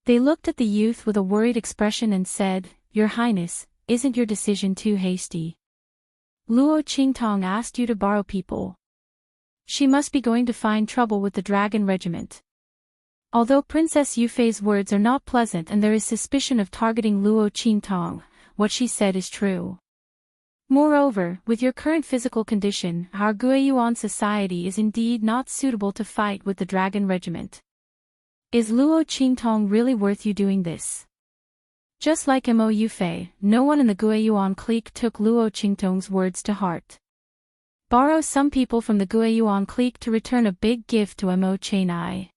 They looked at the youth with a worried expression and said, Your Highness, isn't your decision too hasty? Luo Qingtong asked you to borrow people. She must be going to find trouble with the dragon regiment. Although Princess Yufei's words are not pleasant and there is suspicion of targeting Luo Qingtong, what she said is true. Moreover, with your current physical condition, our Guiyuan society is indeed not suitable to fight with the dragon regiment. Is Luo Qingtong really worth you doing this? Just like Mo Yufei, no one in the Guiyuan clique took Luo Qingtong's words to heart. Borrow some people from the Guiyuan clique to return a big gift to Mo Chenai.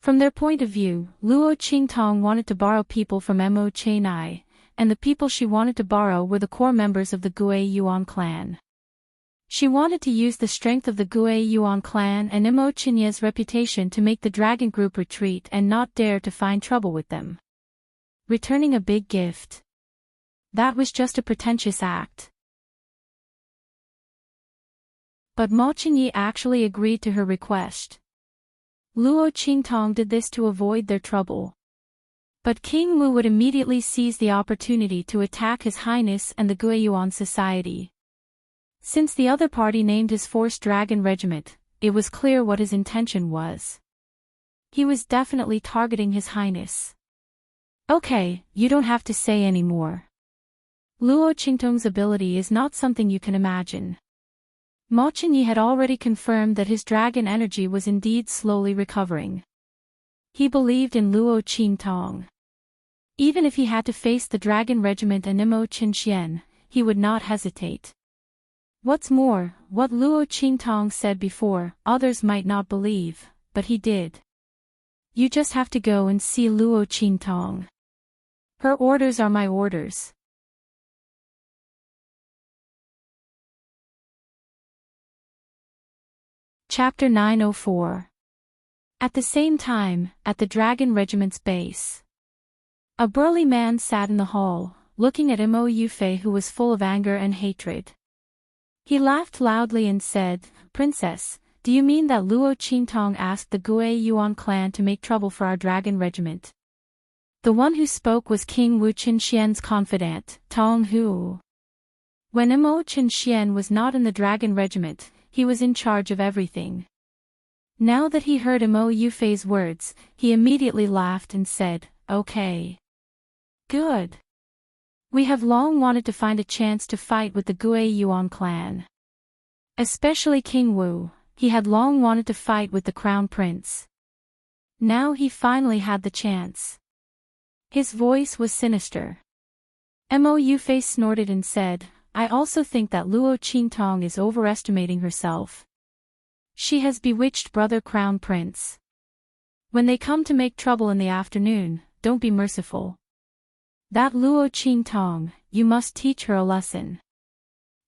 From their point of view, Luo Qingtong wanted to borrow people from Mo Chenai, and the people she wanted to borrow were the core members of the Guiyuan clan. She wanted to use the strength of the Guiyuan clan and Mo Chenye's reputation to make the dragon group retreat and not dare to find trouble with them. Returning a big gift. That was just a pretentious act. But Ma Chenyi actually agreed to her request. Luo Qingtong did this to avoid their trouble. But King Lu would immediately seize the opportunity to attack His Highness and the Guiyuan society. Since the other party named his force Dragon Regiment, it was clear what his intention was. He was definitely targeting His Highness. Okay, you don't have to say any more. Luo Qingtong's ability is not something you can imagine. Ma Chenyi had already confirmed that his dragon energy was indeed slowly recovering. He believed in Luo Qingtong. Even if he had to face the dragon regiment and Imo Qinxian, he would not hesitate. What's more, what Luo Qingtong said before, others might not believe, but he did. You just have to go and see Luo Qingtong. Her orders are my orders. Chapter 904. At the same time, at the dragon regiment's base. A burly man sat in the hall, looking at Mo Yufei, who was full of anger and hatred. He laughed loudly and said, "Princess, do you mean that Luo Qingtong asked the Gui Yuan clan to make trouble for our dragon regiment?" The one who spoke was King Wu Qinxian's confidant, Tong Hu. When Mo Qinxian was not in the dragon regiment, he was in charge of everything. Now that he heard Mo Yufei's words, he immediately laughed and said, "Okay. Good. We have long wanted to find a chance to fight with the Gui Yuan clan. Especially King Wu, he had long wanted to fight with the crown prince. Now he finally had the chance." His voice was sinister. Mo Yufei snorted and said, "I also think that Luo Qingtong is overestimating herself. She has bewitched brother crown prince. When they come to make trouble in the afternoon, don't be merciful. That Luo Qingtong, you must teach her a lesson."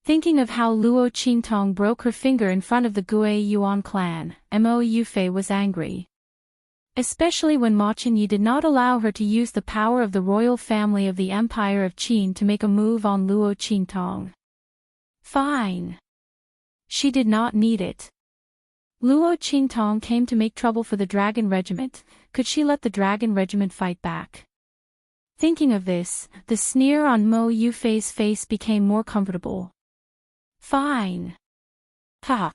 Thinking of how Luo Qingtong broke her finger in front of the Gui Yuan clan, Mo Yufei was angry. Especially when Ma Qinyi did not allow her to use the power of the royal family of the Empire of Qin to make a move on Luo Qingtong. Fine. She did not need it. Luo Qingtong came to make trouble for the dragon regiment. Could she let the dragon regiment fight back? Thinking of this, the sneer on Mo Yufei's face became more comfortable. Fine. Ha!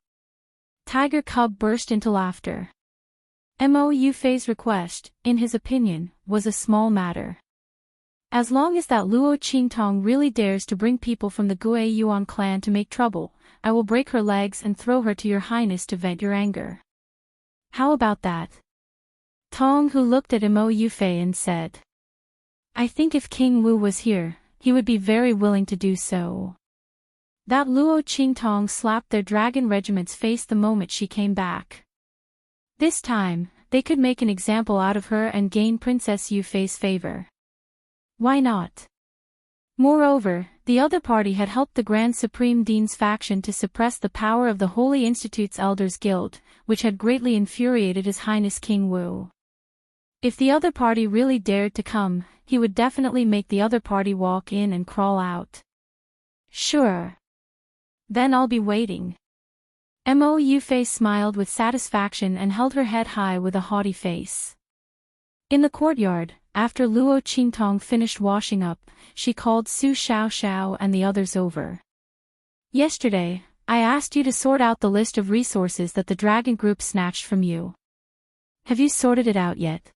Tiger Cub burst into laughter. Mo Yufei's request, in his opinion, was a small matter. As long as that Luo Qingtong really dares to bring people from the Gui Yuan clan to make trouble, I will break her legs and throw her to your highness to vent your anger. How about that? Tong Hu looked at Mo Yufei and said, "I think if King Wu was here, he would be very willing to do so." That Luo Qingtong slapped their dragon regiment's face the moment she came back. This time, they could make an example out of her and gain Princess Yufei's favor. Why not? Moreover, the other party had helped the Grand Supreme Dean's faction to suppress the power of the Holy Institute's Elders Guild, which had greatly infuriated His Highness King Wu. If the other party really dared to come, he would definitely make the other party walk in and crawl out. Sure. Then I'll be waiting. Mo Yufei smiled with satisfaction and held her head high with a haughty face. In the courtyard, after Luo Qingtong finished washing up, she called Su Xiaoxiao and the others over. "Yesterday, I asked you to sort out the list of resources that the dragon group snatched from you. Have you sorted it out yet?"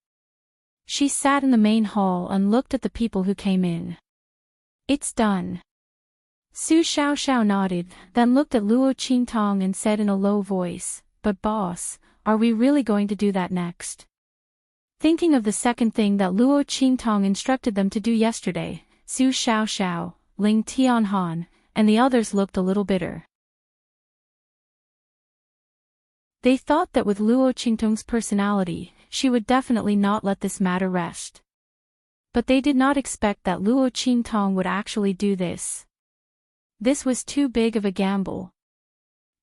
She sat in the main hall and looked at the people who came in. "It's done." Su Xiaoxiao nodded, then looked at Luo Qingtong and said in a low voice, "But boss, are we really going to do that next?" Thinking of the second thing that Luo Qingtong instructed them to do yesterday, Su Xiaoxiao, Ling Tianhan, and the others looked a little bitter. They thought that with Luo Qingtong's personality, she would definitely not let this matter rest. But they did not expect that Luo Qingtong would actually do this. This was too big of a gamble.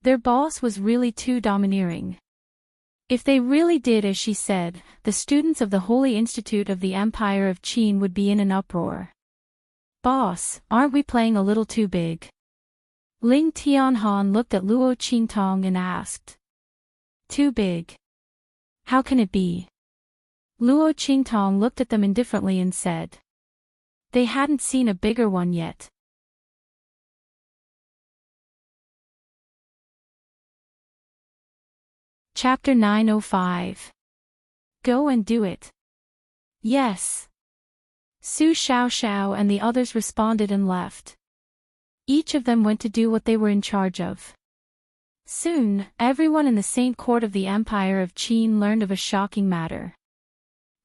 Their boss was really too domineering. If they really did as she said, the students of the Holy Institute of the Empire of Qin would be in an uproar. "Boss, aren't we playing a little too big?" Ling Tianhan looked at Luo Qingtong and asked. "Too big? How can it be?" Luo Qingtong looked at them indifferently and said. They hadn't seen a bigger one yet. Chapter 905. Go and do it. Yes. Su Xiaoxiao and the others responded and left. Each of them went to do what they were in charge of. Soon, everyone in the Saint Court of the Empire of Qin learned of a shocking matter.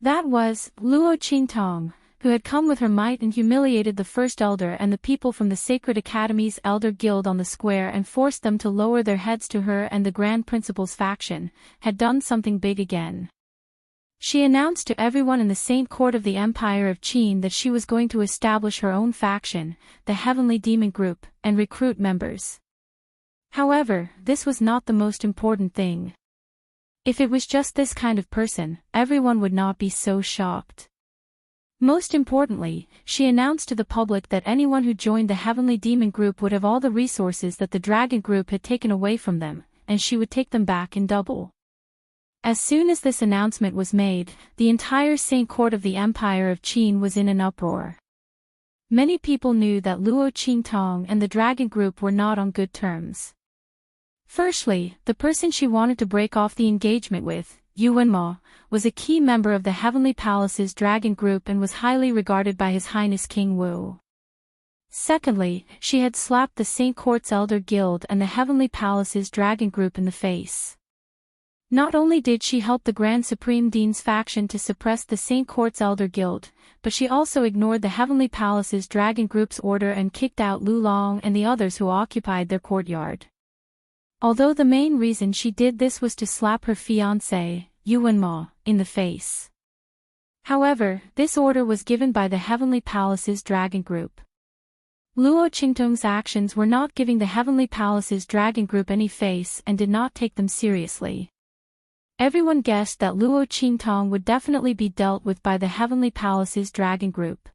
That was Luo Qingtong, who had come with her might and humiliated the First Elder and the people from the Sacred Academy's Elder Guild on the square and forced them to lower their heads to her and the Grand Principal's faction, had done something big again. She announced to everyone in the Saint Court of the Empire of Qin that she was going to establish her own faction, the Heavenly Demon Group, and recruit members. However, this was not the most important thing. If it was just this kind of person, everyone would not be so shocked. Most importantly, she announced to the public that anyone who joined the Heavenly Demon Group would have all the resources that the Dragon Group had taken away from them, and she would take them back in double. As soon as this announcement was made, the entire Saint Court of the Empire of Qin was in an uproar. Many people knew that Luo Qingtong and the Dragon Group were not on good terms. Firstly, the person she wanted to break off the engagement with, Yuan Ma, was a key member of the Heavenly Palace's Dragon Group and was highly regarded by His Highness King Wu. Secondly, she had slapped the Saint Court's Elder Guild and the Heavenly Palace's Dragon Group in the face. Not only did she help the Grand Supreme Dean's faction to suppress the Saint Court's Elder Guild, but she also ignored the Heavenly Palace's Dragon Group's order and kicked out Lu Long and the others who occupied their courtyard. Although the main reason she did this was to slap her fiancé, Yuan Ma, in the face. However, this order was given by the Heavenly Palace's Dragon Group. Luo Qingtong's actions were not giving the Heavenly Palace's Dragon Group any face and did not take them seriously. Everyone guessed that Luo Qingtong would definitely be dealt with by the Heavenly Palace's Dragon Group.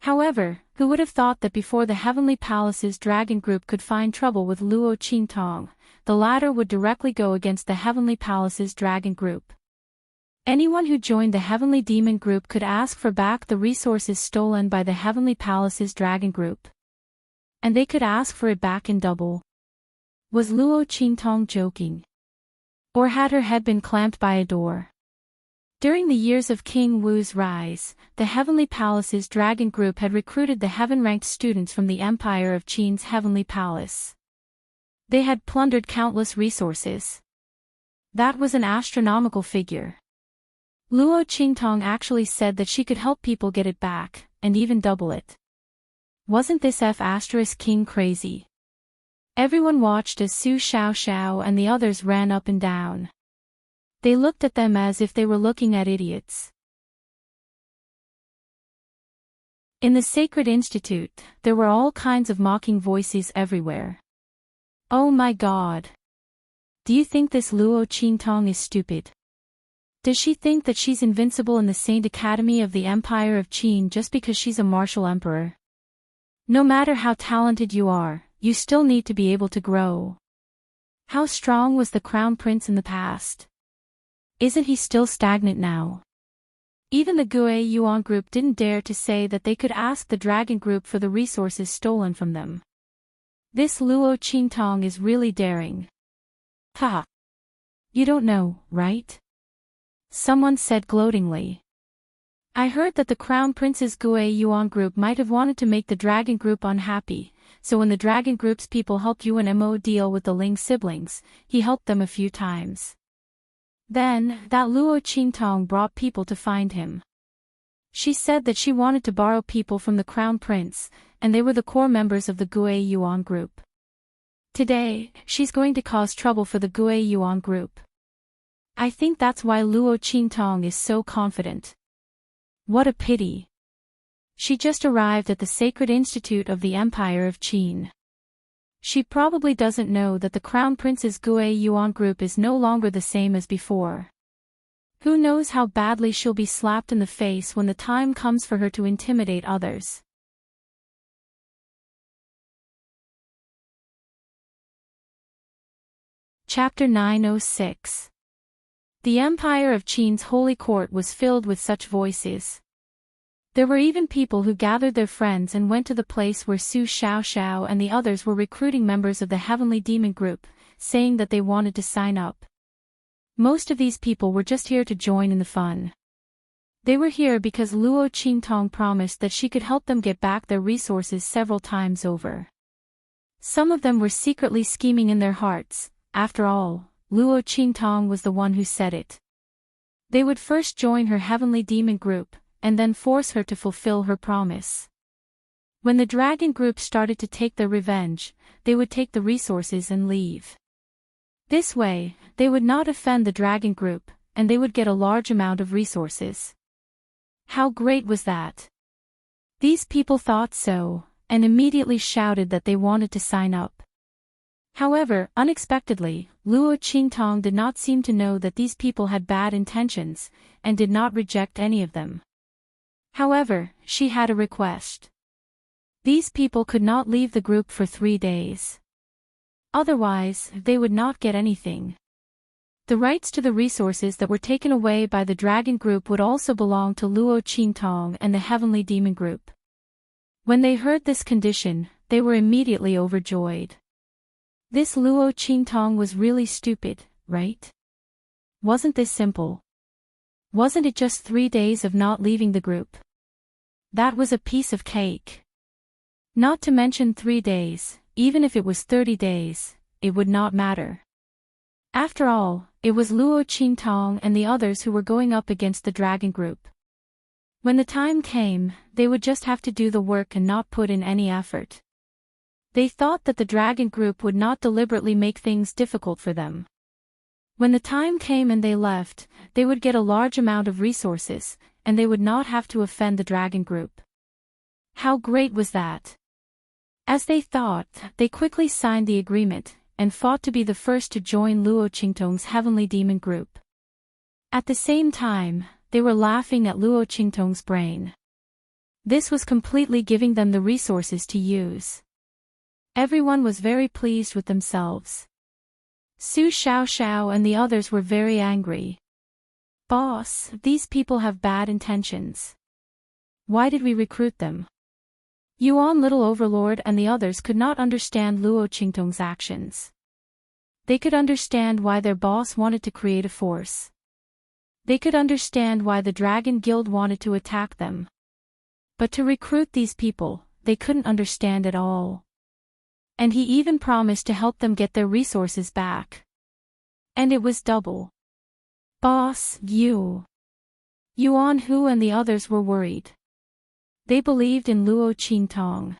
However, who would have thought that before the Heavenly Palace's Dragon Group could find trouble with Luo Qingtong, the latter would directly go against the Heavenly Palace's Dragon Group. Anyone who joined the Heavenly Demon Group could ask for back the resources stolen by the Heavenly Palace's Dragon Group. And they could ask for it back in double. Was Luo Qingtong joking? Or had her head been clamped by a door? During the years of King Wu's rise, the Heavenly Palace's Dragon Group had recruited the heaven-ranked students from the Empire of Qin's Heavenly Palace. They had plundered countless resources. That was an astronomical figure. Luo Qingtong actually said that she could help people get it back, and even double it. Wasn't this King crazy? Everyone watched as Su Xiaoxiao and the others ran up and down. They looked at them as if they were looking at idiots. In the Sacred Institute, there were all kinds of mocking voices everywhere. Oh my God! Do you think this Luo Qingtong is stupid? Does she think that she's invincible in the Saint Academy of the Empire of Qin just because she's a martial emperor? No matter how talented you are, you still need to be able to grow. How strong was the Crown Prince in the past? Isn't he still stagnant now? Even the Gue Yuan group didn't dare to say that they could ask the Dragon Group for the resources stolen from them. This Luo Qingtong is really daring. Ha! You don't know, right? Someone said gloatingly. I heard that the Crown Prince's Gue Yuan group might have wanted to make the Dragon Group unhappy, so when the Dragon Group's people helped Yuan Mo deal with the Ling siblings, he helped them a few times. Then, that Luo Qingtong brought people to find him. She said that she wanted to borrow people from the Crown Prince, and they were the core members of the Gue Yuan group. Today, she's going to cause trouble for the Gue Yuan group. I think that's why Luo Qingtong is so confident. What a pity. She just arrived at the Sacred Institute of the Empire of Qin. She probably doesn't know that the Crown Prince's Gue Yuan group is no longer the same as before. Who knows how badly she'll be slapped in the face when the time comes for her to intimidate others. Chapter 906. The Empire of Qin's Holy Court was filled with such voices. There were even people who gathered their friends and went to the place where Su Xiaoxiao and the others were recruiting members of the Heavenly Demon Group, saying that they wanted to sign up. Most of these people were just here to join in the fun. They were here because Luo Qingtong promised that she could help them get back their resources several times over. Some of them were secretly scheming in their hearts. After all, Luo Qingtong was the one who said it. They would first join her heavenly demon group, and then force her to fulfill her promise. When the dragon group started to take their revenge, they would take the resources and leave. This way, they would not offend the dragon group, and they would get a large amount of resources. How great was that? These people thought so, and immediately shouted that they wanted to sign up. However, unexpectedly, Luo Qingtong did not seem to know that these people had bad intentions, and did not reject any of them. However, she had a request. These people could not leave the group for 3 days. Otherwise, they would not get anything. The rights to the resources that were taken away by the dragon group would also belong to Luo Qingtong and the heavenly demon group. When they heard this condition, they were immediately overjoyed. This Luo Qingtong was really stupid, right? Wasn't this simple? Wasn't it just 3 days of not leaving the group? That was a piece of cake. Not to mention 3 days, even if it was 30 days, it would not matter. After all, it was Luo Qingtong and the others who were going up against the dragon group. When the time came, they would just have to do the work and not put in any effort. They thought that the dragon group would not deliberately make things difficult for them. When the time came and they left, they would get a large amount of resources, and they would not have to offend the dragon group. How great was that? As they thought, they quickly signed the agreement, and fought to be the first to join Luo Qingtong's heavenly demon group. At the same time, they were laughing at Luo Qingtong's brain. This was completely giving them the resources to use. Everyone was very pleased with themselves. Su Xiaoxiao and the others were very angry. Boss, these people have bad intentions. Why did we recruit them? Yuan Little Overlord and the others could not understand Luo Qingtong's actions. They could understand why their boss wanted to create a force. They could understand why the Dragon Guild wanted to attack them. But to recruit these people, they couldn't understand at all. And he even promised to help them get their resources back. And it was double. Boss, Yuan Hu and the others were worried. They believed in Luo Qingtong.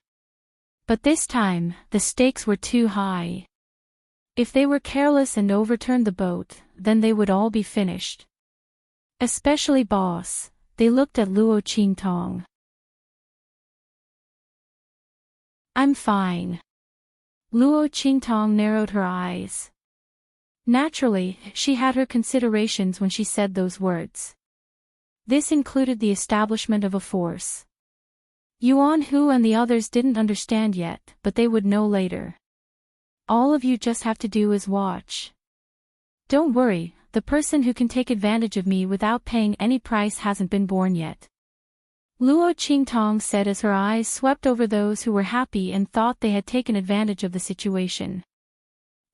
But this time, the stakes were too high. If they were careless and overturned the boat, then they would all be finished. Especially boss, they looked at Luo Qingtong. I'm fine. Luo Qingtong narrowed her eyes. Naturally, she had her considerations when she said those words. This included the establishment of a force. Yuan Hu and the others didn't understand yet, but they would know later. All of you just have to do is watch. Don't worry, the person who can take advantage of me without paying any price hasn't been born yet. Luo Qingtong said as her eyes swept over those who were happy and thought they had taken advantage of the situation.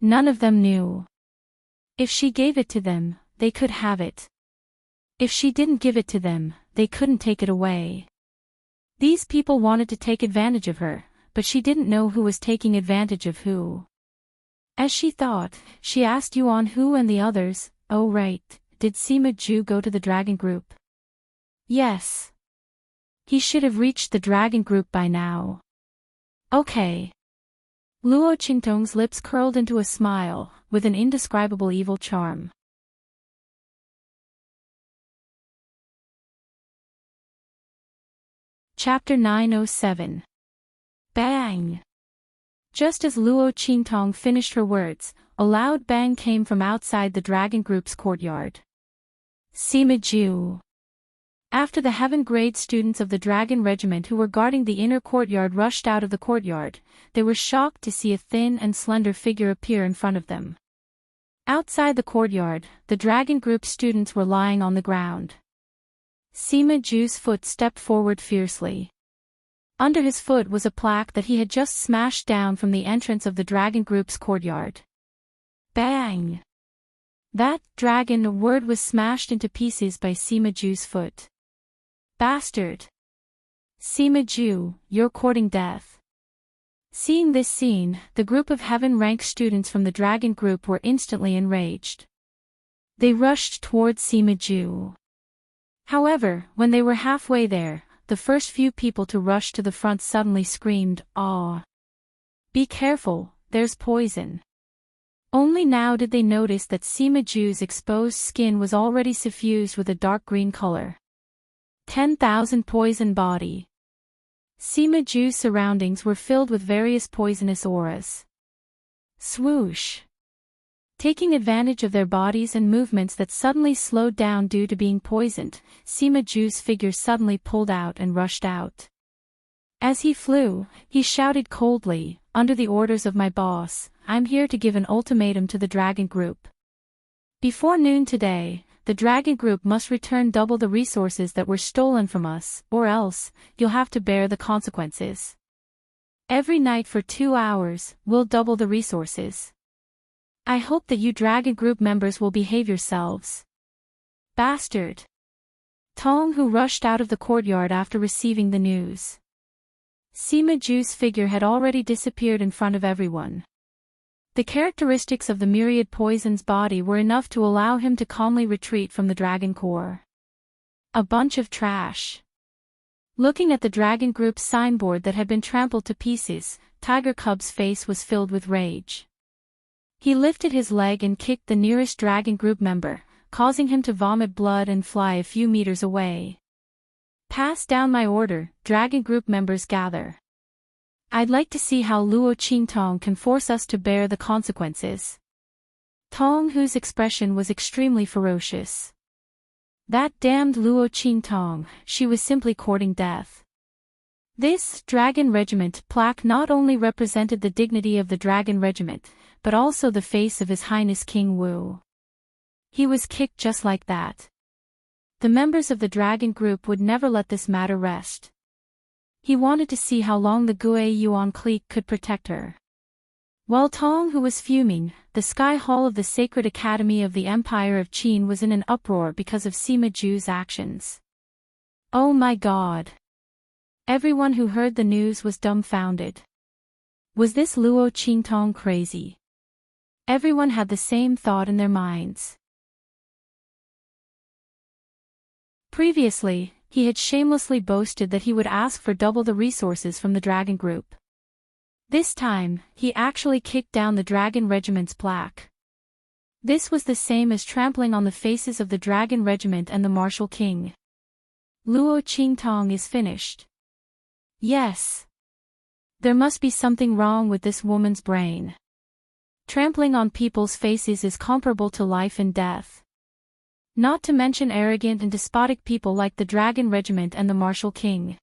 None of them knew. If she gave it to them, they could have it. If she didn't give it to them, they couldn't take it away. These people wanted to take advantage of her, but she didn't know who was taking advantage of who. As she thought, she asked Yuan Hu and the others, "Oh right, did Sima Ju go to the dragon group?" "Yes. He should have reached the dragon group by now." "Okay." Luo Qingtong's lips curled into a smile, with an indescribable evil charm. Chapter 907. Bang! Just as Luo Qingtong finished her words, a loud bang came from outside the dragon group's courtyard. Sima Ju. After the heaven-grade students of the dragon regiment who were guarding the inner courtyard rushed out of the courtyard, they were shocked to see a thin and slender figure appear in front of them. Outside the courtyard, the dragon group students were lying on the ground. Sima Ju's foot stepped forward fiercely. Under his foot was a plaque that he had just smashed down from the entrance of the dragon group's courtyard. Bang! That dragon word was smashed into pieces by Sima Ju's foot. Bastard! Sima Ju, you're courting death. Seeing this scene, the group of heaven-rank students from the dragon group were instantly enraged. They rushed towards Sima Ju. However, when they were halfway there, the first few people to rush to the front suddenly screamed, "Ah! Be careful, there's poison." Only now did they notice that Sima Ju's exposed skin was already suffused with a dark green color. 10,000 poison body. Sima Ju's surroundings were filled with various poisonous auras. Swoosh! Taking advantage of their bodies and movements that suddenly slowed down due to being poisoned, Sima Ju's figure suddenly pulled out and rushed out. As he flew, he shouted coldly, "Under the orders of my boss, I'm here to give an ultimatum to the Dragon Group. Before noon today, the Dragon Group must return double the resources that were stolen from us, or else, you'll have to bear the consequences. Every night for 2 hours, we'll double the resources. I hope that you Dragon Group members will behave yourselves." Bastard! Tong Hu rushed out of the courtyard after receiving the news. Sima Ju's figure had already disappeared in front of everyone. The characteristics of the myriad poison's body were enough to allow him to calmly retreat from the Dragon Core. A bunch of trash. Looking at the Dragon Group's signboard that had been trampled to pieces, Tiger Cub's face was filled with rage. He lifted his leg and kicked the nearest Dragon Group member, causing him to vomit blood and fly a few meters away. "Pass down my order, Dragon Group members gather. I'd like to see how Luo Qingtong can force us to bear the consequences." Tong Hu's expression was extremely ferocious. That damned Luo Qingtong, she was simply courting death. This Dragon Regiment plaque not only represented the dignity of the Dragon Regiment, but also the face of His Highness King Wu. He was kicked just like that. The members of the Dragon Group would never let this matter rest. He wanted to see how long the Gue Yuan clique could protect her. While Tong Hu was fuming, the Sky Hall of the Sacred Academy of the Empire of Qin was in an uproar because of Sima Ju's actions. Oh my God! Everyone who heard the news was dumbfounded. Was this Luo Qingtong crazy? Everyone had the same thought in their minds. Previously, he had shamelessly boasted that he would ask for double the resources from the Dragon Group. This time, he actually kicked down the Dragon Regiment's plaque. This was the same as trampling on the faces of the Dragon Regiment and the Martial King. Luo Qingtong is finished. Yes. There must be something wrong with this woman's brain. Trampling on people's faces is comparable to life and death. Not to mention arrogant and despotic people like the Dragon Regiment and the Martial King.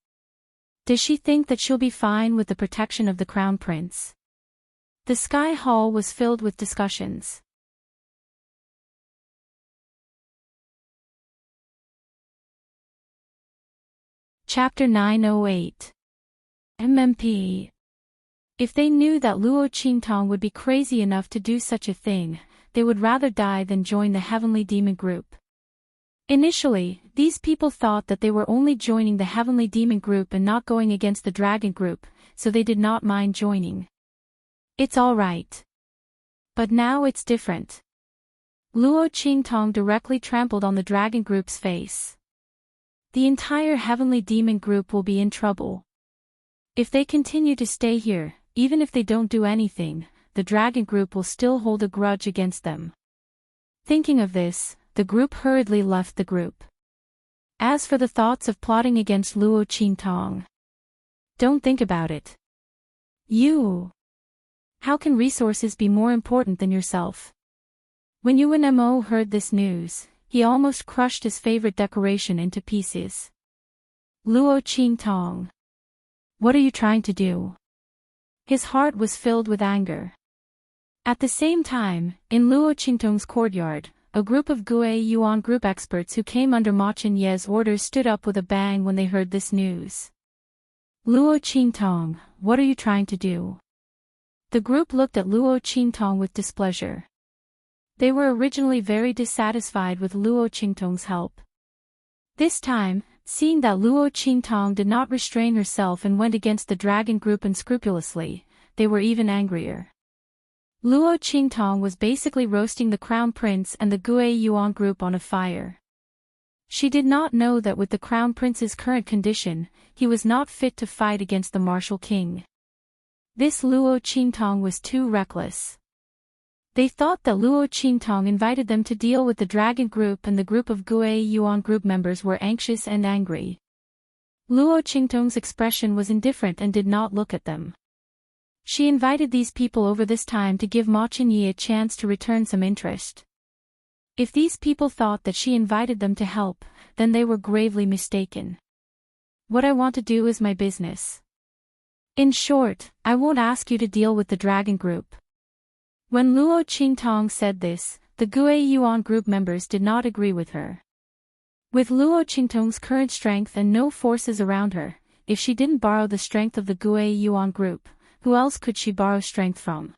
Does she think that she'll be fine with the protection of the Crown Prince? The Sky Hall was filled with discussions. Chapter 908. MMP. If they knew that Luo Qingtong would be crazy enough to do such a thing, they would rather die than join the Heavenly Demon Group. Initially, these people thought that they were only joining the Heavenly Demon Group and not going against the Dragon Group, so they did not mind joining. It's alright. But now it's different. Luo Qingtong directly trampled on the Dragon Group's face. The entire Heavenly Demon Group will be in trouble. If they continue to stay here, even if they don't do anything, the Dragon Group will still hold a grudge against them. Thinking of this, the group hurriedly left the group. As for the thoughts of plotting against Luo Qingtong, don't think about it. How can resources be more important than yourself? When Yuan Mo heard this news, he almost crushed his favorite decoration into pieces. Luo Qingtong. What are you trying to do? His heart was filled with anger. At the same time, in Luo Qingtong's courtyard, a group of Gue Yuan group experts who came under Ma Chen Ye's orders stood up with a bang when they heard this news. Luo Qingtong, what are you trying to do? The group looked at Luo Qingtong with displeasure. They were originally very dissatisfied with Luo Qingtong's help. This time, seeing that Luo Qingtong did not restrain herself and went against the Dragon Group unscrupulously, they were even angrier. Luo Qingtong was basically roasting the Crown Prince and the Gui Yuan group on a fire. She did not know that with the Crown Prince's current condition, he was not fit to fight against the martial king. This Luo Qingtong was too reckless. They thought that Luo Qingtong invited them to deal with the dragon group, and the group of Gui Yuan group members were anxious and angry. Luo Qingtong's expression was indifferent and did not look at them. She invited these people over this time to give Ma Qinyi a chance to return some interest. If these people thought that she invited them to help, then they were gravely mistaken. What I want to do is my business. In short, I won't ask you to deal with the dragon group. When Luo Qingtong said this, the Gui Yuan group members did not agree with her. With Luo Qingtong's current strength and no forces around her, if she didn't borrow the strength of the Gui Yuan group, who else could she borrow strength from?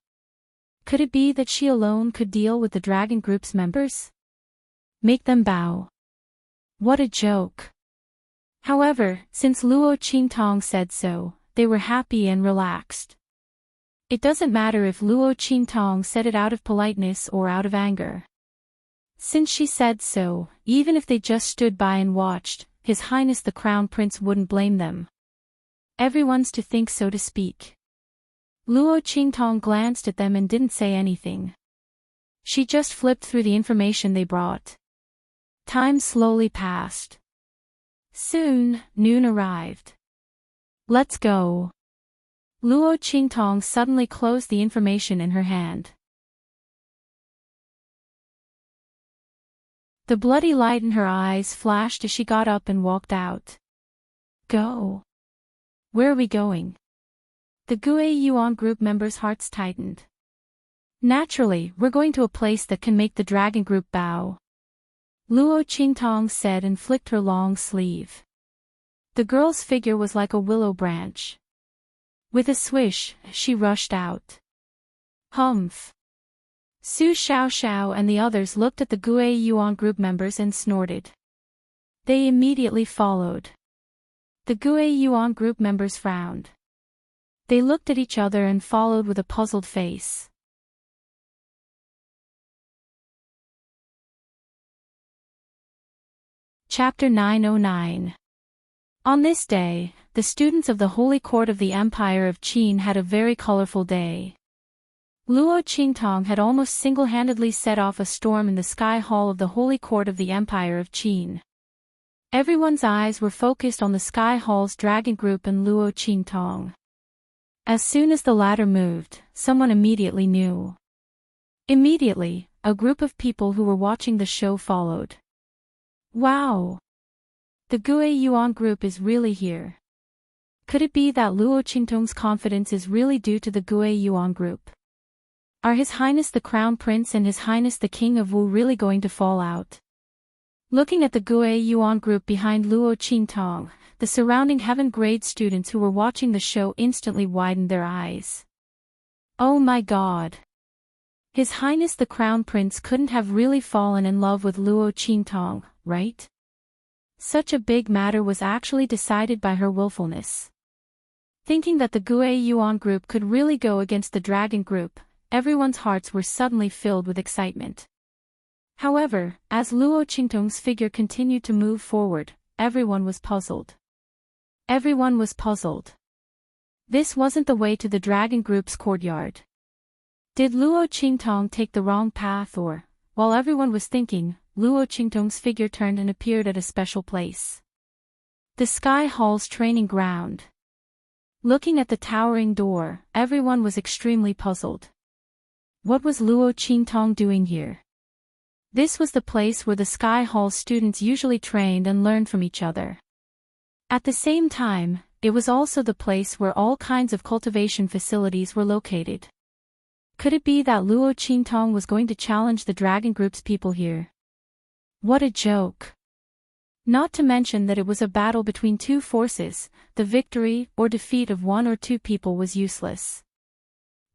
Could it be that she alone could deal with the dragon group's members? Make them bow. What a joke. However, since Luo Qingtong said so, they were happy and relaxed. It doesn't matter if Luo Qingtong said it out of politeness or out of anger. Since she said so, even if they just stood by and watched, His Highness the Crown Prince wouldn't blame them. Everyone's to think, so to speak. Luo Qingtong glanced at them and didn't say anything. She just flipped through the information they brought. Time slowly passed. Soon, noon arrived. Let's go. Luo Qingtong suddenly closed the information in her hand. The bloody light in her eyes flashed as she got up and walked out. Go. Where are we going? The Gui Yuan group members' hearts tightened. Naturally, we're going to a place that can make the dragon group bow. Luo Qingtong said and flicked her long sleeve. The girl's figure was like a willow branch. With a swish, she rushed out. Humph. Su Xiaoxiao and the others looked at the Gui Yuan group members and snorted. They immediately followed. The Gui Yuan group members frowned. They looked at each other and followed with a puzzled face. Chapter 909. On this day, the students of the Holy Court of the Empire of Qin had a very colorful day. Luo Qingtong had almost single-handedly set off a storm in the Sky Hall of the Holy Court of the Empire of Qin. Everyone's eyes were focused on the Sky Hall's dragon group and Luo Qingtong. As soon as the latter moved, someone immediately knew. Immediately, a group of people who were watching the show followed. Wow! The Gui Yuan group is really here. Could it be that Luo Qingtong's confidence is really due to the Gui Yuan group? Are His Highness the Crown Prince and His Highness the King of Wu really going to fall out? Looking at the Gui Yuan group behind Luo Qingtong, the surrounding heaven-grade students who were watching the show instantly widened their eyes. Oh my God! His Highness the Crown Prince couldn't have really fallen in love with Luo Qingtong, right? Such a big matter was actually decided by her willfulness. Thinking that the Gui Yuan group could really go against the dragon group, everyone's hearts were suddenly filled with excitement. However, as Luo Qingtong's figure continued to move forward, everyone was puzzled. Everyone was puzzled. This wasn't the way to the dragon group's courtyard. Did Luo Qingtong take the wrong path, or, while everyone was thinking, Luo Qingtong's figure turned and appeared at a special place? The Sky Hall's training ground. Looking at the towering door, everyone was extremely puzzled. What was Luo Qingtong doing here? This was the place where the Sky Hall's students usually trained and learned from each other. At the same time, it was also the place where all kinds of cultivation facilities were located. Could it be that Luo Qingtong was going to challenge the dragon group's people here? What a joke! Not to mention that it was a battle between two forces. The victory or defeat of one or two people was useless.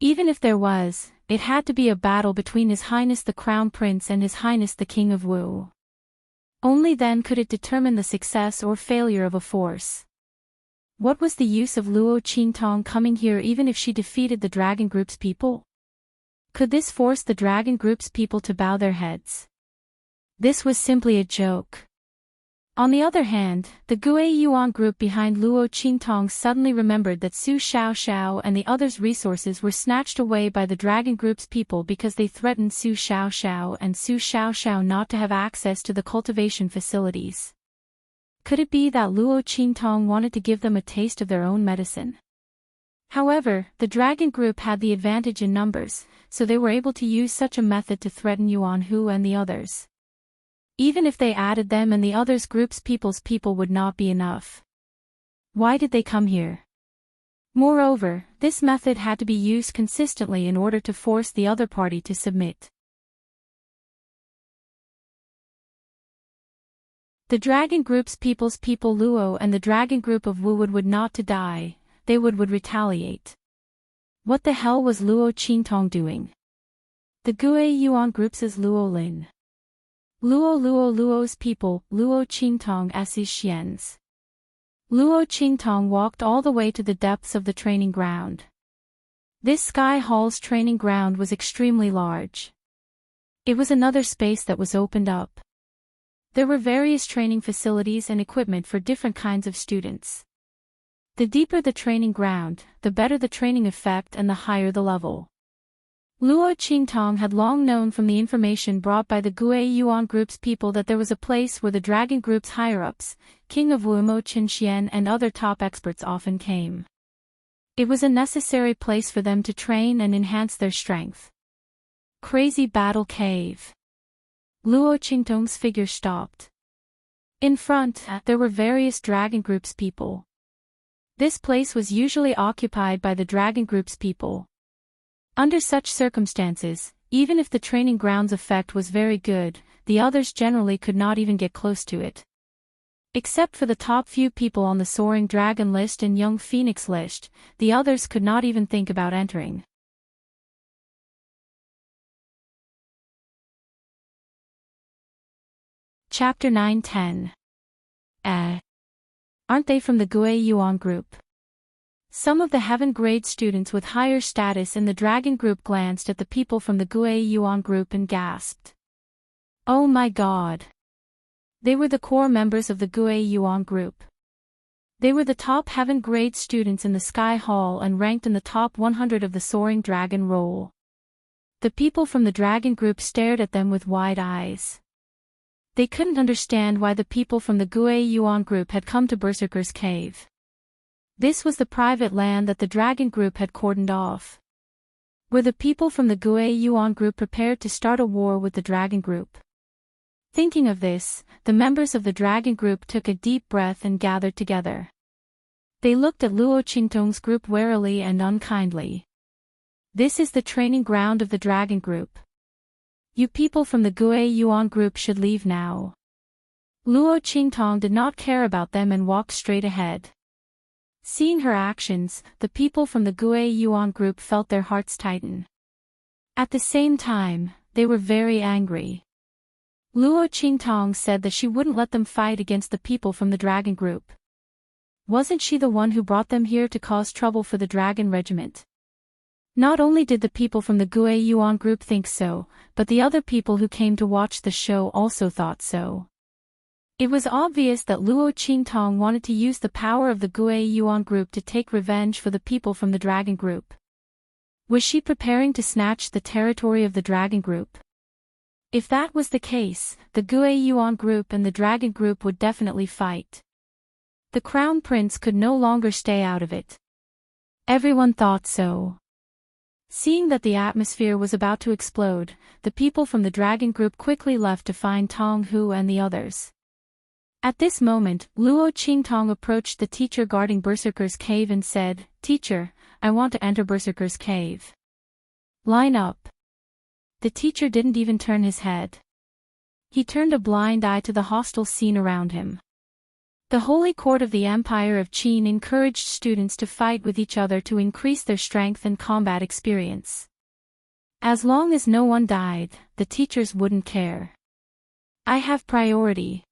Even if there was, it had to be a battle between His Highness the Crown Prince and His Highness the King of Wu. Only then could it determine the success or failure of a force. What was the use of Luo Qingtong coming here even if she defeated the dragon group's people? Could this force the dragon group's people to bow their heads? This was simply a joke. On the other hand, the Gui Yuan group behind Luo Qingtong suddenly remembered that Su Xiaoxiao and the others' resources were snatched away by the dragon group's people because they threatened Su Xiaoxiao and Su Xiaoxiao not to have access to the cultivation facilities. Could it be that Luo Qingtong wanted to give them a taste of their own medicine? However, the dragon group had the advantage in numbers, so they were able to use such a method to threaten Yuan Hu and the others. Even if they added them and the others' group's people would not be enough. Why did they come here? Moreover, this method had to be used consistently in order to force the other party to submit. The dragon group's people Luo and the dragon group of Wu would not to die, they would retaliate. What the hell was Luo Qingtong doing? The Gui Yuan group's Luo Lin. Luo's people, Luo Qingtong as his xians. Luo Qingtong walked all the way to the depths of the training ground. This Sky Hall's training ground was extremely large. It was another space that was opened up. There were various training facilities and equipment for different kinds of students. The deeper the training ground, the better the training effect and the higher the level. Luo Qingtong had long known from the information brought by the Gui Yuan group's people that there was a place where the dragon group's higher-ups, King of Wumo Qinxian and other top experts often came. It was a necessary place for them to train and enhance their strength. Crazy Battle Cave. Luo Qingtong's figure stopped. In front, there were various dragon group's people. This place was usually occupied by the dragon group's people. Under such circumstances, even if the training ground's effect was very good, the others generally could not even get close to it. Except for the top few people on the Soaring Dragon list and Young Phoenix list, the others could not even think about entering. Chapter 9-10. Aren't they from the Gui Yuan group? Some of the heaven grade students with higher status in the dragon group glanced at the people from the Gui Yuan group and gasped. Oh my god! They were the core members of the Gui Yuan group. They were the top heaven grade students in the Sky Hall and ranked in the top 100 of the Soaring Dragon roll. The people from the dragon group stared at them with wide eyes. They couldn't understand why the people from the Gui Yuan group had come to Berserker's Cave. This was the private land that the dragon group had cordoned off. Were the people from the Gui Yuan group prepared to start a war with the dragon group? Thinking of this, the members of the dragon group took a deep breath and gathered together. They looked at Luo Qingtong's group warily and unkindly. This is the training ground of the dragon group. You people from the Gui Yuan group should leave now. Luo Qingtong did not care about them and walked straight ahead. Seeing her actions, the people from the Gui Yuan group felt their hearts tighten. At the same time, they were very angry. Luo Qingtong said that she wouldn't let them fight against the people from the dragon group. Wasn't she the one who brought them here to cause trouble for the dragon regiment? Not only did the people from the Gui Yuan group think so, but the other people who came to watch the show also thought so. It was obvious that Luo Qingtong wanted to use the power of the Gui Yuan group to take revenge for the people from the dragon group. Was she preparing to snatch the territory of the dragon group? If that was the case, the Gui Yuan group and the dragon group would definitely fight. The crown prince could no longer stay out of it. Everyone thought so. Seeing that the atmosphere was about to explode, the people from the dragon group quickly left to find Tong Hu and the others. At this moment, Luo Qingtong approached the teacher guarding Berserker's Cave and said, "Teacher, I want to enter Berserker's Cave. Line up." The teacher didn't even turn his head. He turned a blind eye to the hostile scene around him. The Holy Court of the Empire of Qin encouraged students to fight with each other to increase their strength and combat experience. As long as no one died, the teachers wouldn't care. "I have priority."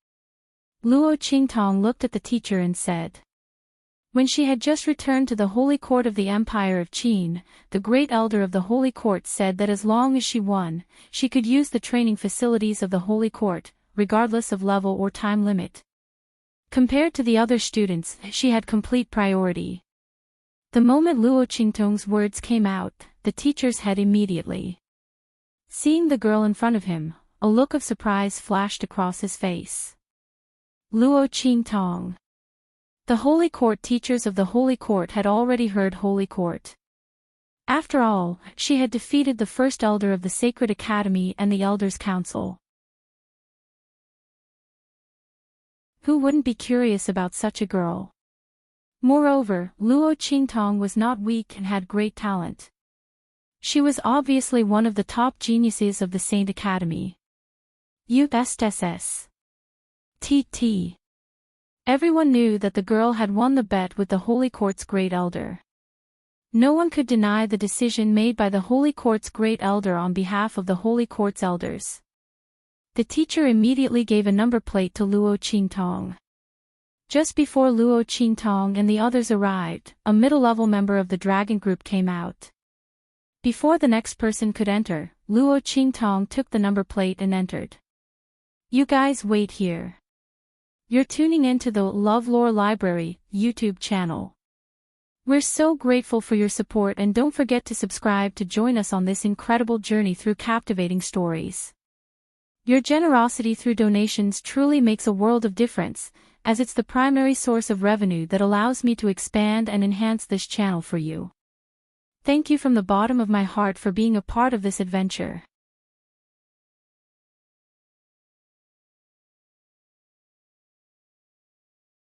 Luo Qingtong looked at the teacher and said. When she had just returned to the Holy Court of the Empire of Qin, the great elder of the Holy Court said that as long as she won, she could use the training facilities of the Holy Court, regardless of level or time limit. Compared to the other students, she had complete priority. The moment Luo Qingtong's words came out, the teacher's head immediately. Seeing the girl in front of him, a look of surprise flashed across his face. Luo Qingtong. The Holy Court teachers of the Holy Court had already heard Holy Court. After all, she had defeated the first elder of the Sacred Academy and the Elders' Council. Who wouldn't be curious about such a girl? Moreover, Luo Qingtong was not weak and had great talent. She was obviously one of the top geniuses of the Saint Academy. USSS. TT. Everyone knew that the girl had won the bet with the Holy Court's Great Elder. No one could deny the decision made by the Holy Court's Great Elder on behalf of the Holy Court's elders. The teacher immediately gave a number plate to Luo Qingtong. Just before Luo Qingtong and the others arrived, a middle-level member of the dragon group came out. Before the next person could enter, Luo Qingtong took the number plate and entered. "You guys wait here. You're tuning into the LoveLore Library YouTube channel. We're so grateful for your support, and don't forget to subscribe to join us on this incredible journey through captivating stories. Your generosity through donations truly makes a world of difference, as it's the primary source of revenue that allows me to expand and enhance this channel for you. Thank you from the bottom of my heart for being a part of this adventure."